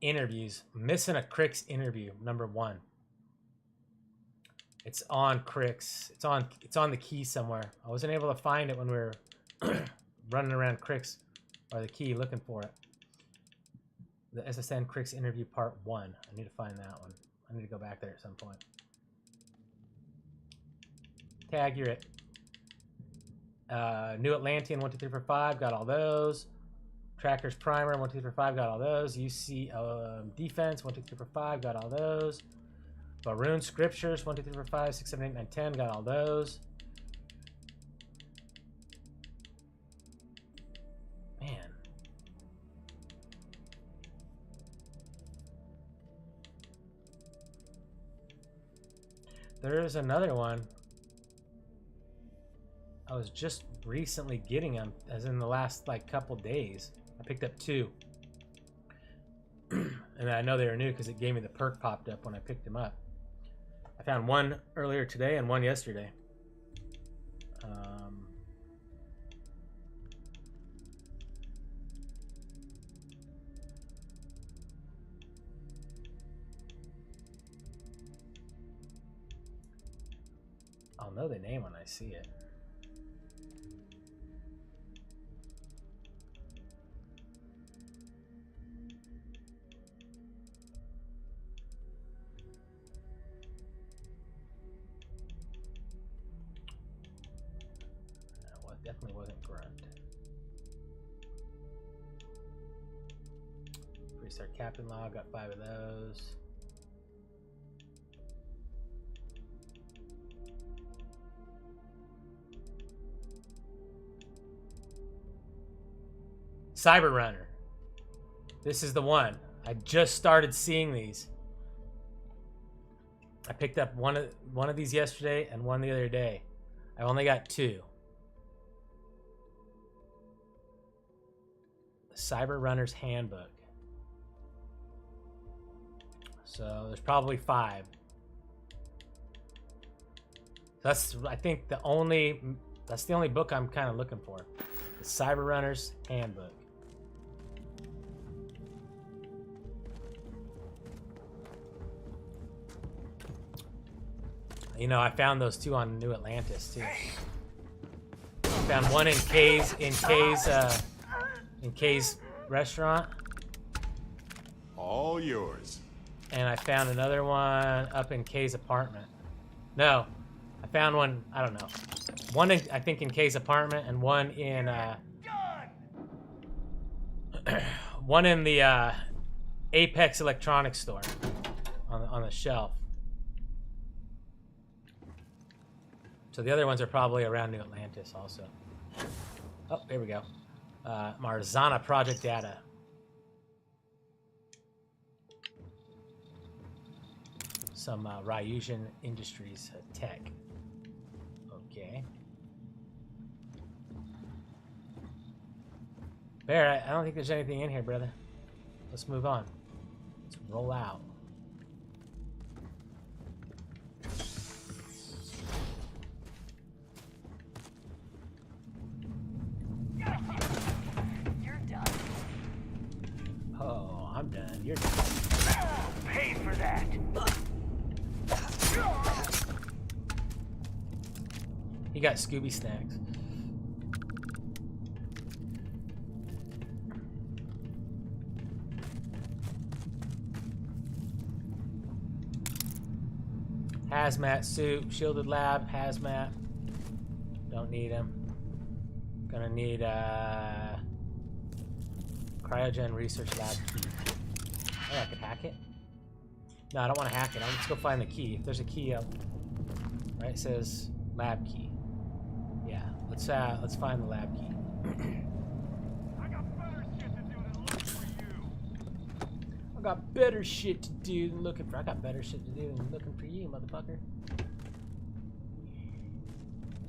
Interviews. Missing a Crix interview, number 1. It's on Crix. It's on the key somewhere. I wasn't able to find it when we were running around Crix, or the key looking for it. The SSN Crix interview part 1. I need to find that one. I need to go back there at some point. Tag, you're it. New Atlantean 1, 2, 3, 4, 5. Got all those. Tracker's Primer 1, 2, 3, 4, 5. Got all those. UC Defense 1, 2, 3, 4, 5. Got all those. Baroon Scriptures 1, 2, 3, 4, 5, 6, 7, 8, 9, 10. Got all those. There's another one. I was just recently getting them, as in the last like couple days. I picked up 2. And I know they were new because it gave me the perk popped up when I picked them up. I found one earlier today and one yesterday. I'll know the name when I see it. Well, it definitely wasn't Grunt. Restart Captain Log, got 5 of those. Cyber Runner. This is the one. I just started seeing these. I picked up one of these yesterday and one the other day. I only got 2. The Cyber Runner's Handbook. So there's probably 5. That's I think that's the only book I'm kind of looking for. The Cyber Runner's Handbook. You know, I found those 2 on New Atlantis too. I found one in Kay's restaurant. All yours. And I found another one up in Kay's apartment. No, I found one. I don't know. One I think in Kay's apartment, and one in one in the Apex Electronics store on the shelf. So the other ones are probably around New Atlantis also. Oh, there we go. Marzana Project Data. Some Ryusian Industries tech. Okay. Bear, I don't think there's anything in here, brother. Let's move on. Let's roll out. You're done. Oh, I'm done. You're done. Pay for that. He got Scooby snacks. Hazmat suit, shielded lab, hazmat. Don't need him. Gonna need cryogen research lab key. Oh, I could hack it? No, I don't want to hack it. Let's go find the key. If there's a key up, right? It says lab key. Yeah, let's find the lab key. I got better shit to do than looking for. I got better shit to do than looking for you, motherfucker.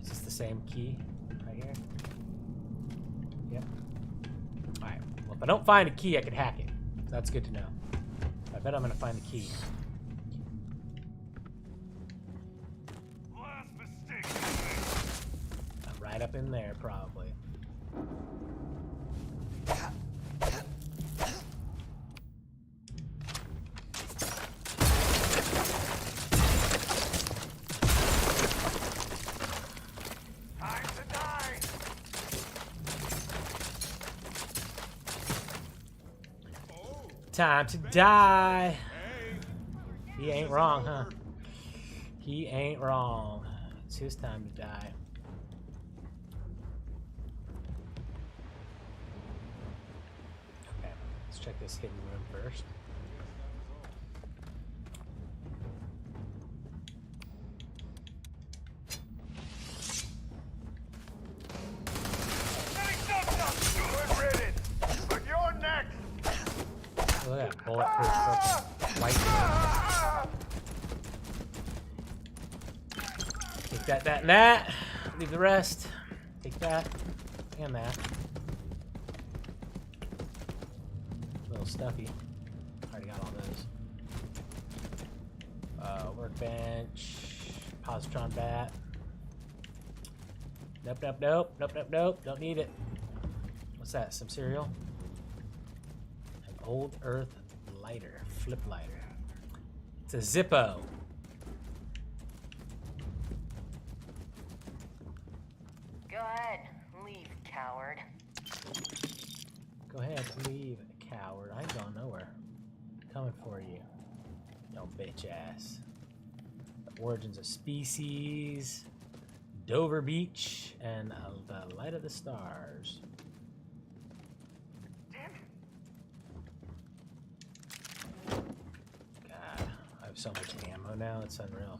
Is this the same key right here? Yep. All right. Well, if I don't find a key, I can hack it. That's good to know. I bet I'm gonna find the key. Right up in there, probably. Time to die. He ain't wrong, huh? He ain't wrong. It's his time to die. Okay, let's check this hidden room first. Look at that bulletproof white. Take that, that, and that. Leave the rest. Take that and that. A little stuffy. Already got all those. Workbench. Positron bat. Nope, nope, nope, nope, nope, nope. Don't need it. What's that? Some cereal? Old Earth lighter, flip lighter. It's a Zippo. Go ahead. Leave, coward. Go ahead, leave, coward. I ain't going nowhere. Coming for you. Don't bitch ass. The origins of species. Dover Beach and the light of the stars. God, I have so much ammo now, it's unreal.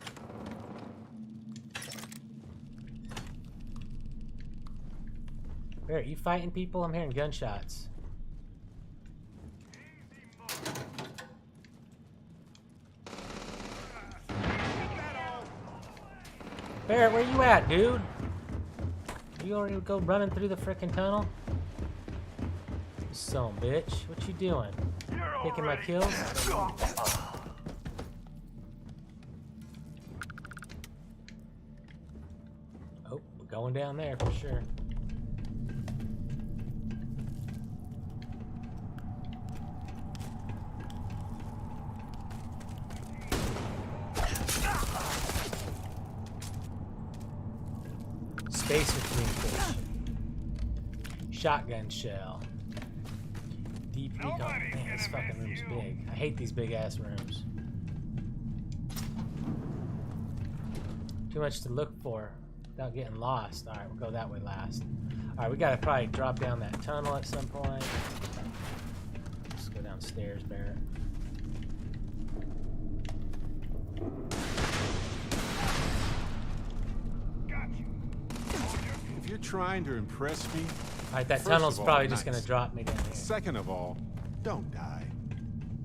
Where are you fighting people? I'm hearing gunshots. Barrett, where you at, dude? You already go running through the frickin' tunnel? You son of a bitch. What you doing? Taking my kills? Oh, we're going down there for sure. Spacer communication. Shotgun shell. Deep recon. Man, this fucking room's big. I hate these big ass rooms. Too much to look for without getting lost. Alright, we'll go that way last. Alright, we gotta probably drop down that tunnel at some point. Let's go downstairs, Barrett. If you're trying to impress me, alright, that first tunnel's of all, probably just nice. gonna drop me down here. Second of all, don't die.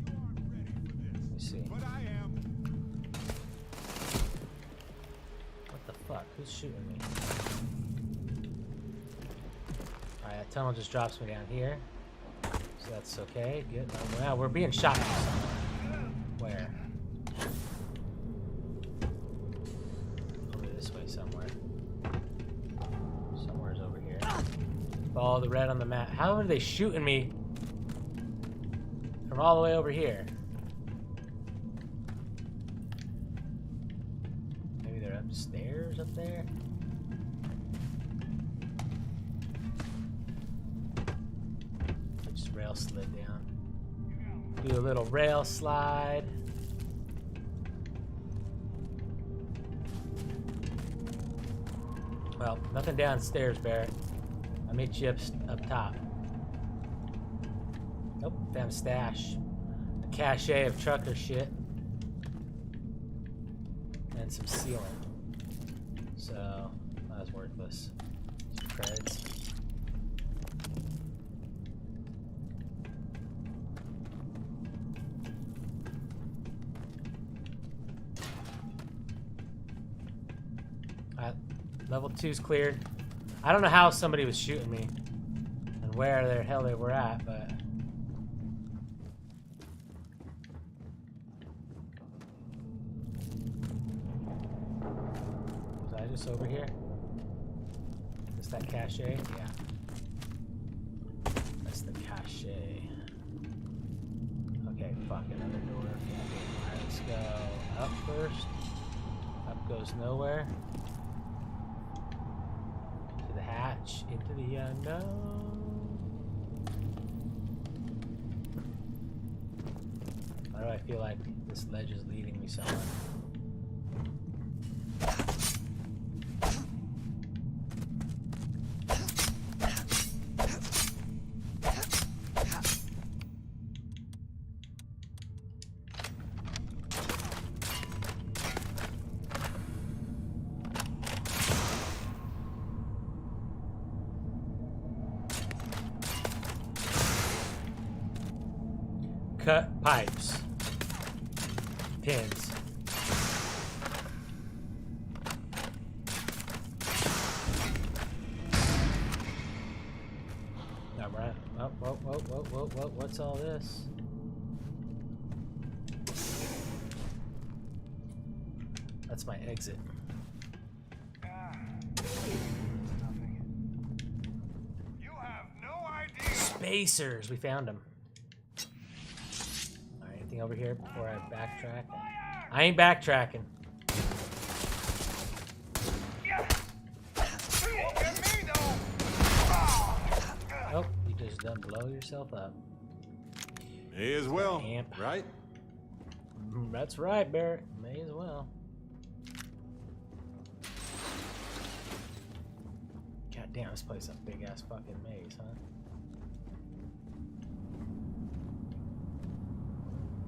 Let me see. But I am. What the fuck? Who's shooting me? Alright, that tunnel just drops me down here. So that's okay. Good. Wow, we're being shot from somewhere. Where? Over this way somewhere. Somewhere's over here. Follow the red on the map. How are they shooting me from all the way over here? Maybe they're upstairs up there? Just rail slid down. Do a little rail slide. Well, nothing downstairs, Barrett. I'll meet you up top. Nope, found a stash. A cache of trucker shit. And some sealant. So, that was worthless. Some creds. Level 2's cleared. I don't know how somebody was shooting me and where the hell they were at, but was I just over here? Is that cache? Yeah. That's the cache. Okay, fuck, another door. Alright, let's go up first. Up goes nowhere. The hatch into the unknown. Why do I feel like this ledge is leading me somewhere? Cut pipes. Pins. Alright. Oh, whoa. What's all this? That's my exit. You have no idea. Spacers. We found them. Anything over here before I backtrack? I ain't backtracking. You won't get me, blow yourself up. May as well, Amp. right? That's right, Barrett. May as well. God damn, this place is a big ass fucking maze, huh?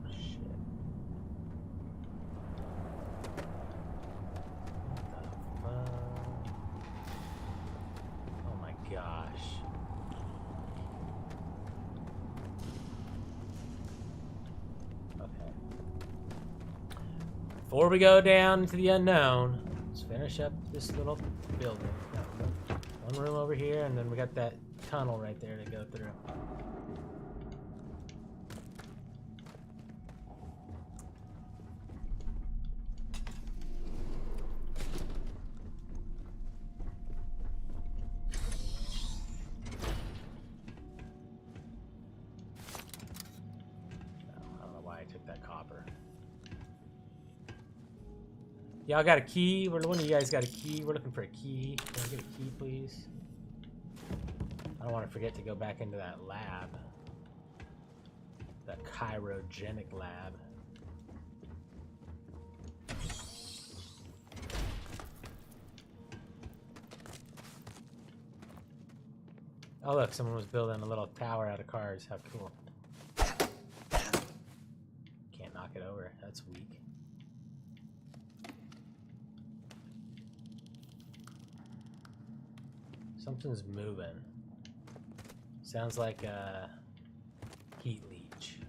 Shit. What the fuck? Oh my gosh. Okay. Before we go down into the unknown, let's finish up this little building. One room over here, and then we got that tunnel right there to go through. I don't know why I took that copper. Y'all got a key? One of you guys got a key? We're looking for a key. Can I get a key, please? I don't want to forget to go back into that lab. That chirogenic lab. Oh look, someone was building a little tower out of cars. How cool. Can't knock it over. That's weak. Something's moving. Sounds like a heat leech.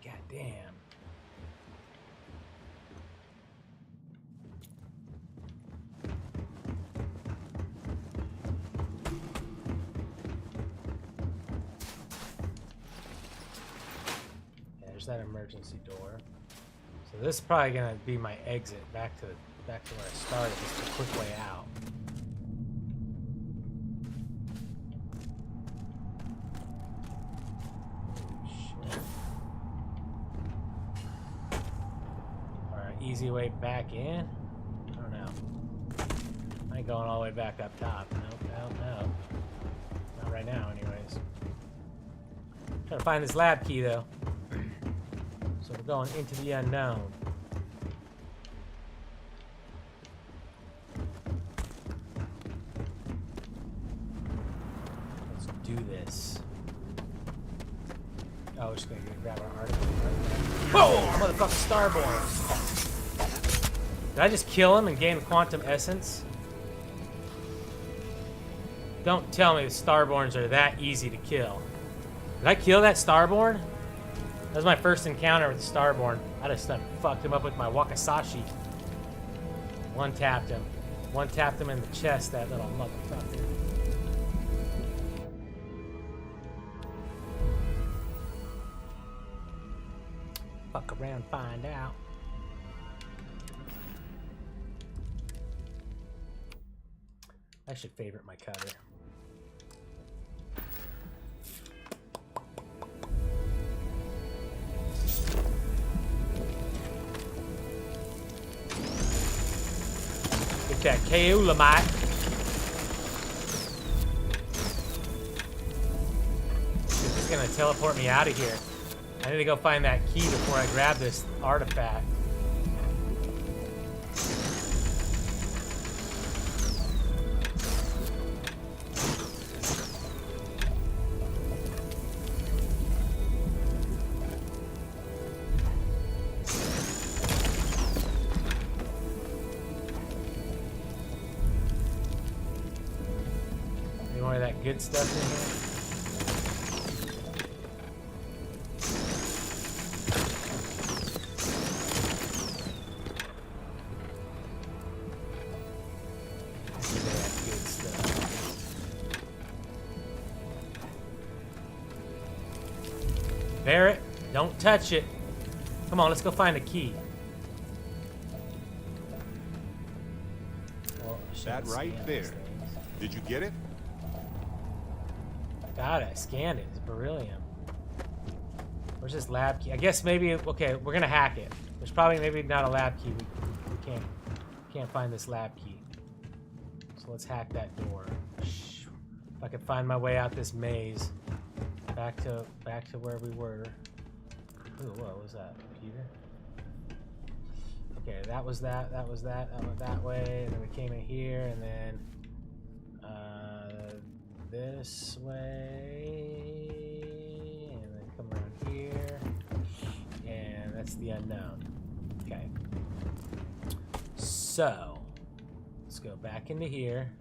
God damn. That emergency door. So this is probably gonna be my exit back to where I started. Just a quick way out. Shit. Alright, easy way back in. I don't know. I ain't going all the way back up top. No. Not right now, anyways. Trying to find this lab key though. So we're going into the unknown. Let's do this. Oh, we're just gonna grab our article. Whoa! Motherfucking Starborn! Did I just kill him and gain quantum essence? Don't tell me the Starborns are that easy to kill. Did I kill that Starborn? That was my first encounter with the Starborn. I just fucked him up with my Wakasashi. One-tapped him. One-tapped him in the chest, that little motherfucker. Fuck around, find out. I should favorite my cutter. Get that Kaolamite. This is gonna teleport me out of here. I need to go find that key before I grab this artifact. Any more of that good stuff in here? Barrett, don't touch it. Come on, let's go find a key. Well, That right there. Did you get it? Got it. I scanned it. It's beryllium. Where's this lab key? I guess maybe, okay, we're gonna hack it. There's probably maybe not a lab key. We can't find this lab key. So let's hack that door. If I could find my way out this maze. Back to where we were. Ooh, what was that? Computer? Okay, that was that went that way, and then we came in here, and then this way, and then come around here, and that's the unknown. Okay. So, let's go back into here.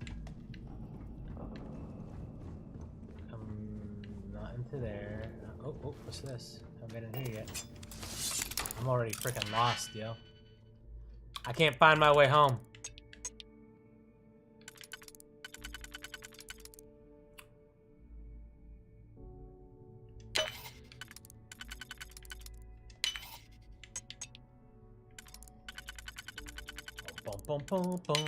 Not into there. Oh, what's this? Haven't been in here yet. I'm already freaking lost, yo. I can't find my way home. Boom, boom, boom, boom.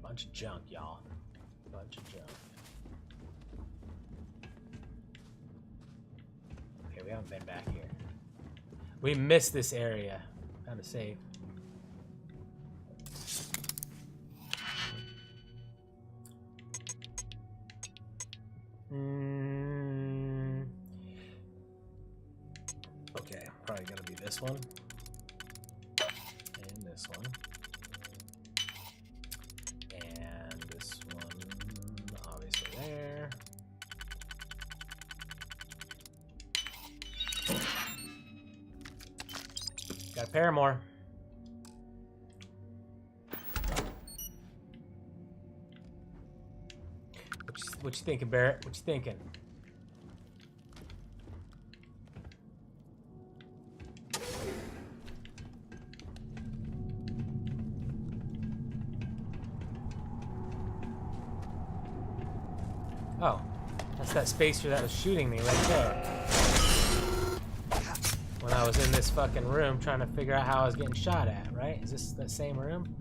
Bunch of junk, y'all. Bunch of junk. Okay, we haven't been back here. We missed this area. Kind of safe. Okay, probably gonna be this one. And this one. And this one, obviously there. Got a pair more. What you thinking, Barrett? What you thinking? Oh, that's that spacer that was shooting me right there. When I was in this fucking room trying to figure out how I was getting shot at, right? Is this that same room?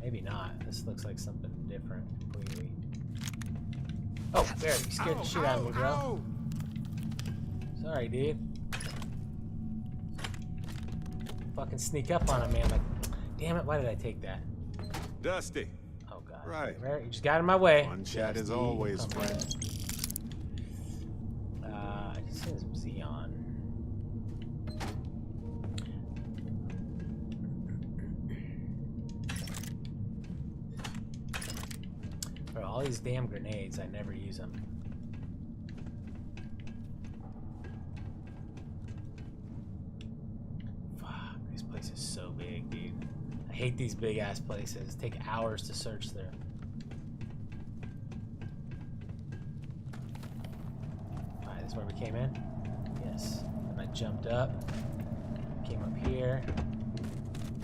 Maybe not. This looks like something different completely. Oh, Barrett, you scared the shit out of me, bro. Sorry, dude. Fucking sneak up on him, man. Like, damn it, why did I take that? Dusty. Oh, God. Right. Barrett, you just got in my way. One chat is always fun. I just see some Xeon. Bro, all these damn grenades, I never use them. Fuck, this place is so big, dude. I hate these big ass places. Take hours to search through. Alright, this is where we came in? Yes. And I jumped up. Came up here.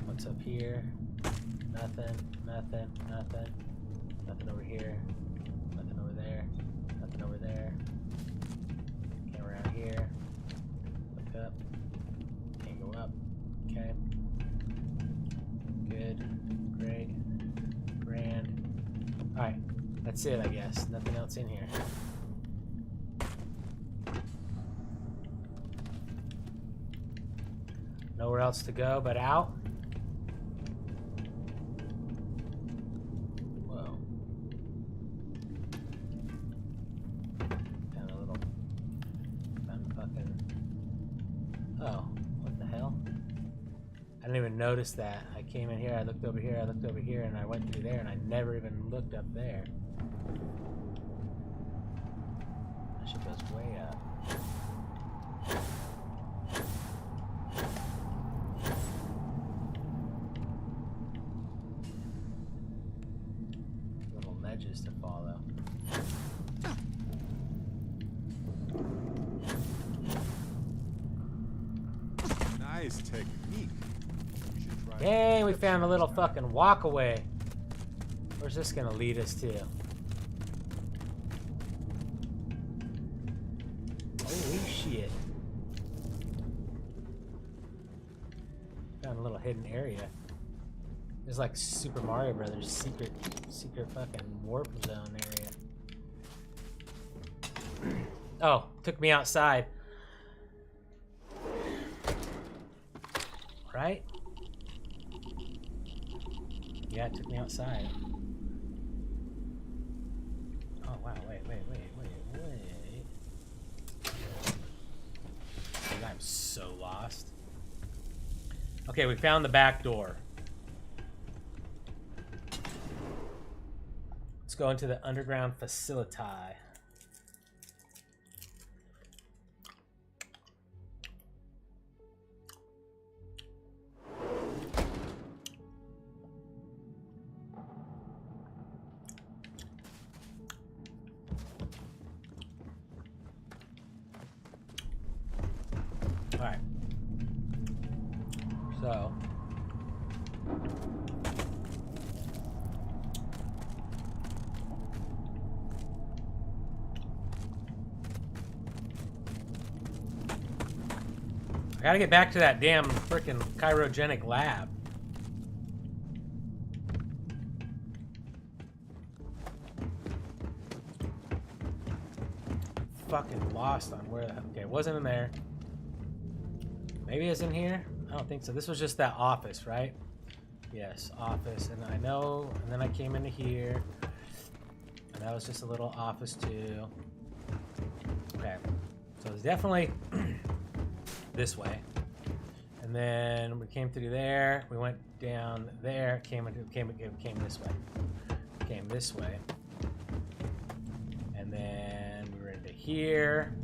What's up here? Nothing, nothing, nothing. Nothing over here. Nothing over there. Nothing over there. Came around here. Look up. Can't go up. Okay. Good. Great. Grand. Alright. That's it, I guess. Nothing else in here. Nowhere else to go but out. I didn't even notice that. I came in here, I looked over here, I looked over here, and I went through there, and I never even looked up there. That shit goes way up. Little ledges to follow. Nice technique. Dang, we found a little fucking walk-away. Where's this gonna lead us to? Holy shit. Found a little hidden area. There's like Super Mario Brothers secret fucking warp zone area. Oh, took me outside. Right? Yeah, it took me outside. Oh wow, wait. Dude, I'm so lost. Okay, we found the back door. Let's go into the underground facility. Alright. So. I gotta get back to that damn frickin' cryogenic lab. Fucking lost on where the hell. Okay, it wasn't in there. Maybe it's in here? I don't think so. This was just that office, right? Yes, office. And I know, and then I came into here. And that was just a little office too. Okay. So it's definitely this way. And then we came through there. We went down there. Came this way. Came this way. And then we were into here.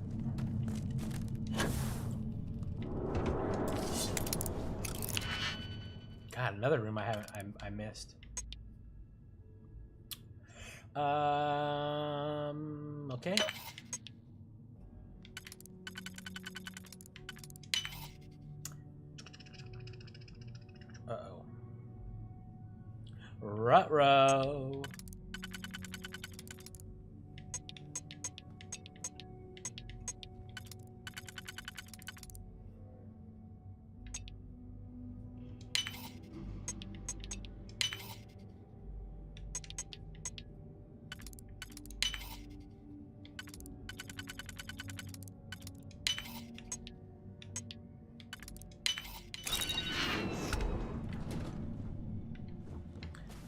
God, another room I missed. Okay. Uh-oh. Ruh-roh.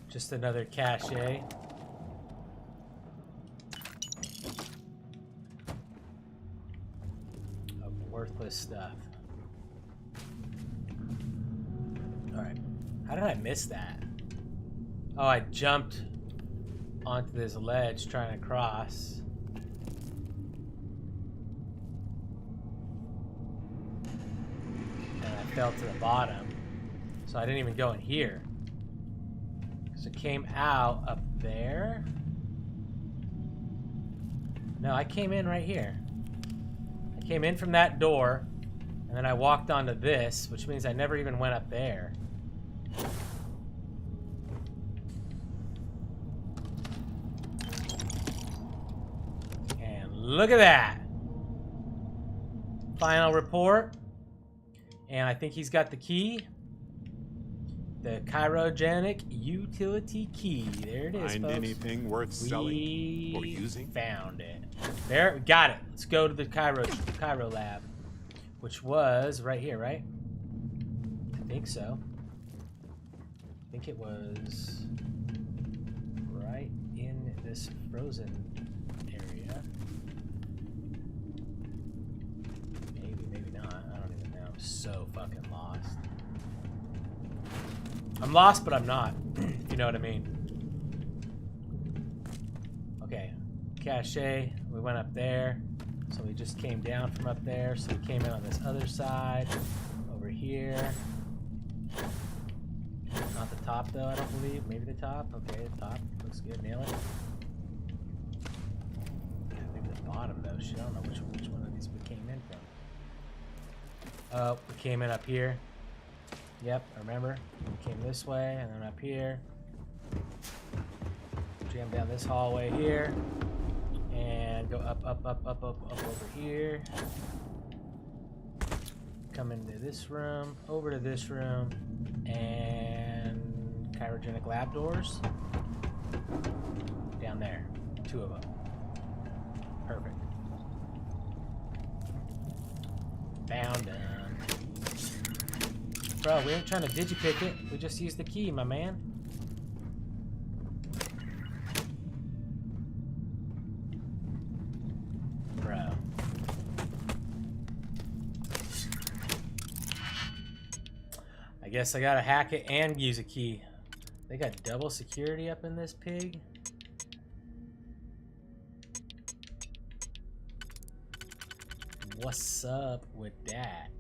Just another cache of worthless stuff. Alright. How did I miss that? Oh, I jumped onto this ledge trying to cross. And I fell to the bottom. So I didn't even go in here. So it came out up there. No, I came in right here. I came in from that door, and then I walked onto this, which means I never even went up there. And look at that. Final report. And I think he's got the key. The cryogenic utility key. There it is, Find folks. anything worth selling or using? Found it. There, we got it. Let's go to the cryo lab, which was right here, right? I think so. I think it was right in this frozen area. Maybe, maybe not. I don't even know. I'm so fucking lost. I'm lost, but I'm not. You know what I mean? Okay. Cache. We went up there. So we just came down from up there. So we came in on this other side. Over here. Not the top, though, I don't believe. Maybe the top. Okay, the top. Looks good. Nail it. Yeah, maybe the bottom, though. Shit, I don't know which one of these we came in from. Oh, we came in up here. Yep, I remember. We came this way, and then up here. Jam down this hallway here. And go up over here. Come into this room, over to this room, and Cryogenic lab doors. Down there. 2 of them. Perfect. Found them. Bro, we ain't trying to digipick it. We just used the key, my man. Bro. I guess I gotta hack it and use a key. They got double security up in this pig. What's up with that?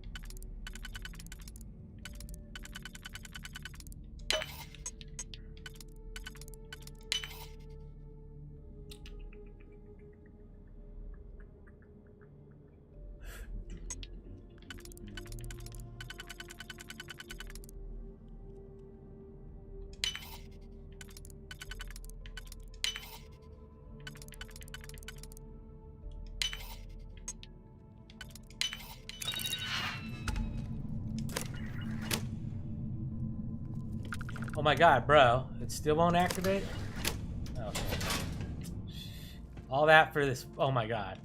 Oh my god, bro. It still won't activate? Oh. All that for this. Oh my god.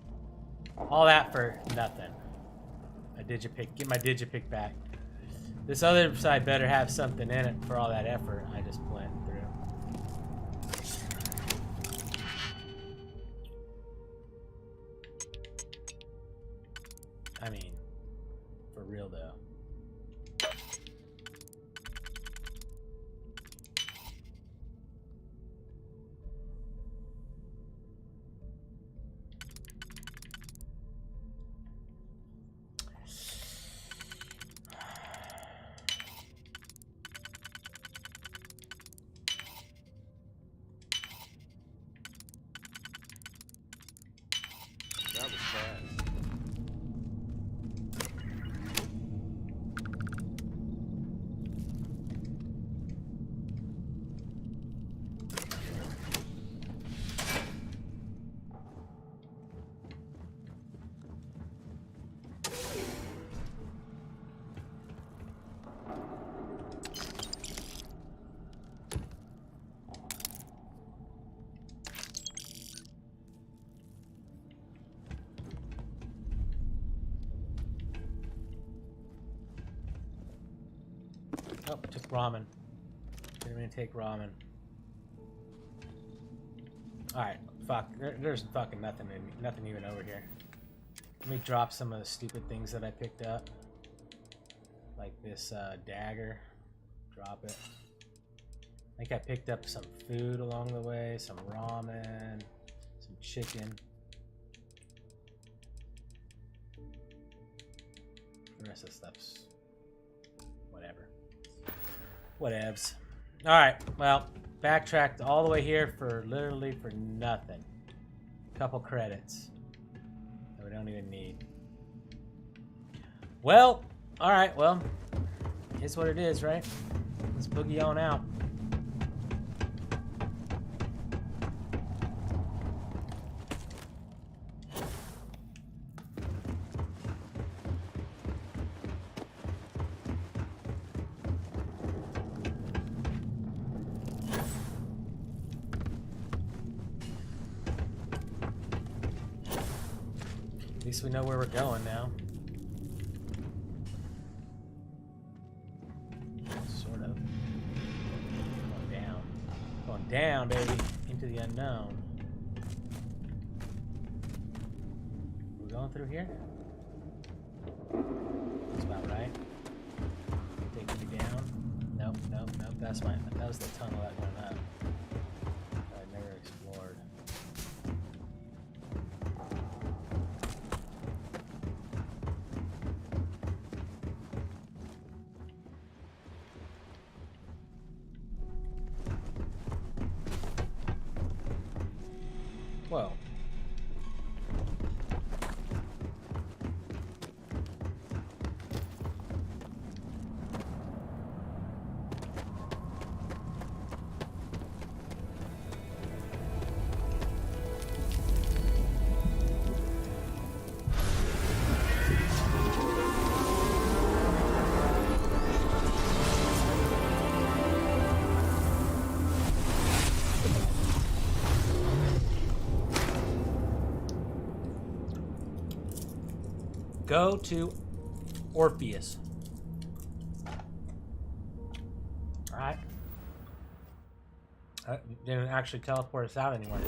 All that for nothing. A digipick. Get my digipick back. This other side better have something in it for all that effort I just went through. I mean, for real though. That was fast. Oh, took ramen. Didn't even take ramen. Alright, fuck. There's fucking nothing even over here. Let me drop some of the stupid things that I picked up. Like this dagger. Drop it. I think I picked up some food along the way. Some ramen. Some chicken. The rest of the stuff's whatever. Whatevs. Alright, well, backtracked all the way here for literally for nothing. Couple credits that we don't even need. Well, alright, well, here's what it is, right? Let's boogie on out. At least we know where we're going now. Sort of. Going down. Going down, baby. Into the unknown. We're going through here? That's about right. Taking me down. Nope, nope, nope. That was the tunnel that went up. I never explored. Whoa. Go to Orpheus. Alright. Didn't actually teleport us out anywhere.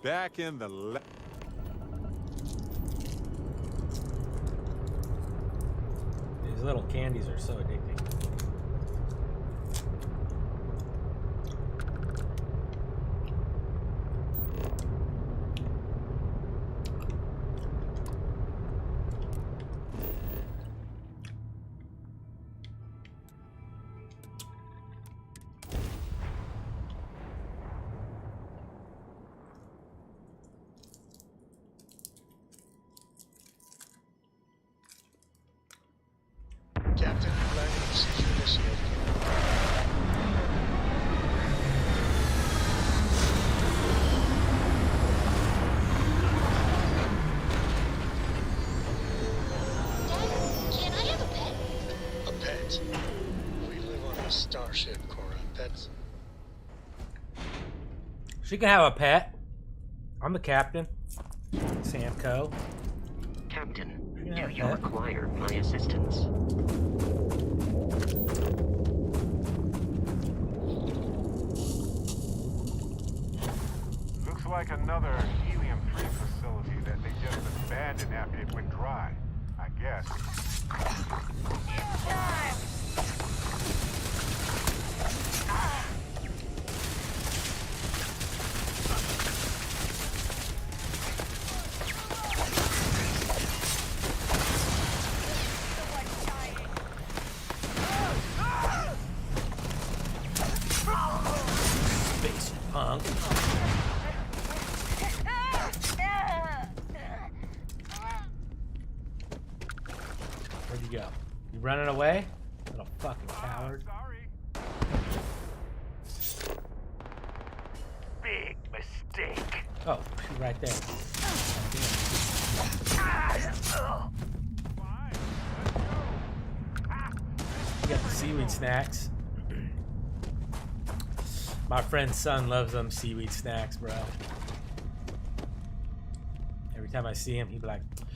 Back in the These little candies are so addicting. Captain, landing procedure initiated. Can I have a pet? A pet? We live on a starship, Cora. Pets. She can have a pet. I'm the captain. Samco. Captain, She can do have a you pet. require my assistance? Looks like another helium-3 facility that they just abandoned after it went dry. I guess. Face punk. Where'd you go? You running away? Little fucking coward. Big mistake. Oh, she's right there. You got the seaweed snacks. My friend's son loves them seaweed snacks, bro. Every time I see him, he'd be like, "Can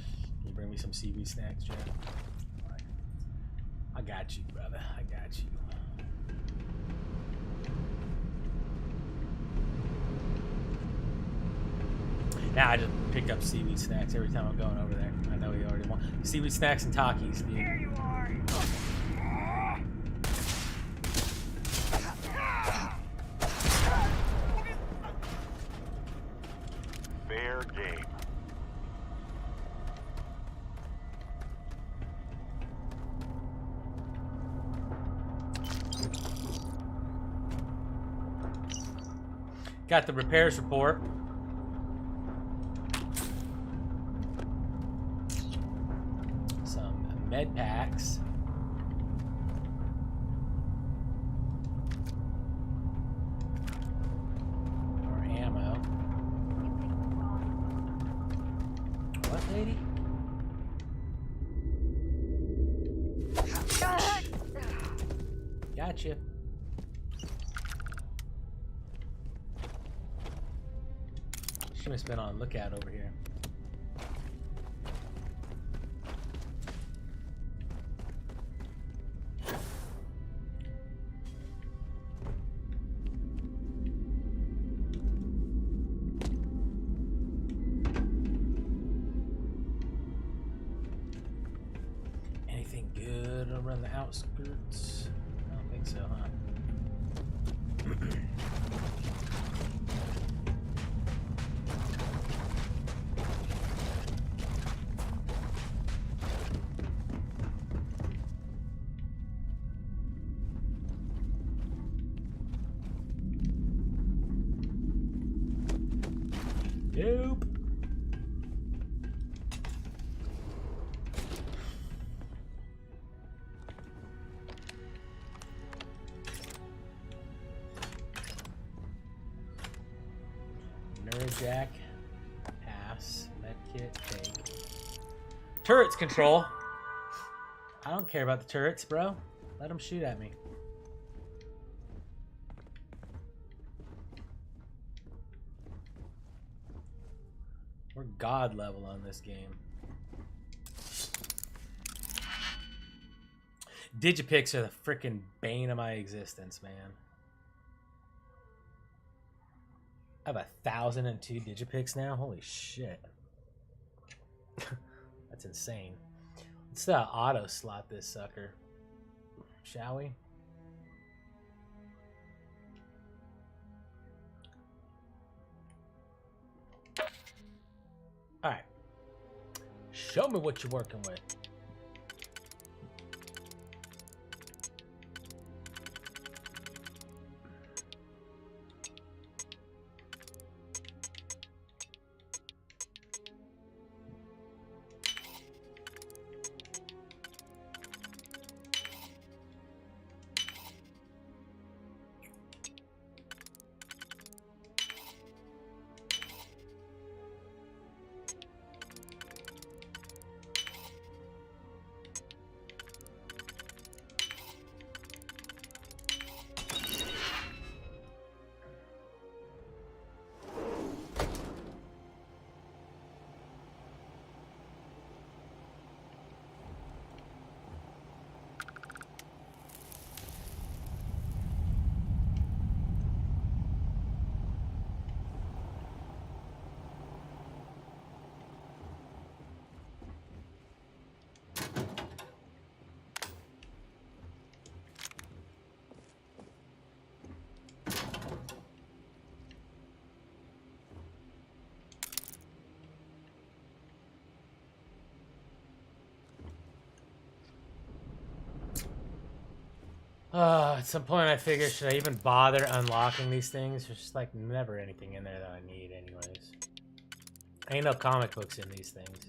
you bring me some seaweed snacks, Jeff?" I'm like, I got you, brother. I got you. Now I just pick up seaweed snacks every time I'm going over there. I know he already wants seaweed snacks and Takis, dude. Here you are. Fair game. Got the repairs report. Some med packs. More ammo. What, lady? Gotcha. She must have been on lookout over here. Anything good around the outskirts? I don't think so, huh? Nope. Neurojack, pass, medkit, take. Turrets control. I don't care about the turrets, bro. Let them shoot at me. We're god level on this game. Digipicks are the freaking bane of my existence, man. I have 1,002 Digipicks now. Holy shit. That's insane. Let's auto slot this sucker. Shall we? Alright. Show me what you're working with. At some point I figure, should I even bother unlocking these things? There's just like never anything in there that I need anyways. Ain't no comic books in these things.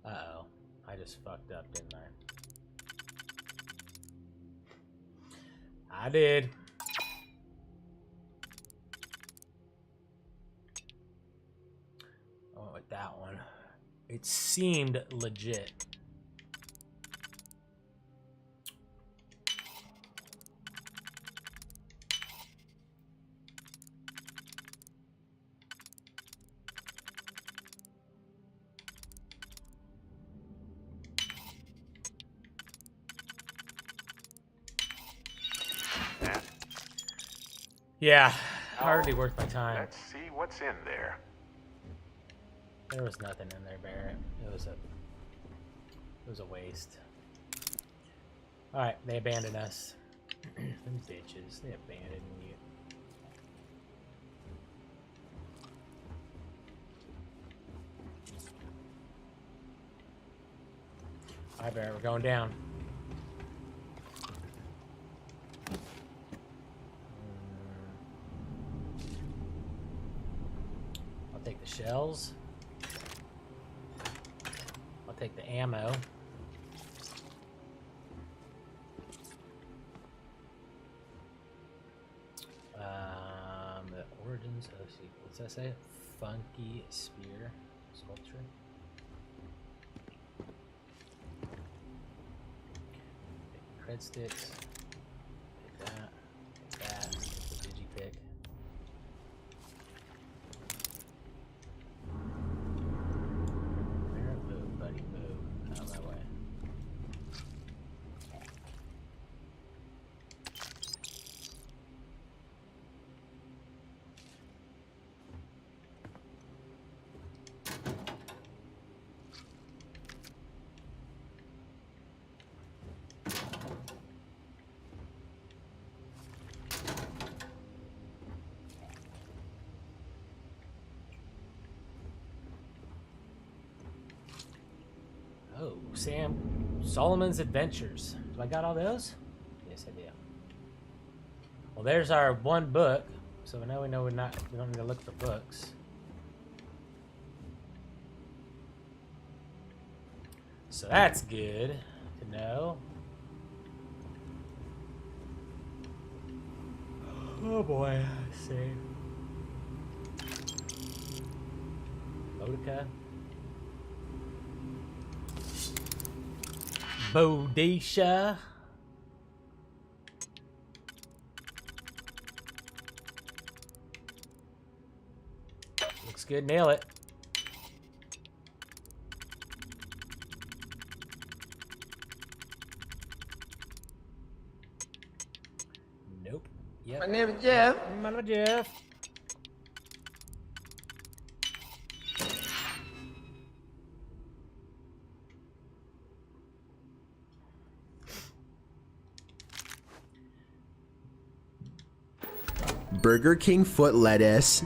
Uh-oh. I just fucked up, didn't I? I did. I went with that one. It seemed legit. Yeah, hardly worth my time. Let's see what's in there. There was nothing in there, Barrett. It was a waste. Alright, they abandoned us. Them bitches, they abandoned you. Alright, Barrett, we're going down. I'll take the shells. I'll take the ammo. The origins of, what's that say? Funky spear sculpture. Cred sticks. Take that. Take that. The digipick. Move, buddy, move. Out of my way. Oh, Sam Solomon's Adventures. Do I got all those? Yes, I do. Well, there's our one book. So now we know we don't need to look for books. So that's good to know. Oh boy, let's see. Boudica. Bodacia. Looks good, nail it. Nope. Yep. My name is Jeff. My name is Jeff. Burger King foot lettuce.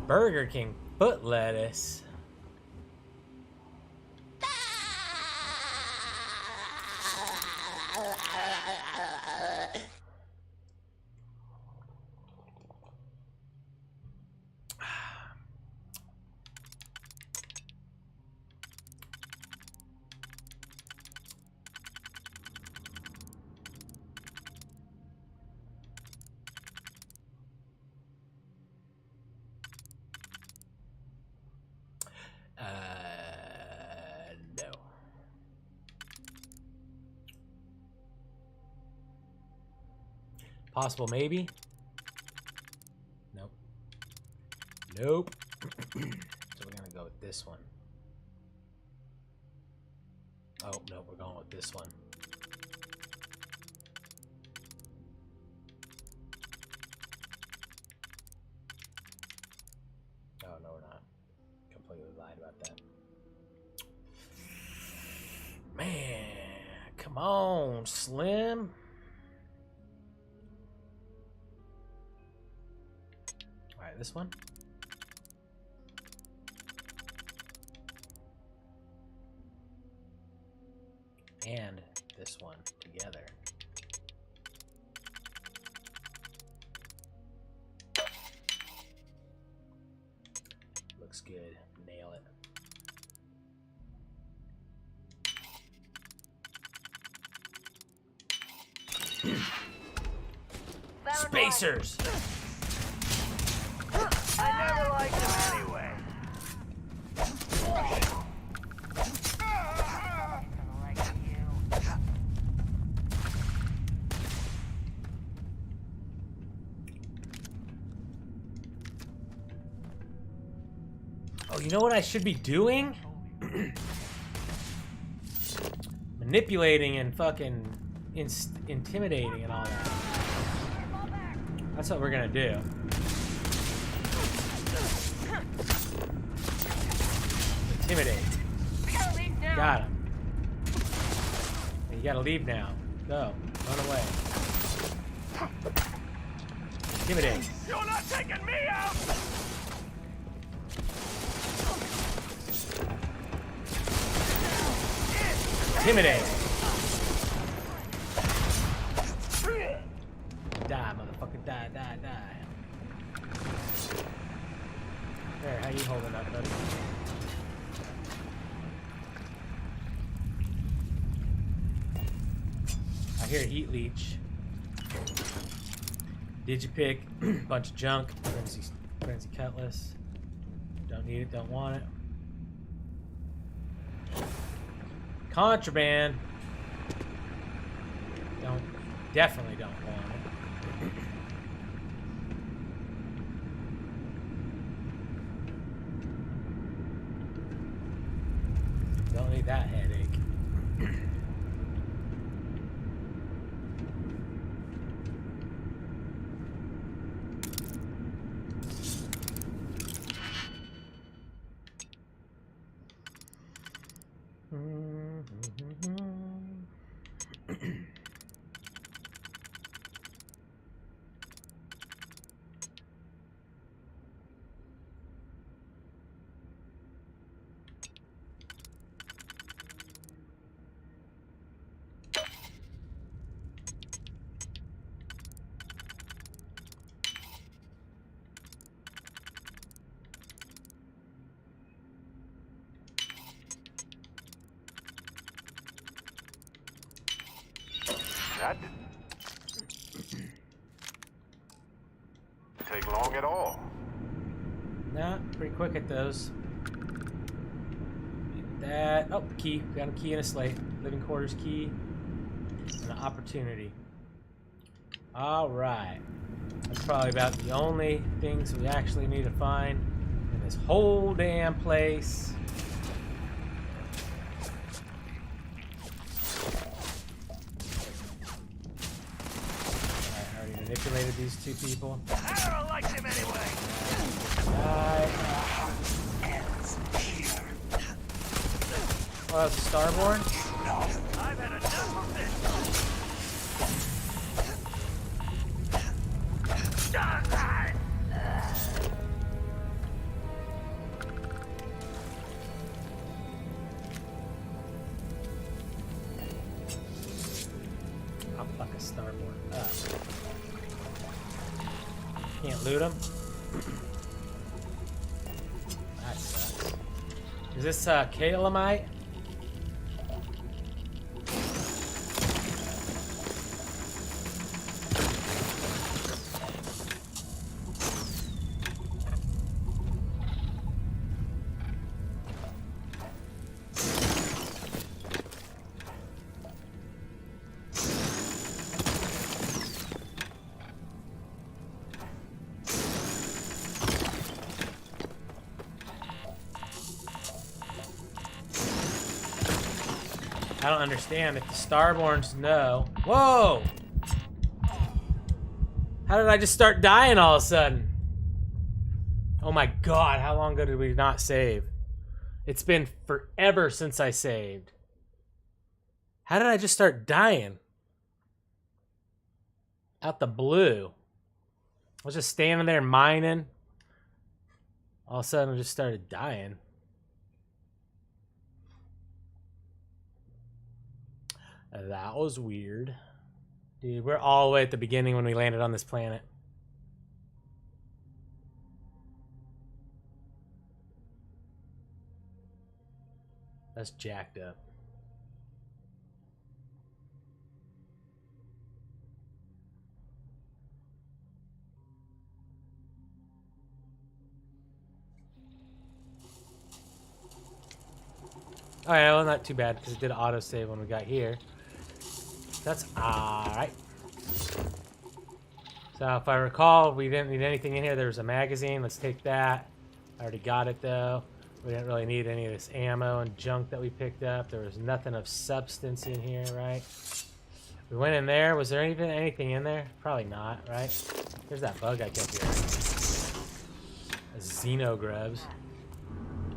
Burger King foot lettuce. No. Possible maybe? Nope. Nope. So we're gonna go with this one. Oh, no, we're going with this one. Oh, no, we're not. Completely lied about that. Man, come on, Slim. All right, this one. And this one together. Looks good. Nail it. Spacers! I never liked him anyway. Oh, you know what I should be doing? Manipulating and fucking intimidating and all that. That's what we're gonna do. Intimidate. Got him. You gotta leave now. Go. Run away. Intimidate. You're not taking me out! Intimidate. Die, motherfucker. Die, die, die. There, how you holding up, buddy? I hear heat leech. Digipick, bunch of junk. Frenzy cutlass. Don't need it, don't want it. Contraband. Definitely don't want it. Don't need that headache. That didn't take long at all. Nah, pretty quick at those. Get that. Oh, key. Got a key and a slate. Living quarters key. And an opportunity. Alright. That's probably about the only things we actually need to find in this whole damn place. Alright, I already manipulated these two people. I don't like him anyway. Oh, that's a Starborn? I've had enough of this. I'll fuck a Starborn up. Can't loot him? That sucks. Is this Kalamite? I don't understand if the Starborns know. Whoa! How did I just start dying all of a sudden? Oh my god, how long ago did we not save? It's been forever since I saved. How did I just start dying? Out the blue. I was just standing there mining. All of a sudden I just started dying. That was weird. Dude, we're all the way at the beginning when we landed on this planet. That's jacked up. Alright, well, not too bad because it did autosave when we got here. That's alright. So if I recall, we didn't need anything in here. There was a magazine. Let's take that. I already got it though. We didn't really need any of this ammo and junk that we picked up. There was nothing of substance in here, right? We went in there. Was there even anything in there? Probably not, right? There's that bug I kept hearing. Xenogrubs.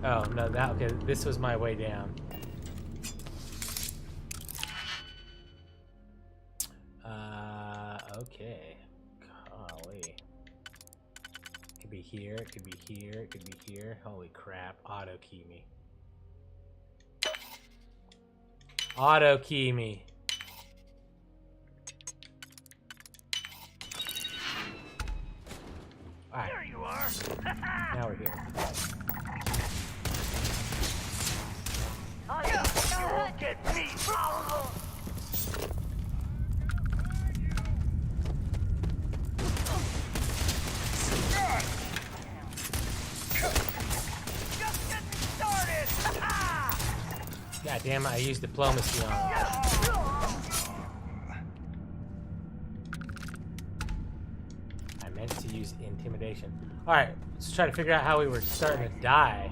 Oh, no, that, okay, this was my way down. Okay. Golly. Could be here, it could be here, it could be here. Holy crap, auto key me. Auto key me. Alright. There you are. Now we're here. You won't get me. Just getting started. God damn it, I used diplomacy on it. I meant to use intimidation. Alright, let's try to figure out how we were starting to die.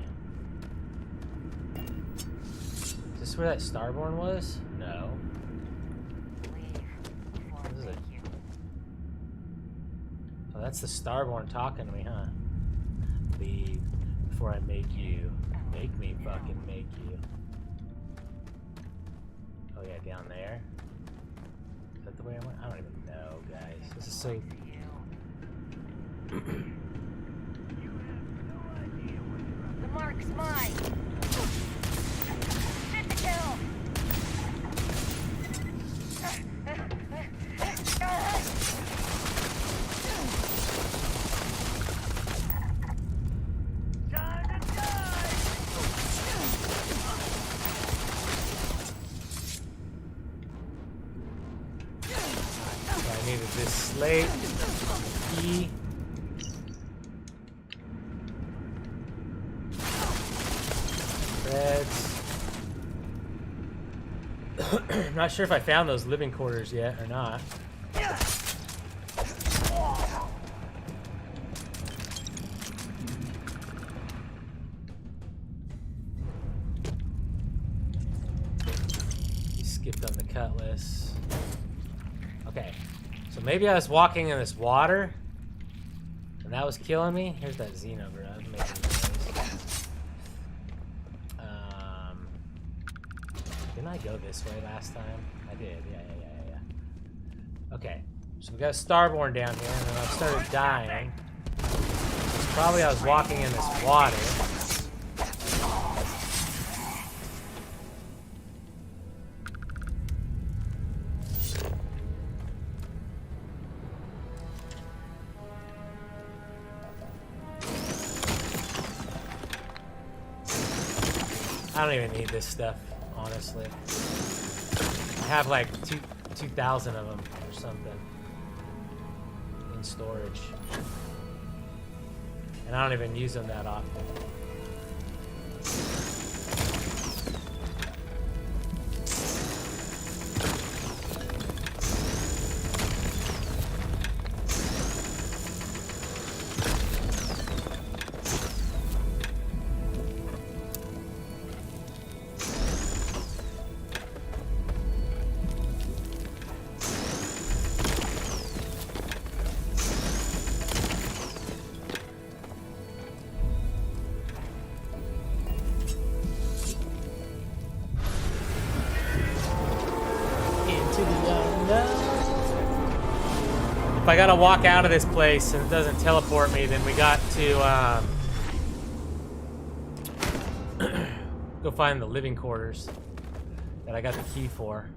Is this where that Starborn was? No. What is it? Oh, that's the Starborn talking to me, huh? Leave before I make you. Make me fucking make you. Oh yeah, down there. Is that the way I went? I don't even know, guys. This is so... The mark's mine. Get the kill. Time to die. needed this slate, key. Threads. I'm not sure if I found those living quarters yet or not. He skipped on the cutlass. Okay, so maybe I was walking in this water and that was killing me. Here's that xenograph making noise. Didn't I go this way last time? I did, yeah. Okay, so we got a Starborn down here, and then I started dying. Probably I was walking in this water. I don't even need this stuff, honestly. I have like 2,000 of them or something in storage. And I don't even use them that often. If I gotta walk out of this place and it doesn't teleport me, then we got to go find the living quarters that I got the key for.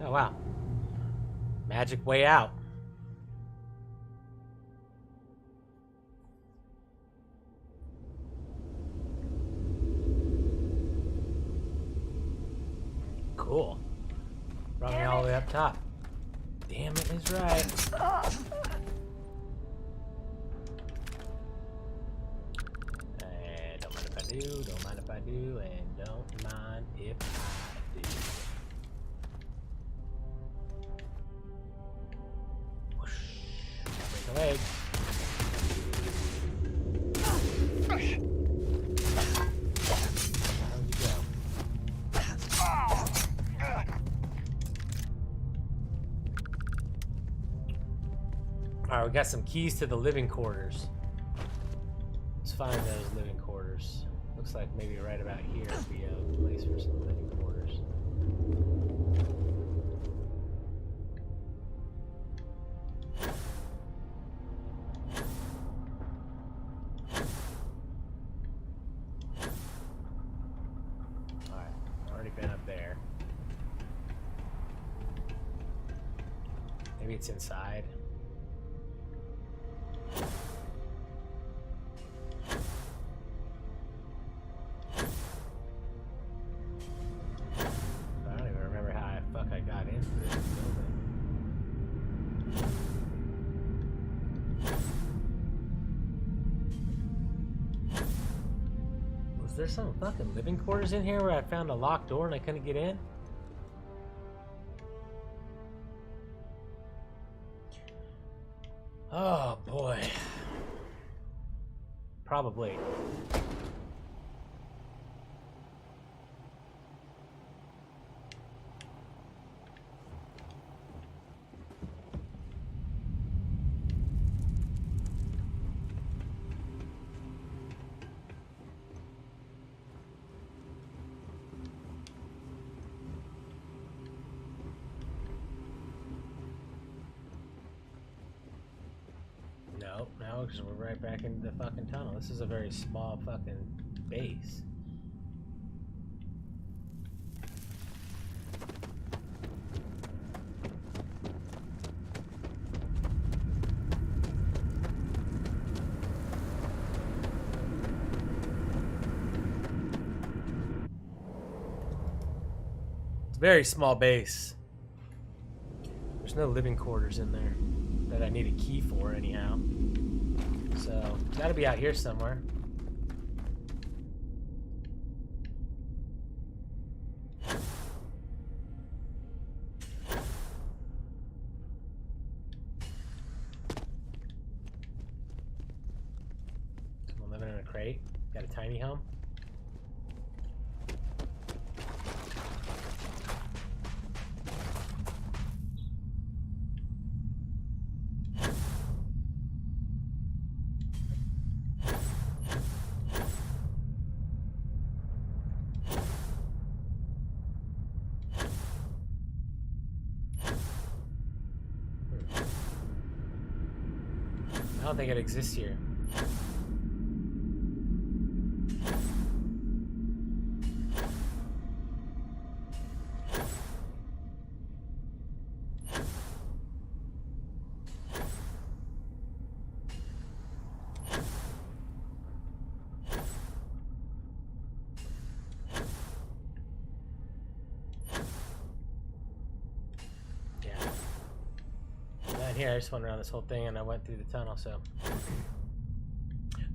Oh, wow. Magic way out. Cool. Brought me all the way up top. Damn it is right. Don't mind if I do, don't mind if I do, and don't mind if I do. Break a leg. Down you go. Alright, we got some keys to the living quarters. Let's find those living quarters. Looks like maybe right about here would be a place for some living quarters. Maybe it's inside. I don't even remember how I got into this building. Was there some fucking living quarters in here where I found a locked door and I couldn't get in? Oh boy. Probably. Oh, because we're right back into the fucking tunnel. This is a very small fucking base. It's a very small base. There's no living quarters in there that I need a key for anyhow. So, it's gotta be out here somewhere. Someone living in a crate. Got a tiny home. I don't think it exists here. Here, I just went around this whole thing and I went through the tunnel, so.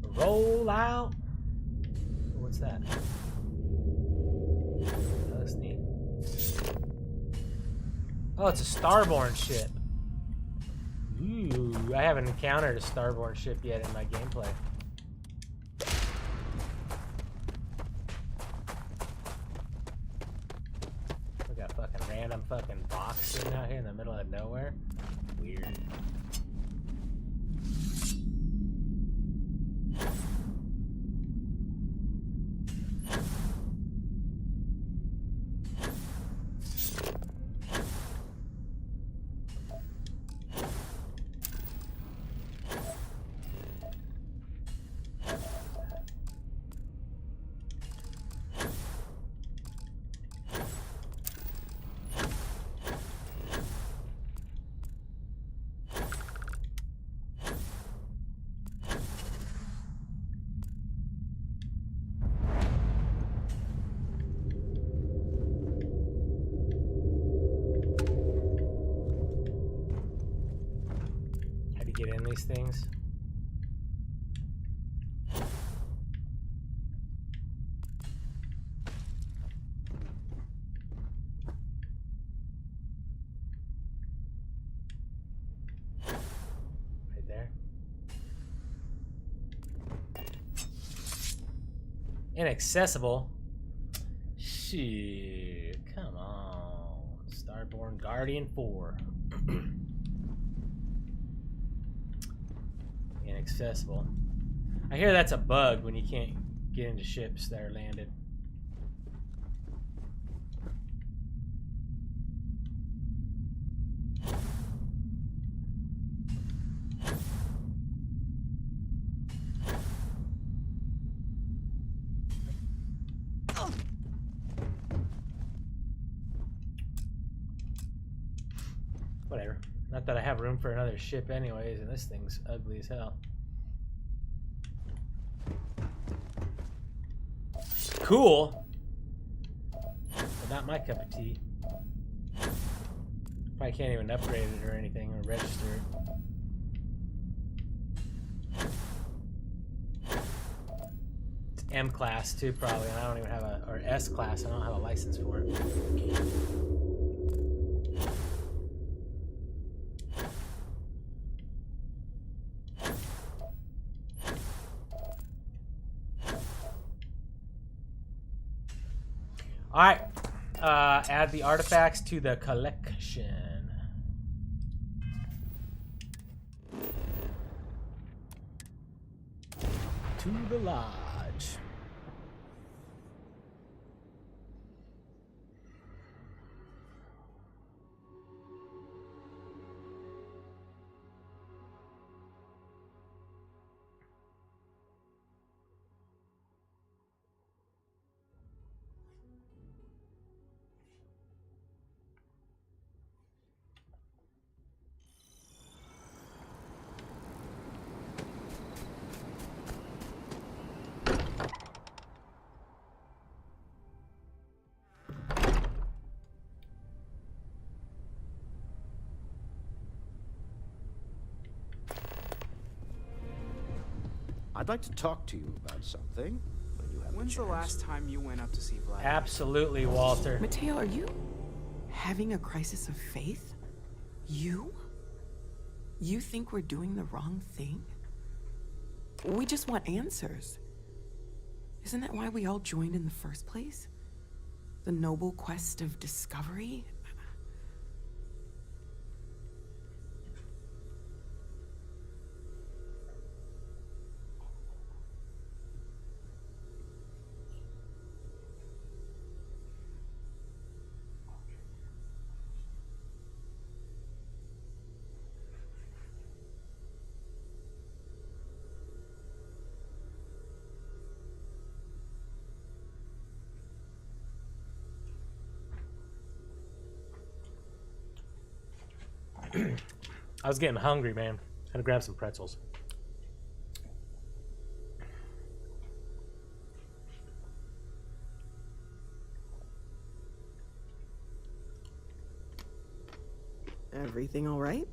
Roll out! What's that? Oh, that's neat. Oh, it's a starborn ship. Ooh, I haven't encountered a starborn ship yet in my gameplay. We got fucking random fucking box sitting out here in the middle of nowhere. Weird. Get in these things. Right there. Inaccessible. Shit, come on. Starborn Guardian 4. Inaccessible. I hear that's a bug when you can't get into ships that are landed. Whatever. Not that I have room for another ship anyways, and this thing's ugly as hell. Cool, but not my cup of tea. Probably can't even upgrade it or anything or register it. It's M class too, probably, and I don't even have a, or S class, and I don't have a license for it. All right, add the artifacts to the collection. To the lodge. I'd like to talk to you about something when you have When's the last time you went up to see Vlad? Absolutely, Walter. Mateo, are you having a crisis of faith? You? You think we're doing the wrong thing? We just want answers. Isn't that why we all joined in the first place? The noble quest of discovery? I was getting hungry, man. Had to grab some pretzels. Everything all right?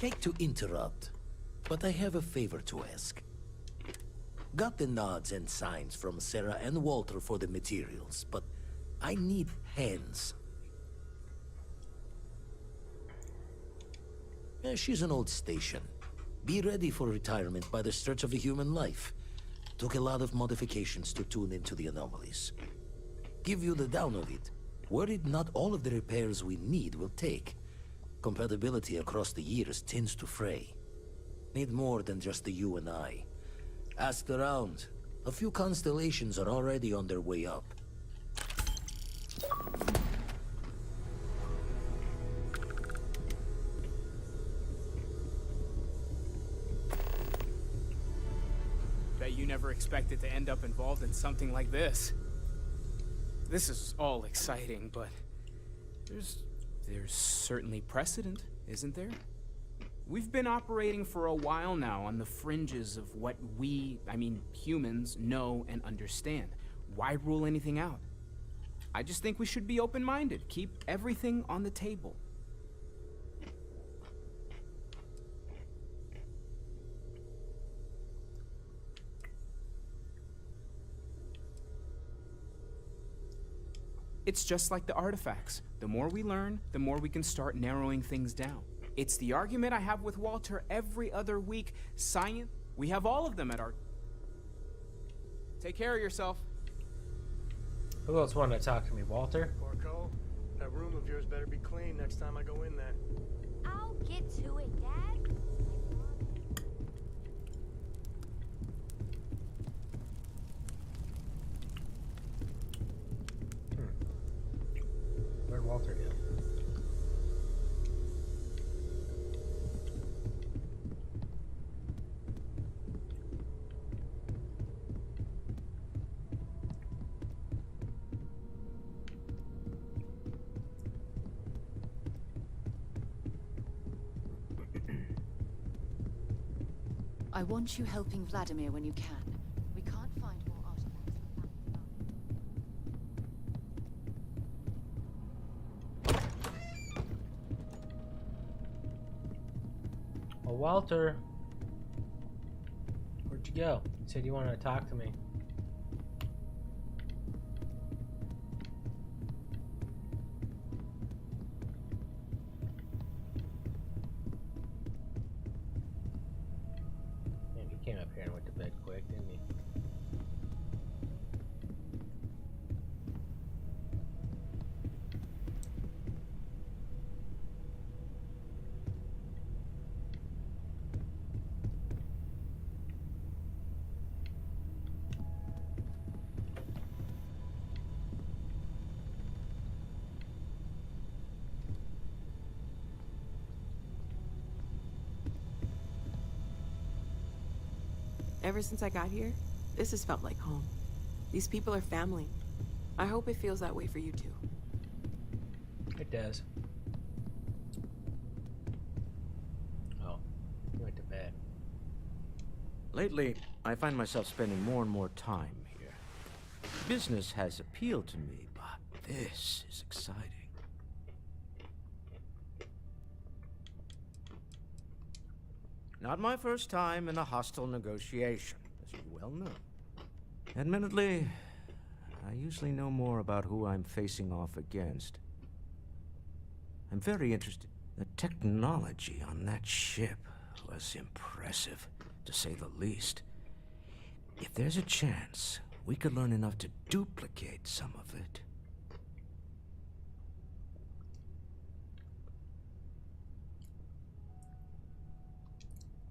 Hate to interrupt, but I have a favor to ask. Got the nods and signs from Sarah and Walter for the materials, but I need hands. She's an old station. Be ready for retirement by the stretch of a human life. Took a lot of modifications to tune into the anomalies. Give you the down of it. Worried not all of the repairs we need will take. Compatibility across the years tends to fray. Need more than just the you and I. Asked around. A few constellations are already on their way up. Bet you never expected to end up involved in something like this. This is all exciting, but there's certainly precedent, isn't there? We've been operating for a while now on the fringes of what we, humans, know and understand. Why rule anything out? I just think we should be open-minded, keep everything on the table. It's just like the artifacts. The more we learn, the more we can start narrowing things down. It's the argument I have with Walter every other week. Science, we have all of them at our... Take care of yourself. Who else wanted to talk to me, Walter? Porco, that room of yours better be clean next time I go in there. I'll get to it, Dad. Where'd Walter go? I want you helping Vladimir when you can. We can't find more artifacts like that. Well, Walter, where'd you go? You said you wanted to talk to me. Man, he came up here and went to bed quick, didn't he? Ever since I got here, this has felt like home. These people are family. I hope it feels that way for you too. It does. Oh, he went to bed. Lately, I find myself spending more and more time here. Business has appealed to me, but this is exciting. Not my first time in a hostile negotiation, as you well know. Admittedly, I usually know more about who I'm facing off against. I'm very interested. The technology on that ship was impressive, to say the least. If there's a chance, we could learn enough to duplicate some of it.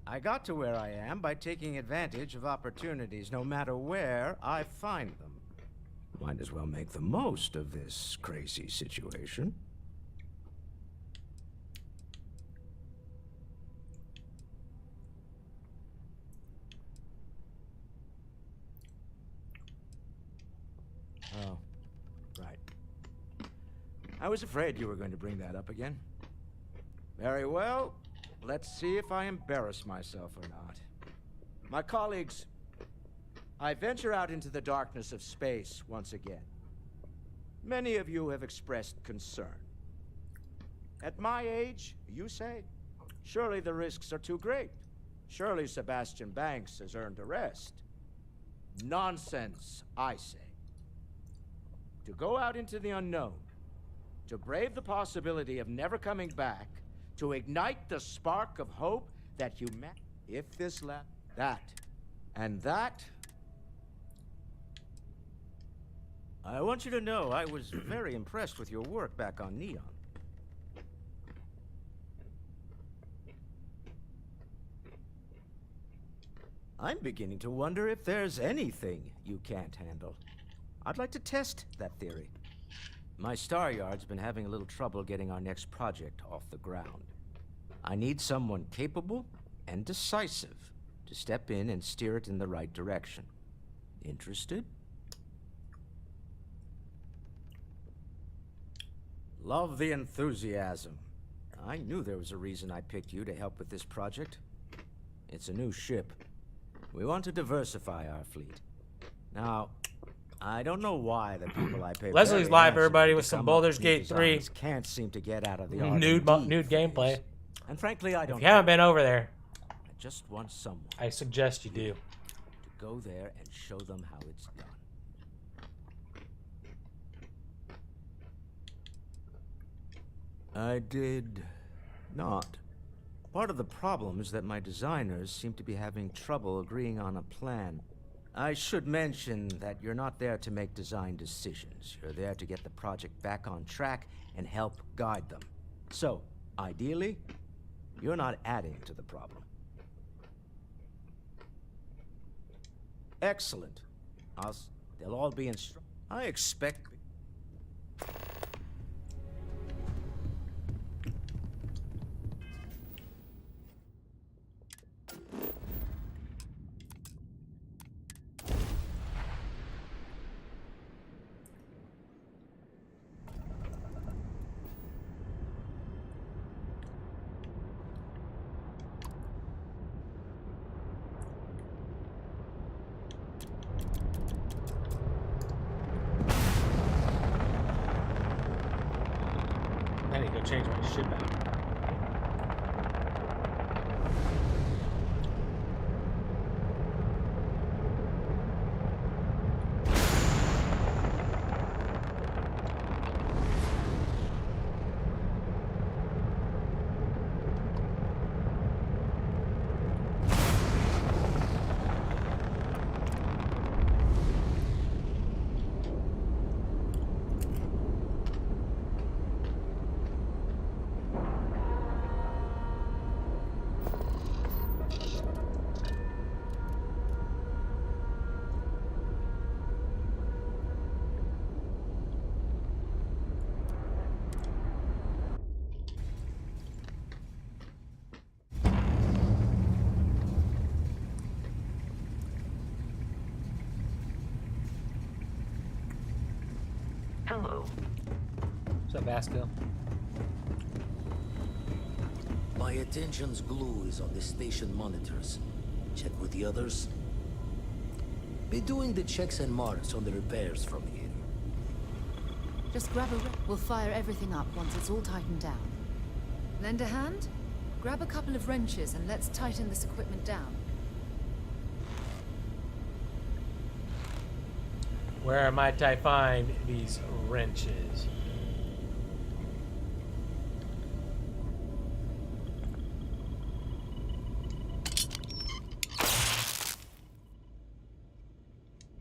I got to where I am by taking advantage of opportunities, no matter where I find them. Might as well make the most of this crazy situation. Oh, right. I was afraid you were going to bring that up again. Very well. Let's see if I embarrass myself or not. My colleagues, I venture out into the darkness of space once again. Many of you have expressed concern. At my age, you say, surely the risks are too great. Surely Sebastian Banks has earned a rest. Nonsense, I say. To go out into the unknown, to brave the possibility of never coming back, to ignite the spark of hope that humanity, if this that, and that. I want you to know I was very impressed with your work back on Neon. I'm beginning to wonder if there's anything you can't handle. I'd like to test that theory. My Star Yard's been having a little trouble getting our next project off the ground. I need someone capable and decisive to step in and steer it in the right direction. Interested? Love the enthusiasm. I knew there was a reason I picked you to help with this project. It's a new ship. We want to diversify our fleet. Now, I don't know why the people I pay Leslie's very live, handsomely everybody, to with some come up Baldur's with Gate new 3 designs can't seem to get out of the nude R&D gameplay. phase. And frankly, I don't. If you haven't been over there, I just want someone. I suggest you do. To go there and show them how it's done. I did not. Part of the problem is that my designers seem to be having trouble agreeing on a plan. I should mention that you're not there to make design decisions. You're there to get the project back on track and help guide them. So, ideally, you're not adding to the problem. Excellent. They'll all be instructed. I expect... I need to go change my ship out. Hello. What's up, Vasco? My attention's glue is on the station monitors. Check with the others. Be doing the checks and marks on the repairs from here. Just grab a... We'll fire everything up once it's all tightened down. Lend a hand? Grab a couple of wrenches and let's tighten this equipment down. Where might I find these wrenches?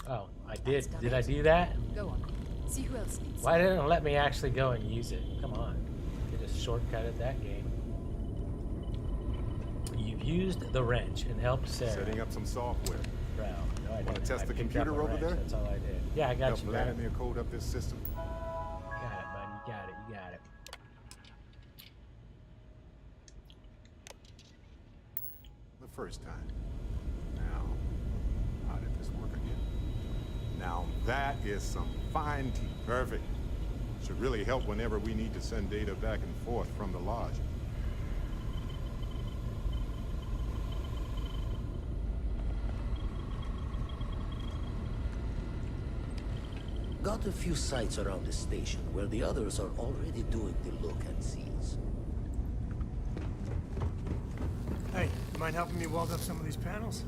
Oh, I did. Did I do that? Go on. See who else needs. Why didn't it let me actually go and use it? Come on. They just shortcutted that game. You've used the wrench and helped Sarah. Setting up some software. Bro, no, I didn't. Want to test I the picked computer up a over wrench. there? That's all I did. Yeah, I got Help you. Vladimir code up this system. You got it, bud. You got it. You got it. The first time. Now, how did this work again? Now that is some fine tea. Perfect. Should really help whenever we need to send data back and forth from the lodge. Got a few sites around the station where the others are already doing the look and sees. Hey, you mind helping me weld up some of these panels?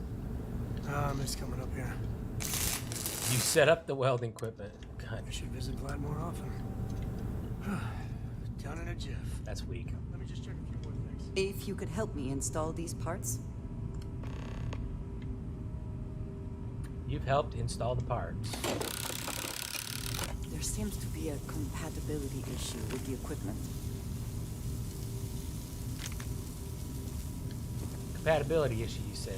I miss coming up here. You set up the welding equipment. God. I should visit Vlad more often. Done in a jiff. That's weak. Let me just check a few more things. If you could help me install these parts. You've helped install the parts. There seems to be a compatibility issue with the equipment. Compatibility issue, you say?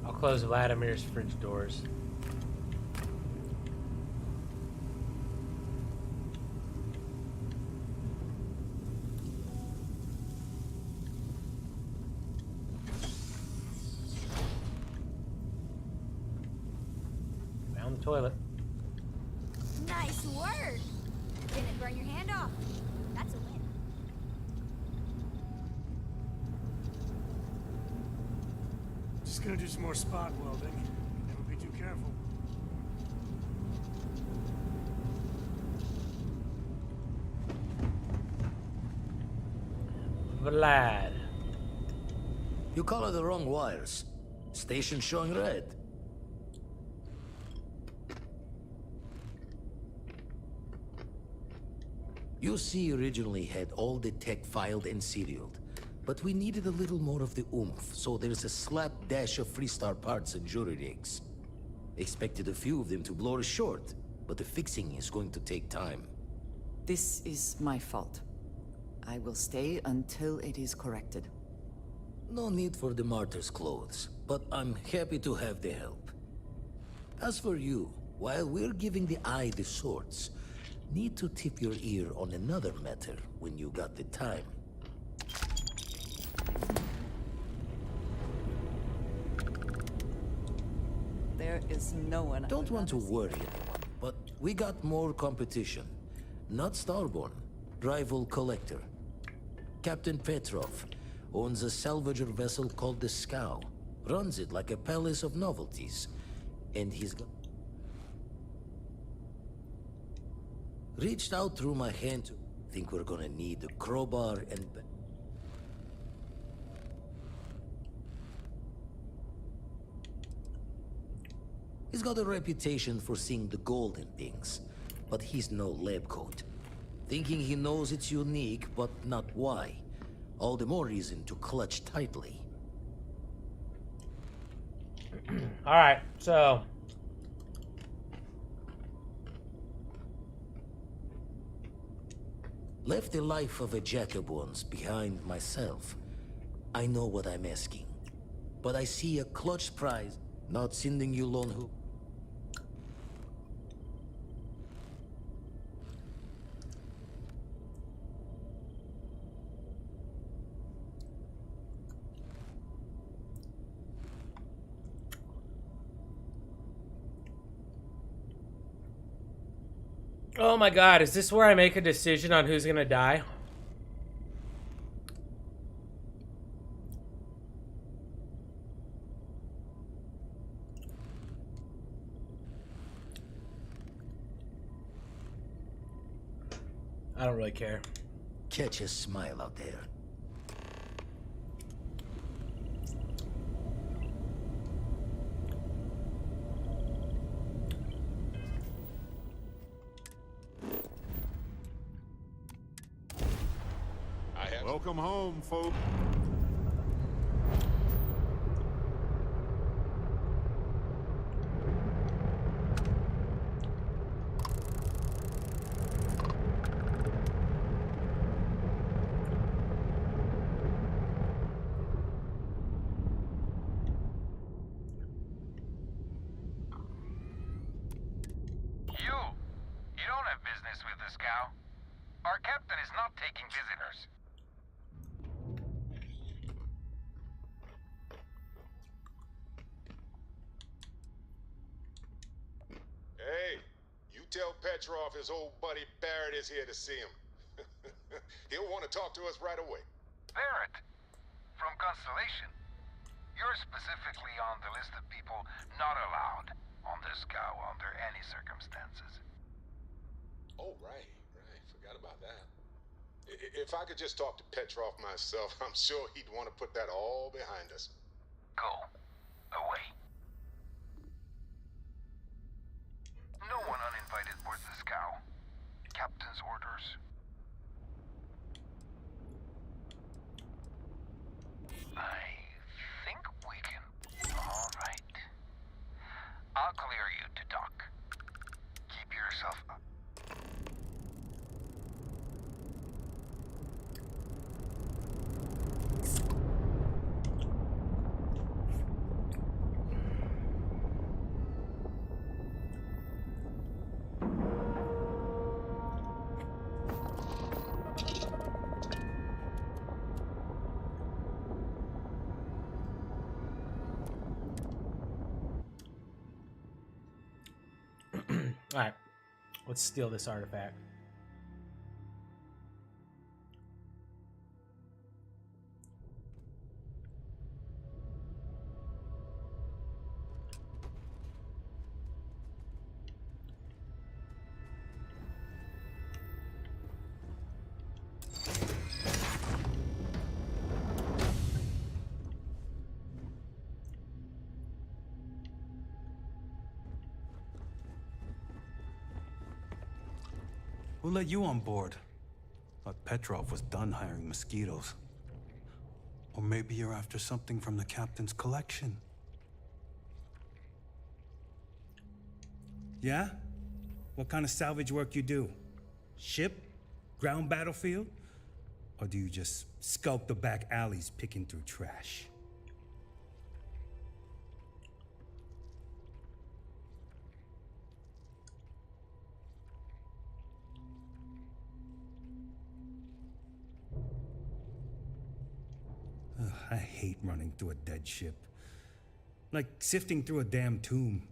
I'll close Vladimir's fridge doors. Found the toilet. Nice work! Didn't burn your hand off. That's a win. Just gonna do some more spot welding. Never be too careful. Vlad. You color the wrong wires. Station showing red. UC originally had all the tech filed and serialed, but we needed a little more of the oomph, so there's a slapdash of Freestar parts and jury rigs. Expected a few of them to blow us short, but the fixing is going to take time. This is my fault. I will stay until it is corrected. No need for the martyr's clothes, but I'm happy to have the help. As for you, while we're giving the eye the swords, need to tip your ear on another matter when you got the time. There is no one. Don't want to worry anyone, but we got more competition. Not Starborn, rival collector. Captain Petrov owns a salvager vessel called the Scow. Runs it like a palace of novelties. And he's got... Reached out through my hand to... Think we're gonna need a crowbar and... He's got a reputation for seeing the gold in things, but he's no lab coat. Thinking he knows it's unique, but not why. All the more reason to clutch tightly. Alright, so... Left the life of a jackabones behind myself. I know what I'm asking. But I see a clutch prize, not sending you lone who. Oh my god, is this where I make a decision on who's gonna die? I don't really care. Catch a smile out there. Welcome home, folks. You don't have business with this cow. Our captain is not taking visitors. Hey, you tell Petrov his old buddy Barrett is here to see him. He'll want to talk to us right away. Barrett, from Constellation. You're specifically on the list of people not allowed on this cow under any circumstances. Oh, right. Forgot about that. If I could just talk to Petrov myself, I'm sure he'd want to put that all behind us. Go. Away. No one uninvited boards this cow. Captain's orders. I think we can... All right. I'll clear you to dock. Keep yourself up. Alright. Let's steal this artifact. Who let you on board? Thought Petrov was done hiring mosquitoes. Or maybe you're after something from the captain's collection. Yeah? What kind of salvage work you do? Ship? Ground battlefield? Or do you just skulk the back alleys picking through trash? Ugh, I hate running through a dead ship. Like sifting through a damn tomb.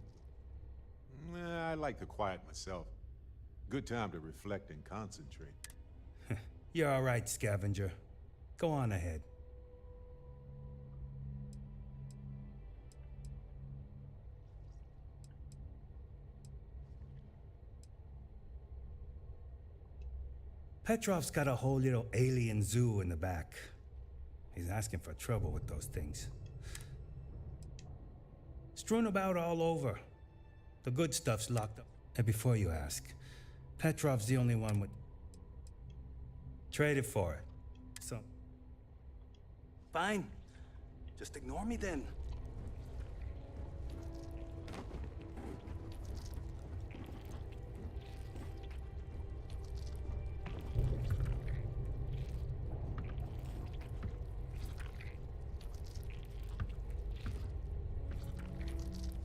I like the quiet myself. Good time to reflect and concentrate. You're all right, scavenger. Go on ahead. Petrov's got a whole little alien zoo in the back. He's asking for trouble with those things. Strewn about all over. The good stuff's locked up. And before you ask, Petrov's the only one with... Traded for it. So... Fine. Just ignore me then.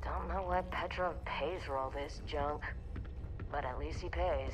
Don't know why Petrov pays for all this junk, but at least he pays.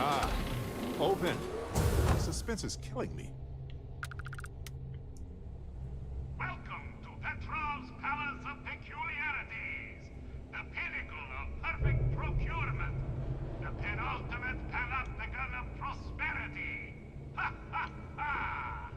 Ah, open. Suspense is killing me. Welcome to Petrov's Palace of Peculiarities, the pinnacle of perfect procurement, the penultimate panopticon of prosperity. Ha ha ha!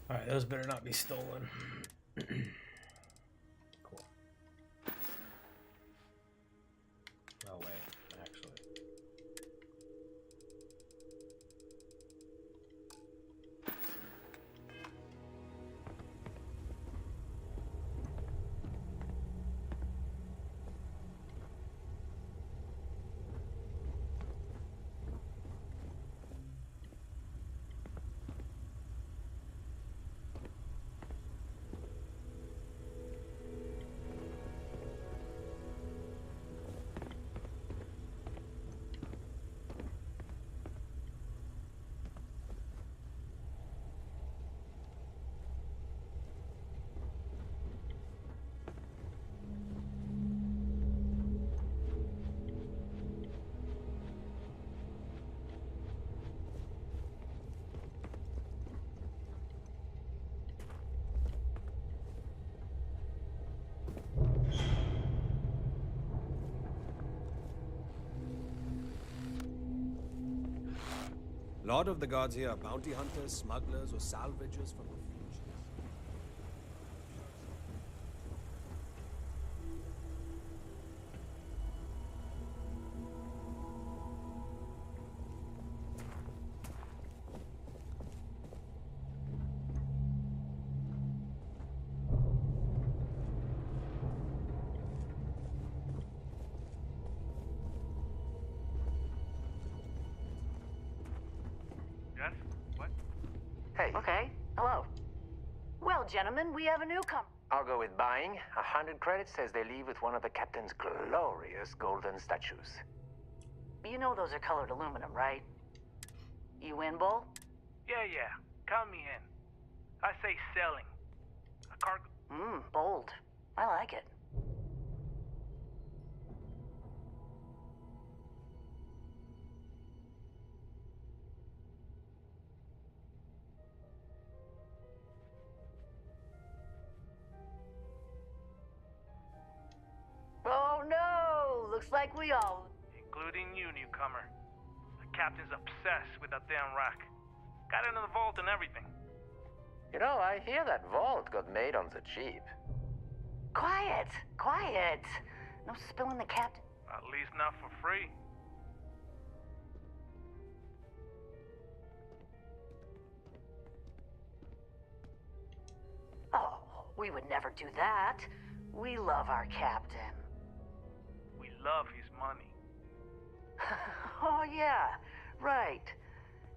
Alright, those better not be stolen. Cool. No way, actually. A lot of the guards here are bounty hunters, smugglers, or salvagers from the futures. Yes? What? Hey. Okay, hello. Well, gentlemen, we have a newcomer. I'll go with buying. 100 credits says they leave with one of the captain's glorious golden statues. You know those are colored aluminum, right? You in, Bull? Yeah. Count me in. I say selling. A cargo. Bold. I like it. Oh no! Looks like we all... Including you, newcomer. The captain's obsessed with that damn rack. Got it in the vault and everything. You know, I hear that vault got made on the cheap. Quiet! Quiet! No spilling the captain. At least not for free. Oh, we would never do that. We love our captain. We love his money. Oh, yeah. Right.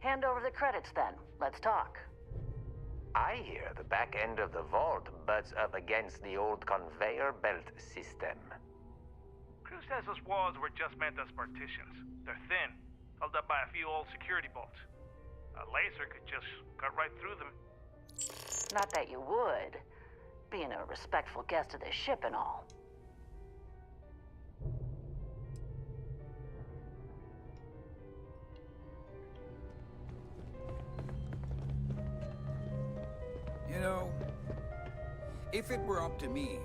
Hand over the credits then. Let's talk. I hear the back end of the vault butts up against the old conveyor belt system. Crew says those walls were just meant as partitions. They're thin, held up by a few old security bolts. A laser could just cut right through them. Not that you would, being a respectful guest of this ship and all. You know, if it were up to me,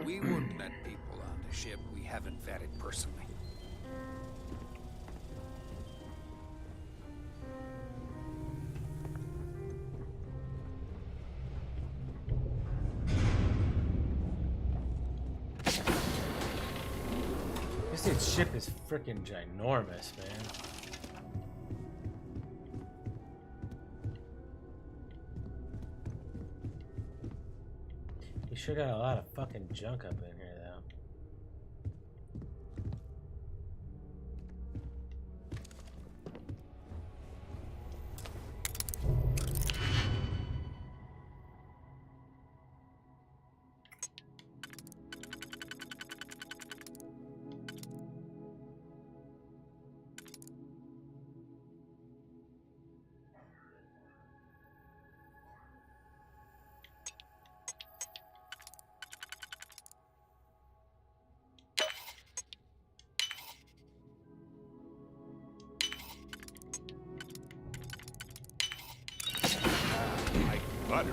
we wouldn't let people on the ship we haven't vetted personally. This dude's ship is freaking ginormous, man. We sure got a lot of fucking junk up in here, though. Like butter.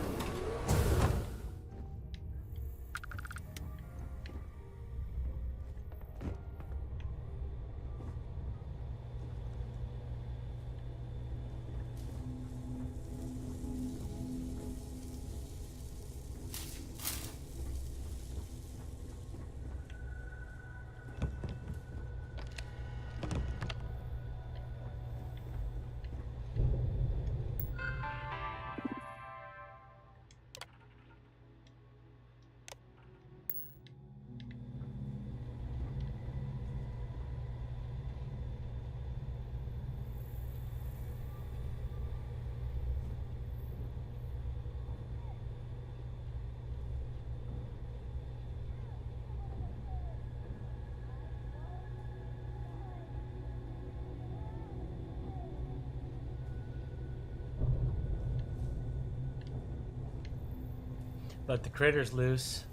Let the critters loose.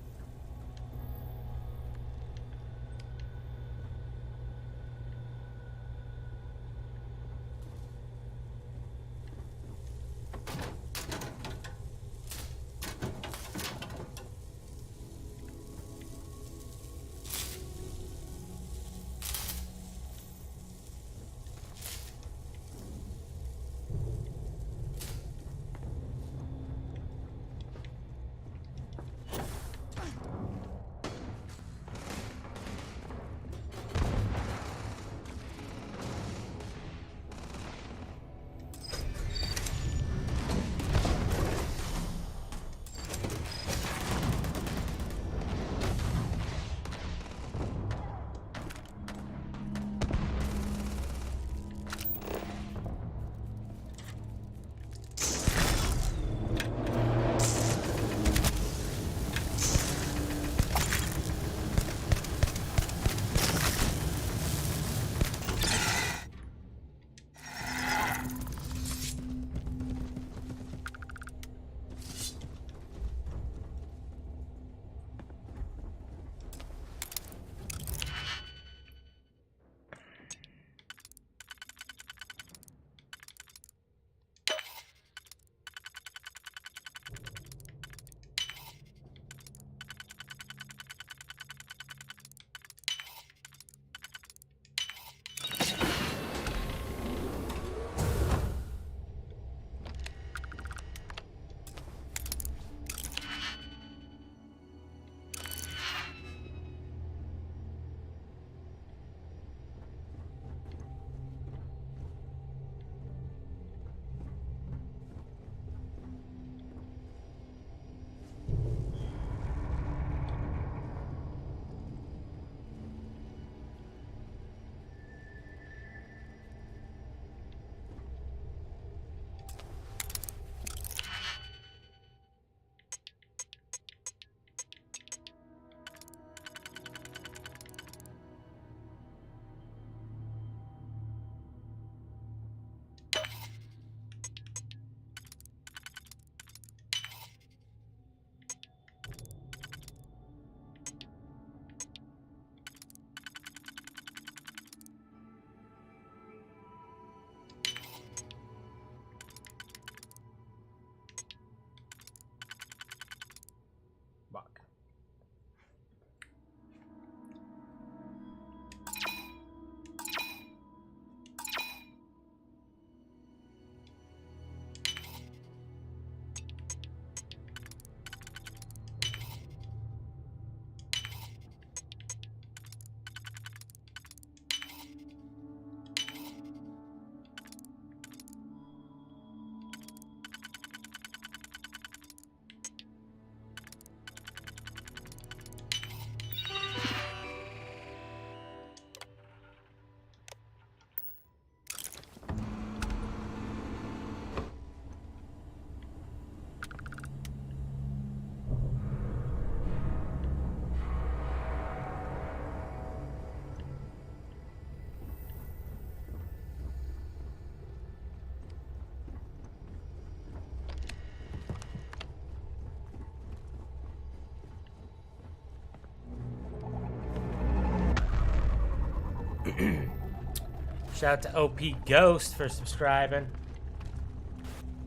Shout out to OP Ghost for subscribing.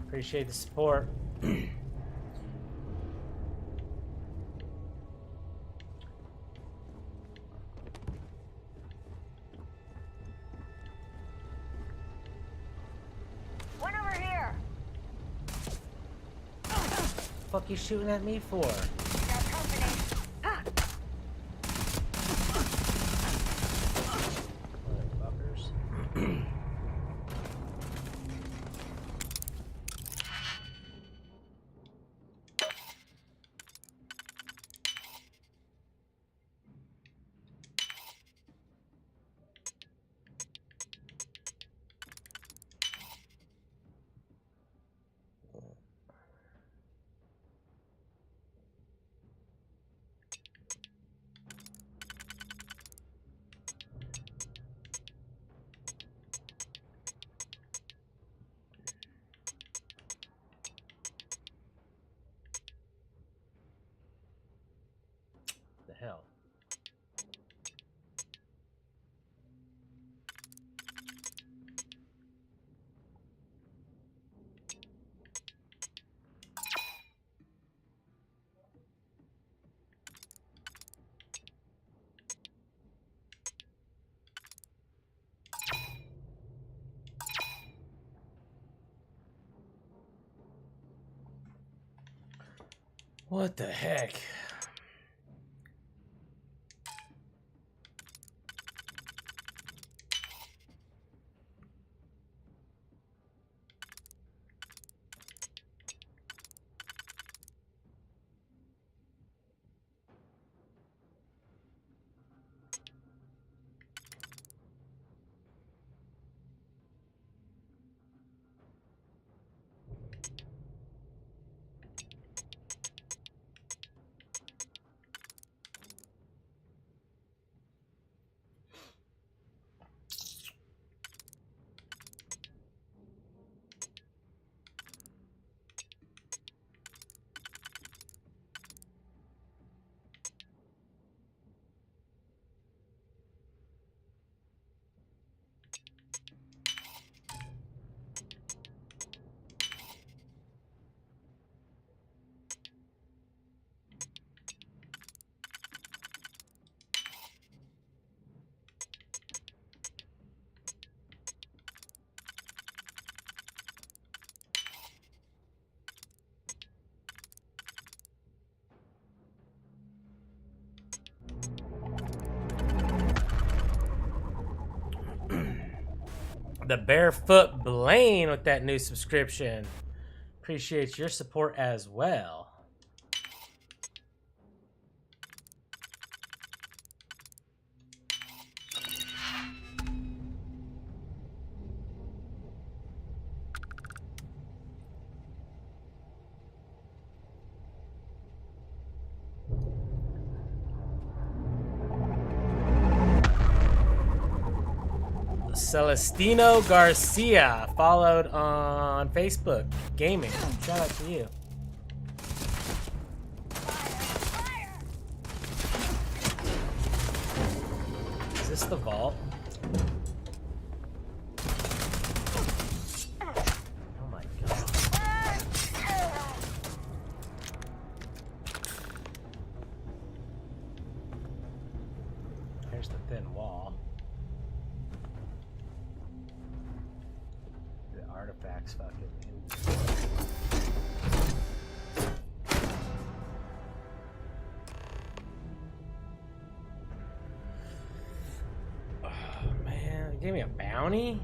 Appreciate the support. One over here. Fuck you shooting at me for? Got company. Motherfuckers. The hell? What the heck? The Barefoot Blaine with that new subscription. Appreciate your support as well. Celestino Garcia followed on Facebook Gaming. Shout out to you. Is this the vault? Oh my god. There's the thin wall. The artifacts fucking. Oh man, they gave me a bounty?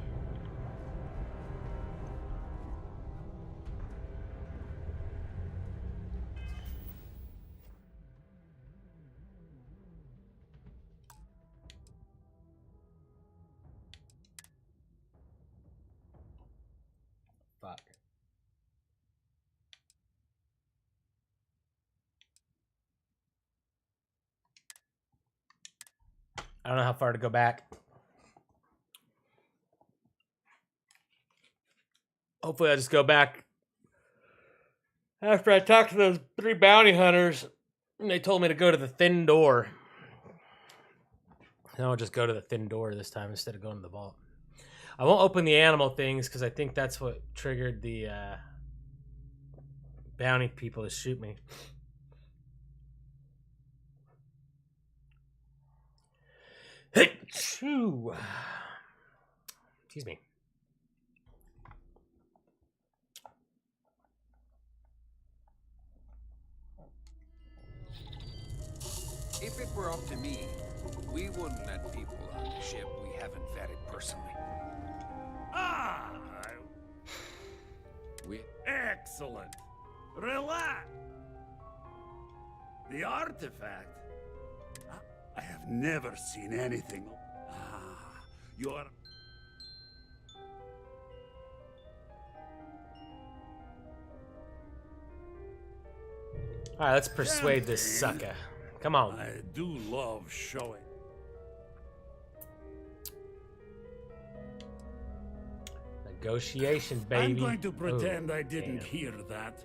Fuck. I don't know how far to go back. Hopefully I'll just go back after I talked to those 3 bounty hunters and they told me to go to the thin door. Then I'll just go to the thin door this time instead of going to the vault. I won't open the animal things because I think that's what triggered the bounty people to shoot me. Excuse me. If it were up to me, we wouldn't let people on the ship we haven't vetted personally. Excellent. Relax. The artifact. I have never seen anything. You're... All right, let's persuade this sucker. Come on. I do love showing. Negotiation, baby. I'm going to pretend I didn't hear that.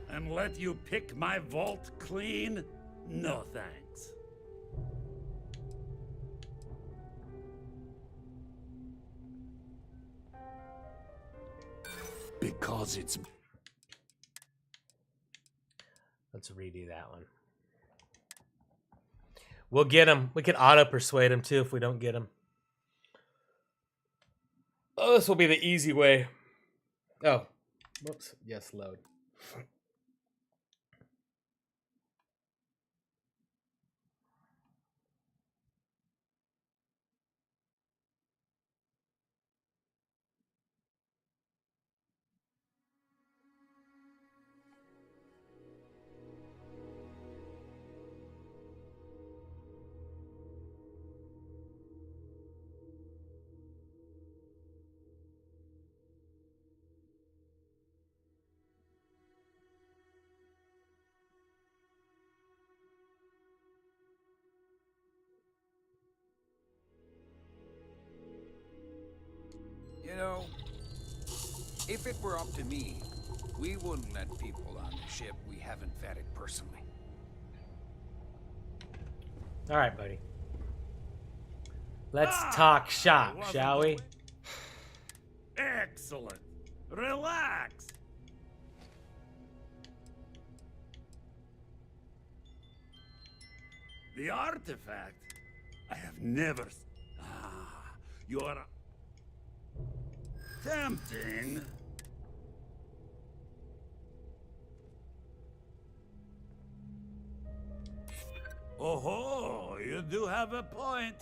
And let you pick my vault clean? No thanks. Because it's... Let's redo that one. We'll get him. We can auto persuade him too if we don't get him. Oh, this will be the easy way. Oh, whoops. Yes, load. You know, if it were up to me, we wouldn't let people on the ship we haven't vetted personally. All right, buddy. Let's talk shop, shall we? Excellent. Relax. The artifact? I have never... you're... tempting. Oh, you do have a point.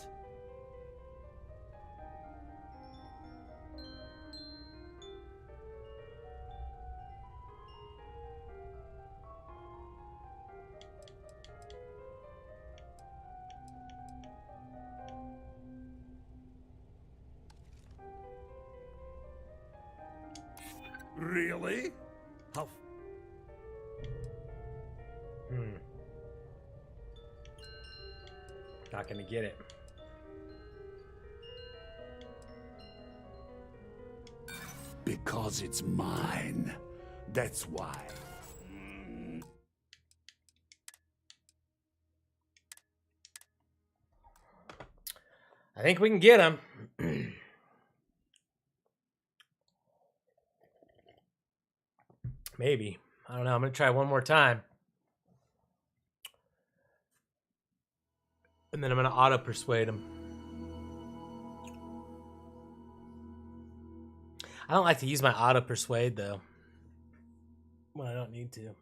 Really? How? Not gonna get it. Because it's mine. That's why. I think we can get him. Maybe. I don't know. I'm going to try one more time. And then I'm going to auto-persuade him. I don't like to use my auto-persuade, though. When I don't need to.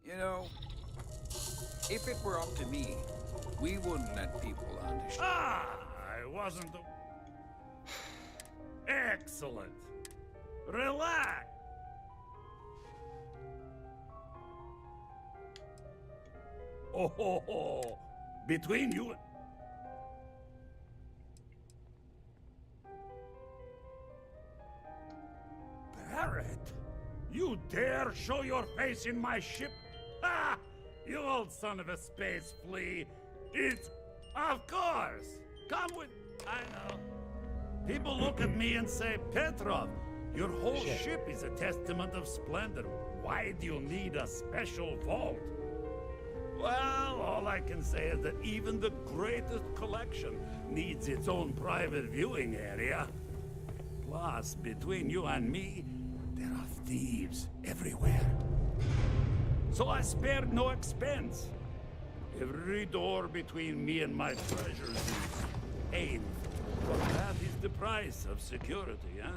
You know, if it were up to me, we wouldn't let people on the ship. I wasn't the... Excellent. Relax. Oh, between you and... Barrett, you dare show your face in my ship? You old son of a space flea. It's... Of course! Come with... I know. People look at me and say, Petrov, your whole ship is a testament of splendor. Why do you need a special vault? Well, all I can say is that even the greatest collection needs its own private viewing area. Plus, between you and me, there are thieves everywhere. So I spared no expense. Every door between me and my treasures is painful. But that is the price of security, huh?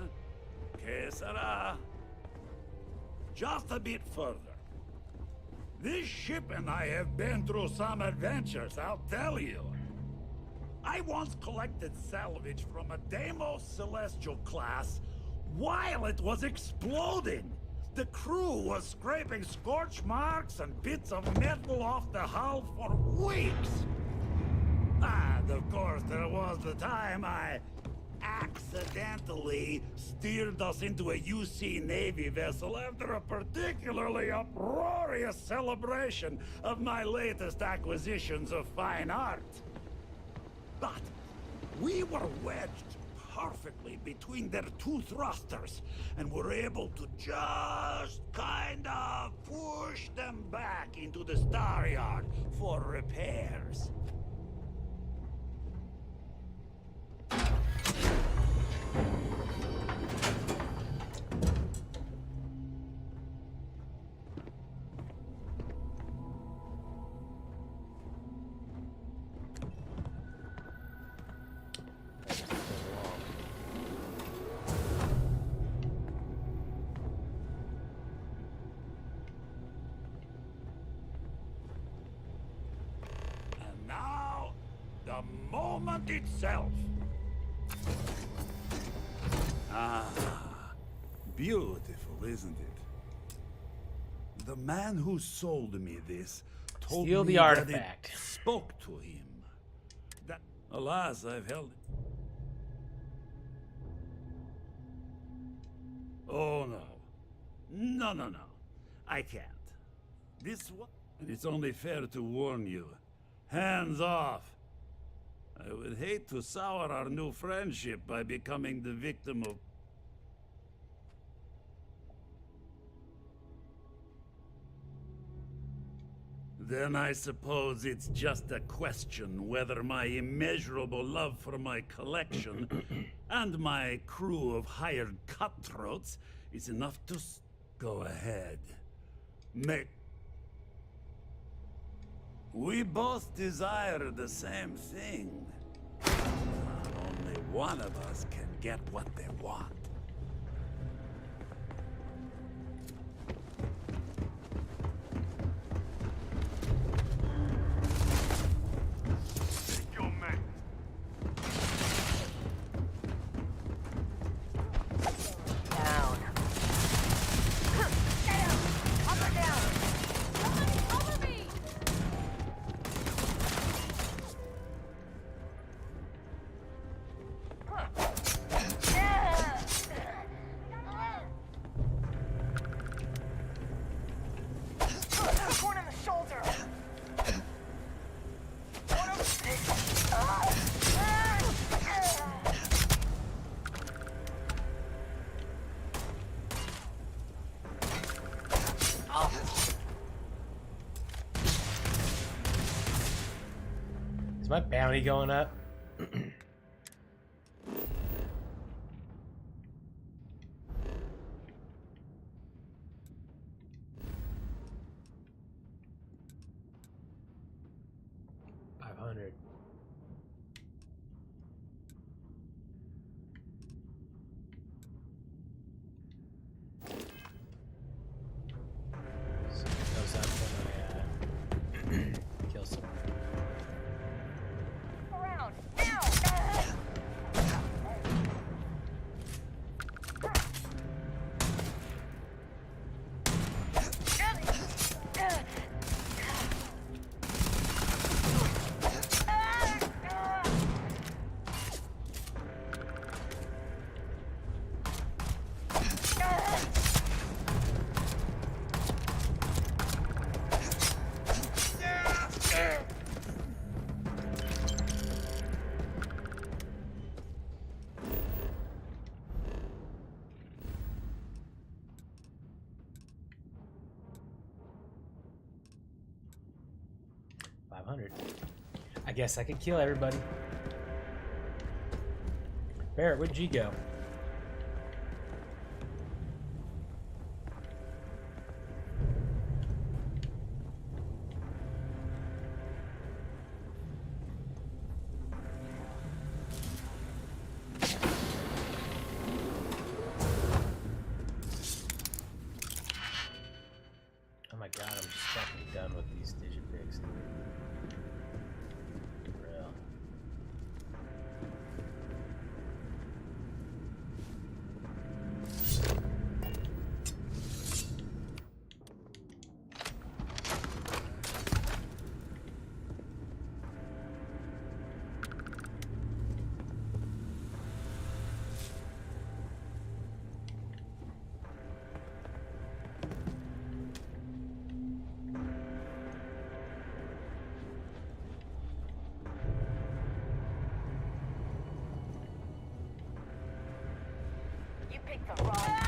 Que sera? Just a bit further. This ship and I have been through some adventures, I'll tell you. I once collected salvage from a Deimos Celestial class while it was exploding. The crew was scraping scorch marks and bits of metal off the hull for weeks. And of course, there was the time I accidentally steered us into a UC Navy vessel after a particularly uproarious celebration of my latest acquisitions of fine art. But we were wedged perfectly between their two thrusters, and were able to just kind of push them back into the star yard for repairs. The moment itself. Ah, beautiful, isn't it? The man who sold me this told Steal me the artifact. That it spoke to him. That, alas, I've held it. Oh no, no. I can't. This one, and it's only fair to warn you. Hands off. I would hate to sour our new friendship by becoming the victim of... Then I suppose it's just a question whether my immeasurable love for my collection and my crew of hired cutthroats is enough to go ahead. We both desire the same thing. Only one of us can get what they want. Your men. Down. Down. Up or down. Somebody cover me! One in the shoulder. One of Is my bounty going up? $500. So it goes up when I kill someone. around. Now. 500. I guess I could kill everybody. Barrett, where'd G go? Oh my god, I'm just fucking done with these digipigs, dude. For real. You picked the wrong.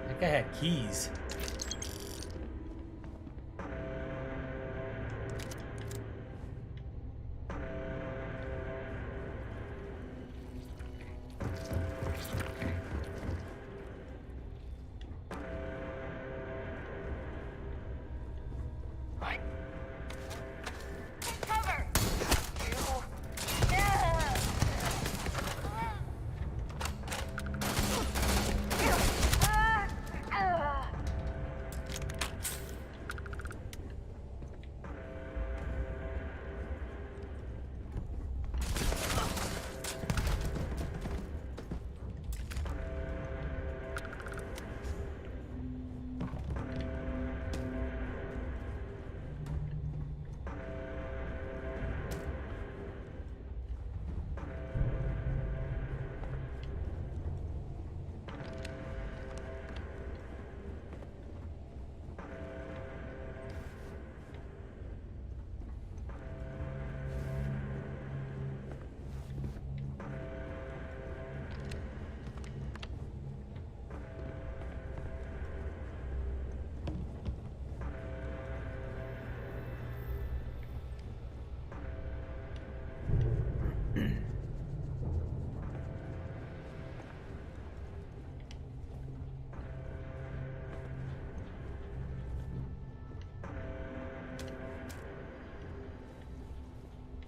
That guy had keys.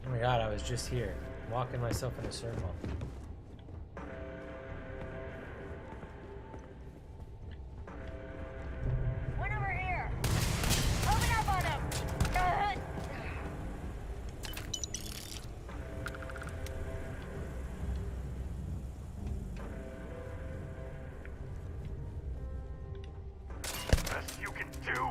Oh my god, I was just here, walking myself in a circle. One over here. Open up on him. Best you can do.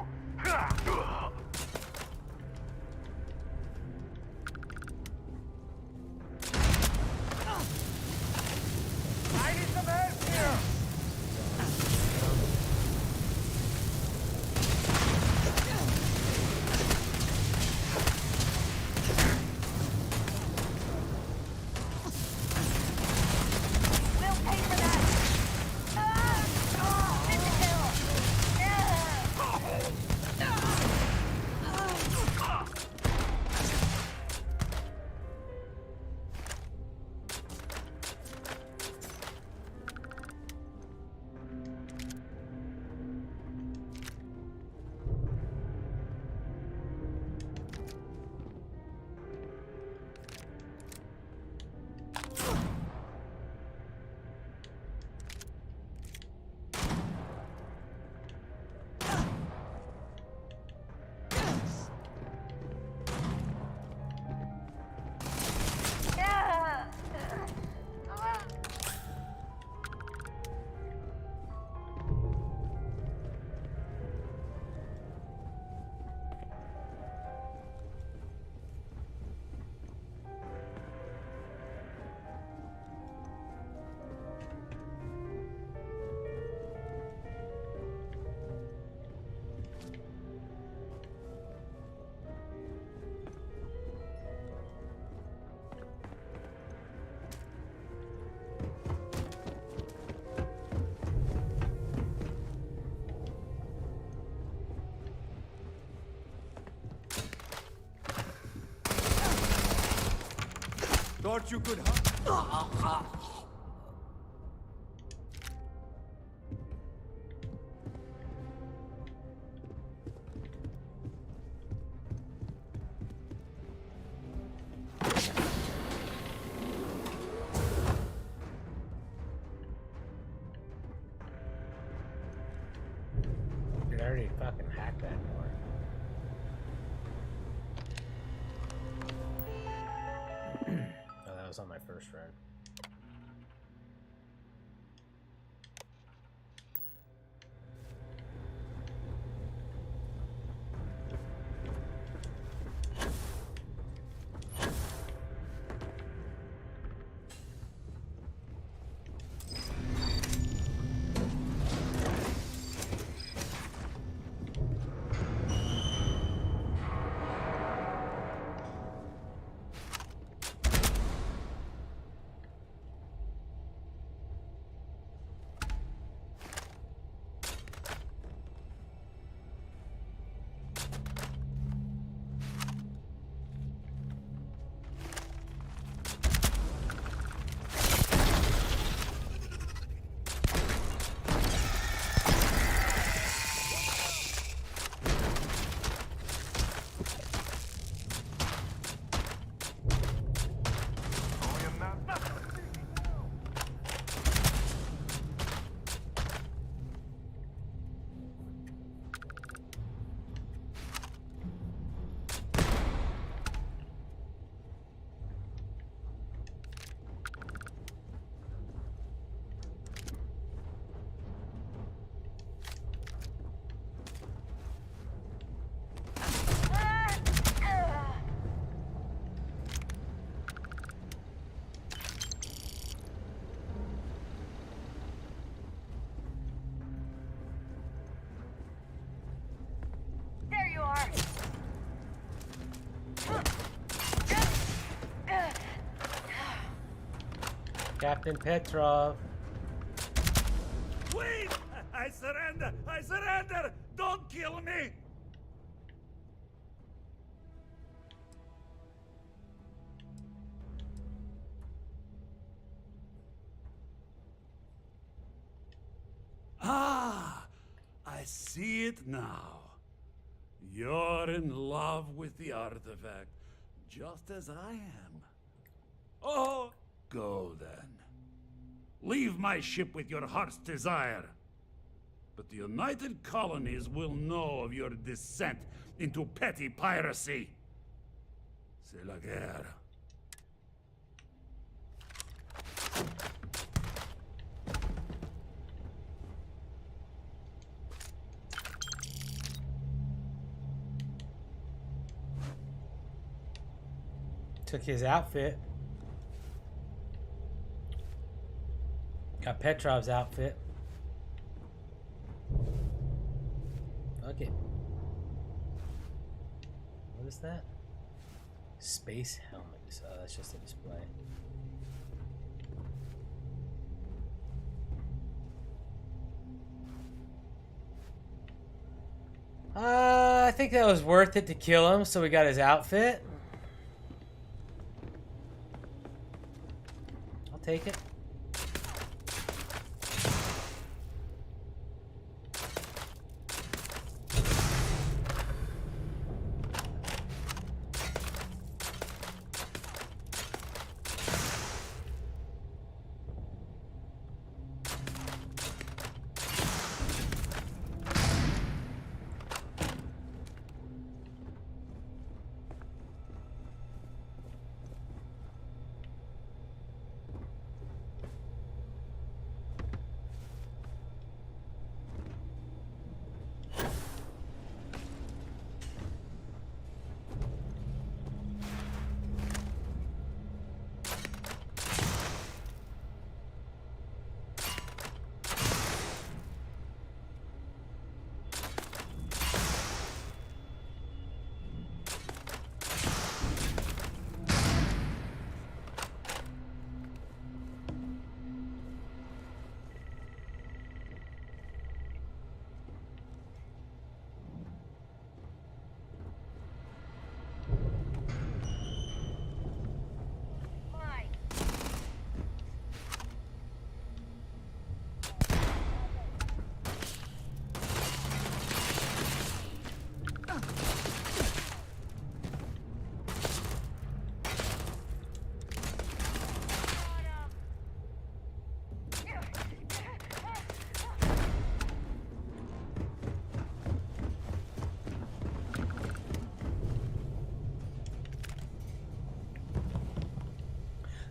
Thought you could Dude, I already fucking hacked that door. Oh, that was on my first run. There you are. Captain Petrov. Wait! I surrender! I surrender! Don't kill me! Ah! I see it now. You're in love with the artifact, just as I am. Oh, go then. Leave my ship with your heart's desire. But the United Colonies will know of your descent into petty piracy. C'est la guerre. Took his outfit. Got Petrov's outfit. Fuck it. What is that? Space helmet. Oh, that's just a display. I think that was worth it to kill him, so we got his outfit. I'll take it.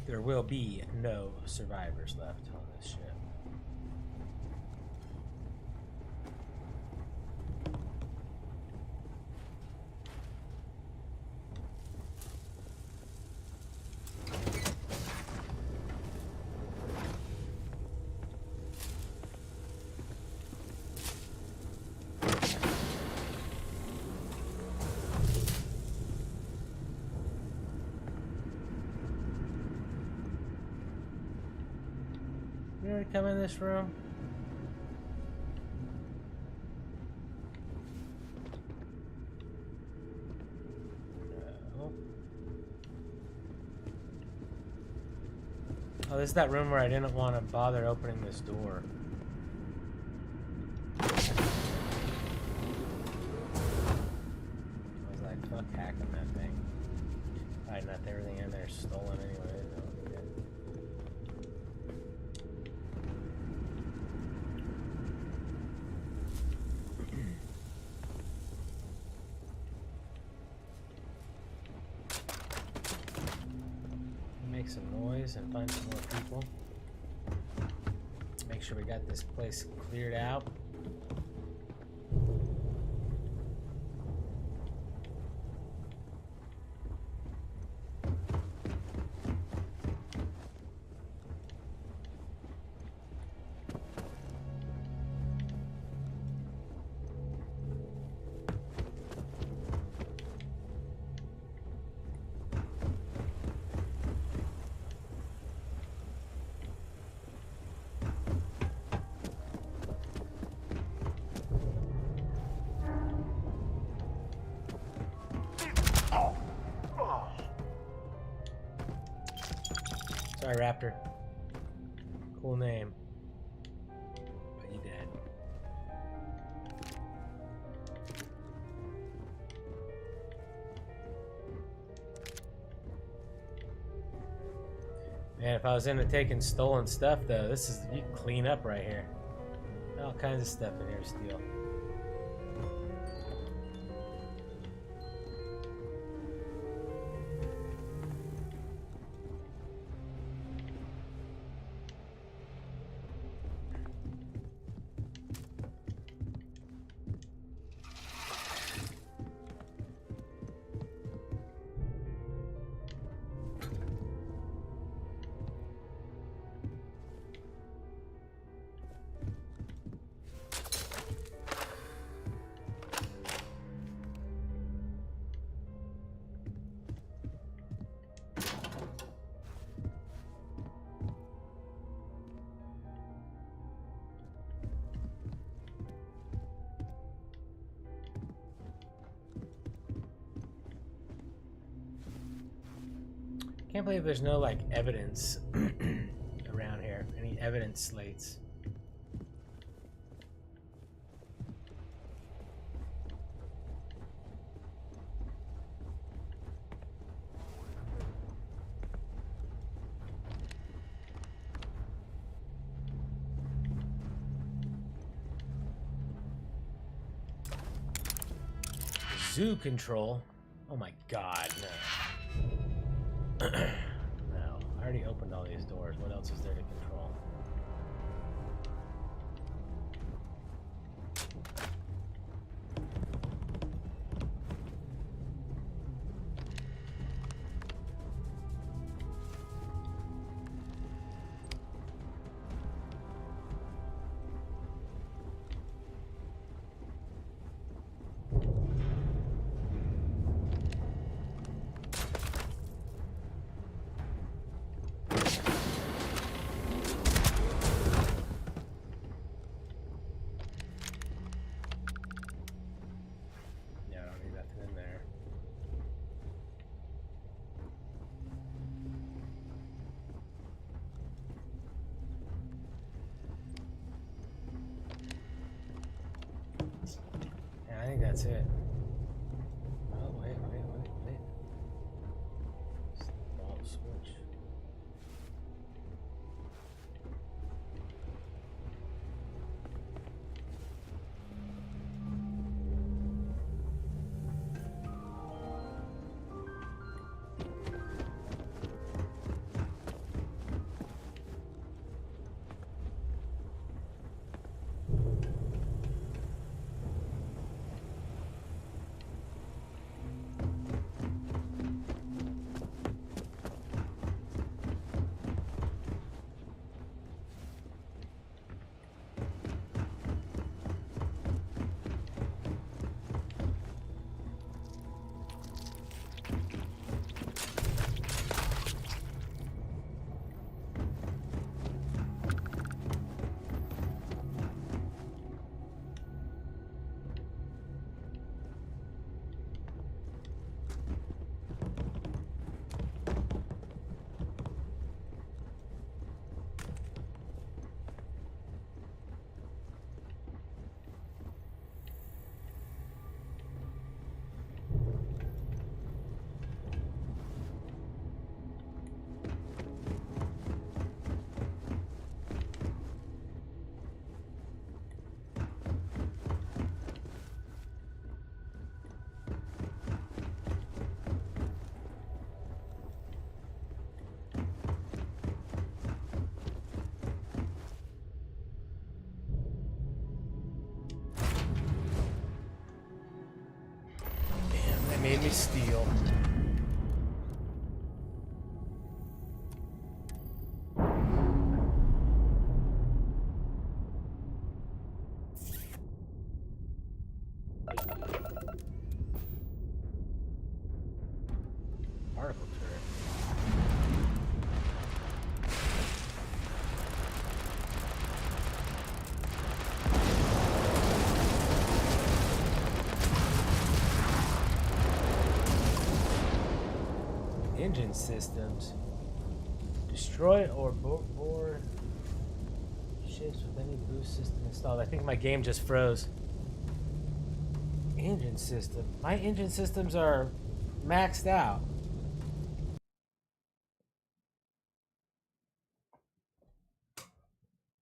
There will be no survivors left on this ship. You already come in this room? No. Oh, this is that room where I didn't want to bother opening this door. I was like, fuck hacking that thing. I left everything in there stolen anyway. Make some noise and find some more people. Make sure we got this place cleared out. Sorry, Raptor. Cool name. But you dead. Man, if I was into taking stolen stuff, though, this is, you can clean up right here. All kinds of stuff in here to steal. Can't believe there's no, like, evidence around here. Any evidence slates. Zoo control? Oh my god, no. No, I already opened all these doors. What else is there to control? I think that's it. Oh, wait. Ball switch. Made me steal. Particle turret. Engine systems. Destroy or board ships with any boost system installed. I think my game just froze. Engine system. My engine systems are maxed out.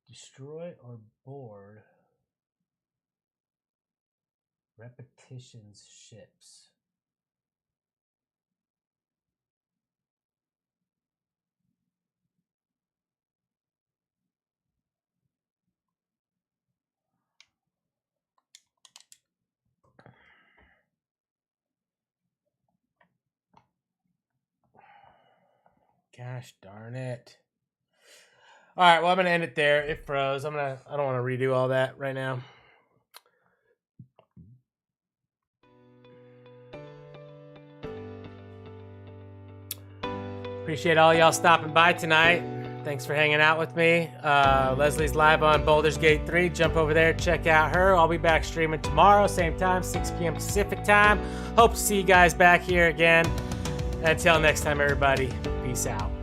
Destroy or board repetitions ships. Gosh darn it. All right, well, I'm going to end it there. It froze. I don't want to redo all that right now. Appreciate all y'all stopping by tonight. Thanks for hanging out with me. Leslie's live on Baldur's Gate 3. Jump over there, check out her. I'll be back streaming tomorrow, same time, 6 p.m. Pacific time. Hope to see you guys back here again. Until next time, everybody, peace out.